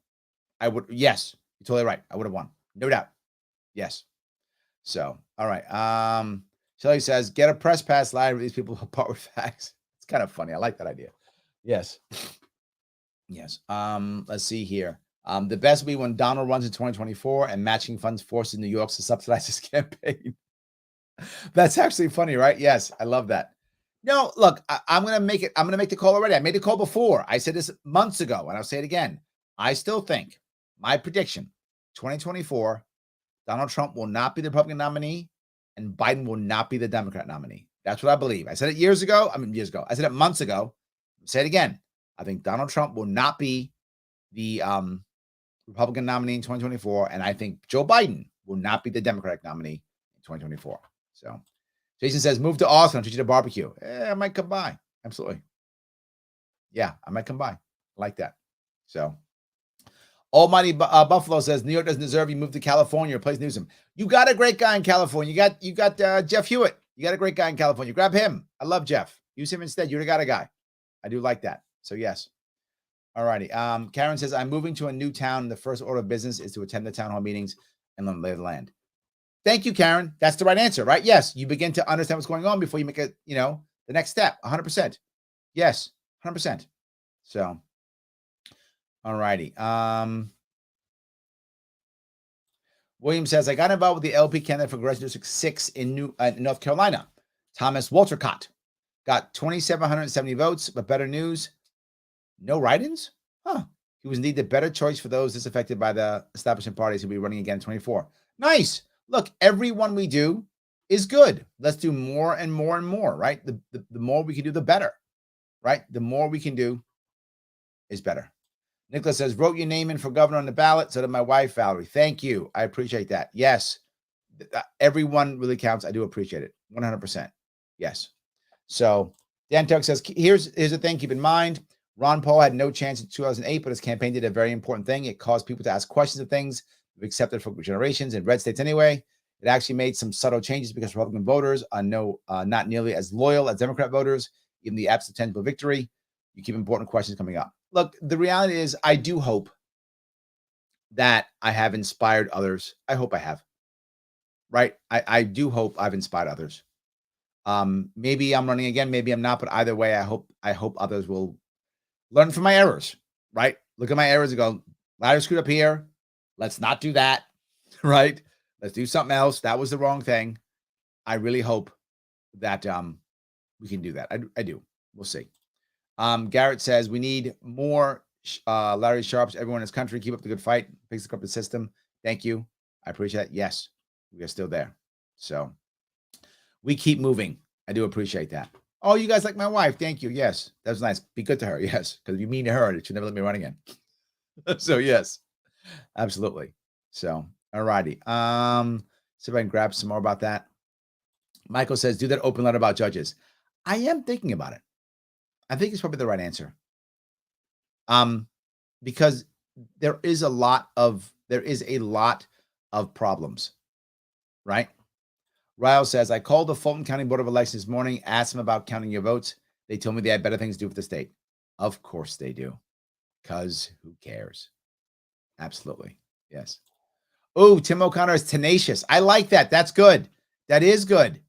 I would. Yes, you're totally right. I would have won. No doubt. Yes. So, all right. Shelly says, get a press pass live with these people who part with facts. It's kind of funny. I like that idea. Yes. Yes. Let's see here. The best will be when Donald runs in 2024 and matching funds forces New York to subsidize his campaign. That's actually funny, right? Yes, I love that. No, look, I'm going to make it. I'm going to make the call already. I made the call before. I said this months ago, and I'll say it again. I still think my prediction, 2024, Donald Trump will not be the Republican nominee and Biden will not be the Democrat nominee. That's what I believe. I said it years ago. Years ago. I said it months ago. I'll say it again. I think Donald Trump will not be the Republican nominee in 2024, and I think Joe Biden will not be the Democratic nominee in 2024. So Jason says, move to Austin. I'll treat you to barbecue. I might come by. Absolutely. Yeah, I might come by. I like that. So Almighty Buffalo says, New York doesn't deserve you. Move to California. Replace Newsom. You got a great guy in California. You got Jeff Hewitt. You got a great guy in California. Grab him. I love Jeff. Use him instead. You already got a guy. I do like that. So yes. All righty. Karen says, I'm moving to a new town. The first order of business is to attend the town hall meetings and learn lay of the land. Thank you, Karen. That's the right answer, right? Yes. You begin to understand what's going on before you make it, the next step. 100%. Yes. 100%. So, all righty. William says, I got involved with the LP candidate for Congressional District 6 in North Carolina. Thomas Waltercott got 2,770 votes, but better news, no write-ins? Huh. He was indeed the better choice for those disaffected by the establishment parties who'll be running again in 24. Nice. Look, everyone we do is good. Let's do more and more and more, right? The more we can do, the better, right? The more we can do is better. Nicholas says, wrote your name in for governor on the ballot. So did my wife, Valerie. Thank you. I appreciate that. Yes. Everyone really counts. I do appreciate it. 100%. Yes. So Dan Tuck says, here's the thing. Keep in mind, Ron Paul had no chance in 2008, but his campaign did a very important thing. It caused people to ask questions of things we've accepted for generations in red states anyway. It actually made some subtle changes because Republican voters are not nearly as loyal as Democrat voters, even the absent tangible victory. You keep important questions coming up. Look, the reality is I do hope that I have inspired others. I hope I have. Right? I do hope I've inspired others. Maybe I'm running again, maybe I'm not, but either way, I hope others will learn from my errors, right? Look at my errors and go, Larry screwed up here. Let's not do that, right? Let's do something else. That was the wrong thing. I really hope that we can do that. I do. We'll see. Garrett says we need more Larry Sharpes. Everyone in this country, keep up the good fight. Fix the corporate system. Thank you. I appreciate it. Yes, we are still there. So we keep moving. I do appreciate that. Oh, you guys like my wife. Thank you. Yes, that was nice. Be good to her. Yes, because if you mean to her, it should never let me run again. So yes, absolutely. So all righty. See if I can grab some more about that. Michael says, do that open letter about judges. I am thinking about it. I think it's probably the right answer. Because there is a lot of problems, right? Ryle says, I called the Fulton County Board of Elections this morning, asked them about counting your votes. They told me they had better things to do for the state. Of course they do. Because who cares? Absolutely. Yes. Oh, Tim O'Connor is tenacious. I like that. That's good. That is good.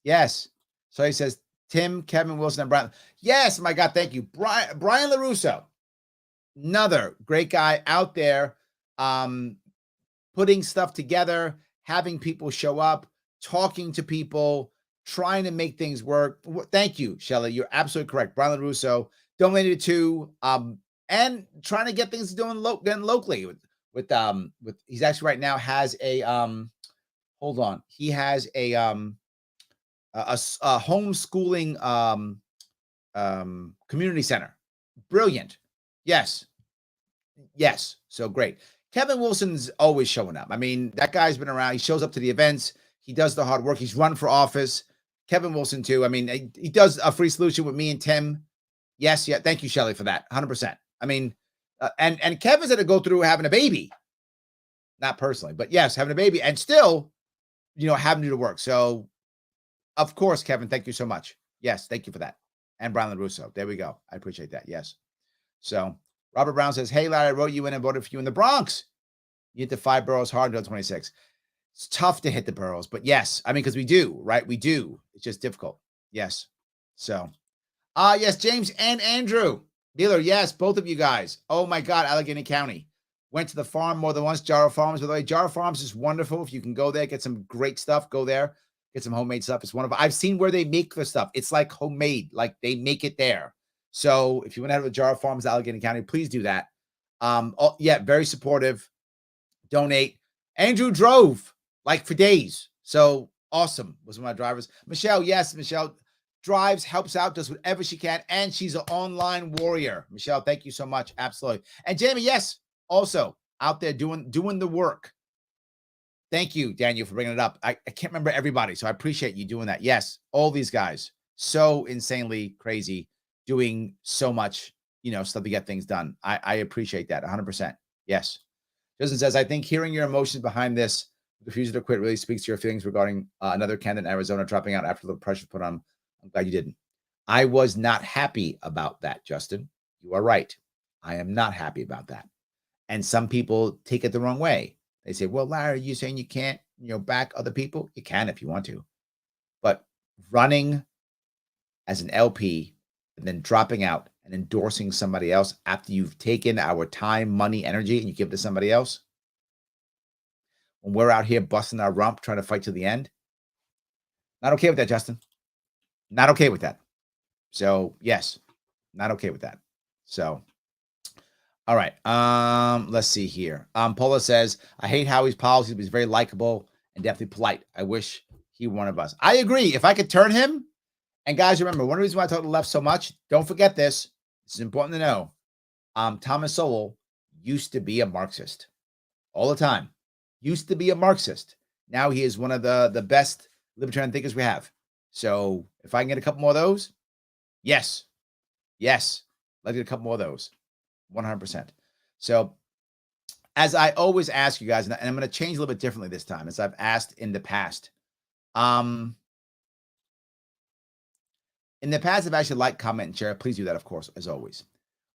Yes. So he says, Tim, Kevin Wilson, and Brian. Yes, my God, thank you. Brian LaRusso, another great guy out there, putting stuff together, having people show up, talking to people, trying to make things work. Thank you, Shelly. You're absolutely correct. Brian LaRusso donated to, and trying to get things done locally with he's actually right now has a hold on. He has a homeschooling community center. Brilliant. Yes. So great. Kevin Wilson's always showing up. I mean, that guy's been around. He shows up to the events. He does the hard work. He's run for office. Kevin Wilson too. I mean, he does a free solution with me and Tim. Yes. Yeah. Thank you, Shelly, for that. 100%. I mean, and Kevin's had to go through having a baby. Not personally, but yes, having a baby and still, having to do the work. So of course, Kevin, thank you so much. Yes, thank you for that. And Brian LaRusso. There we go. I appreciate that. Yes. So Robert Brown says, hey, Larry, I wrote you in and voted for you in the Bronx. You hit the 5 boroughs hard until 26. It's tough to hit the boroughs, but yes. I mean, because we do, right? We do. It's just difficult. Yes. So, yes, James and Andrew. Dealer, yes, both of you guys. Oh, my God, Allegheny County. Went to the farm more than once. Jarrow Farms, by the way. Jarrow Farms is wonderful. If you can go there, get some great stuff, go there. Get some homemade stuff. It's wonderful. I've seen where they make the stuff. It's like homemade, like they make it there. So if you want to have a Jarrow Farms, Allegheny County, please do that. Yeah, very supportive. Donate. Andrew drove like for days. So awesome. Was one of my drivers. Michelle, yes, Michelle drives, helps out, does whatever she can. And she's an online warrior. Michelle, thank you so much. Absolutely. And Jamie, yes, also out there doing the work. Thank you, Daniel, for bringing it up. I can't remember everybody, so I appreciate you doing that. Yes, all these guys, so insanely crazy, doing so much, stuff to get things done. I appreciate that 100%. Yes. Justin says, I think hearing your emotions behind this refusal to quit really speaks to your feelings regarding another candidate in Arizona dropping out after the pressure put on. I'm glad you didn't. I was not happy about that, Justin. You are right. I am not happy about that. And some people take it the wrong way. They say, well, Larry, you saying you can't, back other people? You can if you want to. But running as an LP and then dropping out and endorsing somebody else after you've taken our time, money, energy, and you give it to somebody else, when we're out here busting our rump trying to fight to the end, not okay with that, Justin. Not okay with that. So, yes, not okay with that. So, all right. Let's see here. Paula says, I hate Howie's policies, but he's very likable and definitely polite. I wish he were one of us. I agree. If I could turn him, and guys, remember, one of the reasons why I talk to the left so much, don't forget this. This is important to know. Thomas Sowell used to be a Marxist all the time. Used to be a Marxist. Now he is one of the best libertarian thinkers we have. So if I can get a couple more of those, yes. Let's get a couple more of those. 100%. So as I always ask you guys, and I'm going to change a little bit differently this time, as I've asked in the past. In the past, if I should like, comment, and share, please do that, of course, as always.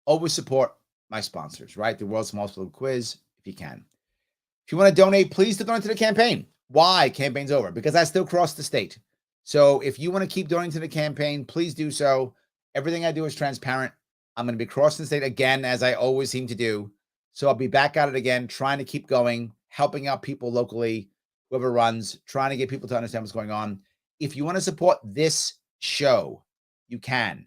Always support my sponsors, right? The World's Most Political Quiz. if you can. If you want to donate, please donate to the campaign. Why? Campaign's over. Because I still cross the state. So if you want to keep donating to the campaign, please do so. Everything I do is transparent. I'm going to be crossing the state again, as I always seem to do. So I'll be back at it again, trying to keep going, helping out people locally, whoever runs, trying to get people to understand what's going on. If you want to support this show, you can.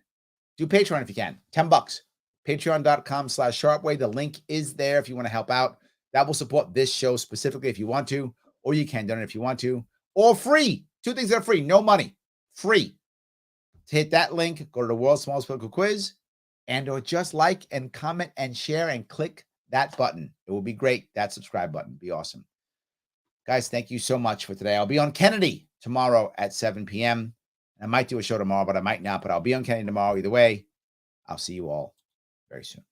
Do Patreon if you can. $10. Patreon.com/Sharpeway. The link is there if you want to help out. That will support this show specifically if you want to, or you can donate if you want to, or free. Two things that are free, no money, free. To hit that link, go to the World's Smallest Political Quiz, and or just like and comment and share and click that button. It will be great. That subscribe button would be awesome. Guys, thank you so much for today. I'll be on Kennedy tomorrow at 7 p.m. I might do a show tomorrow, but I might not. But I'll be on Kennedy tomorrow either way. I'll see you all very soon.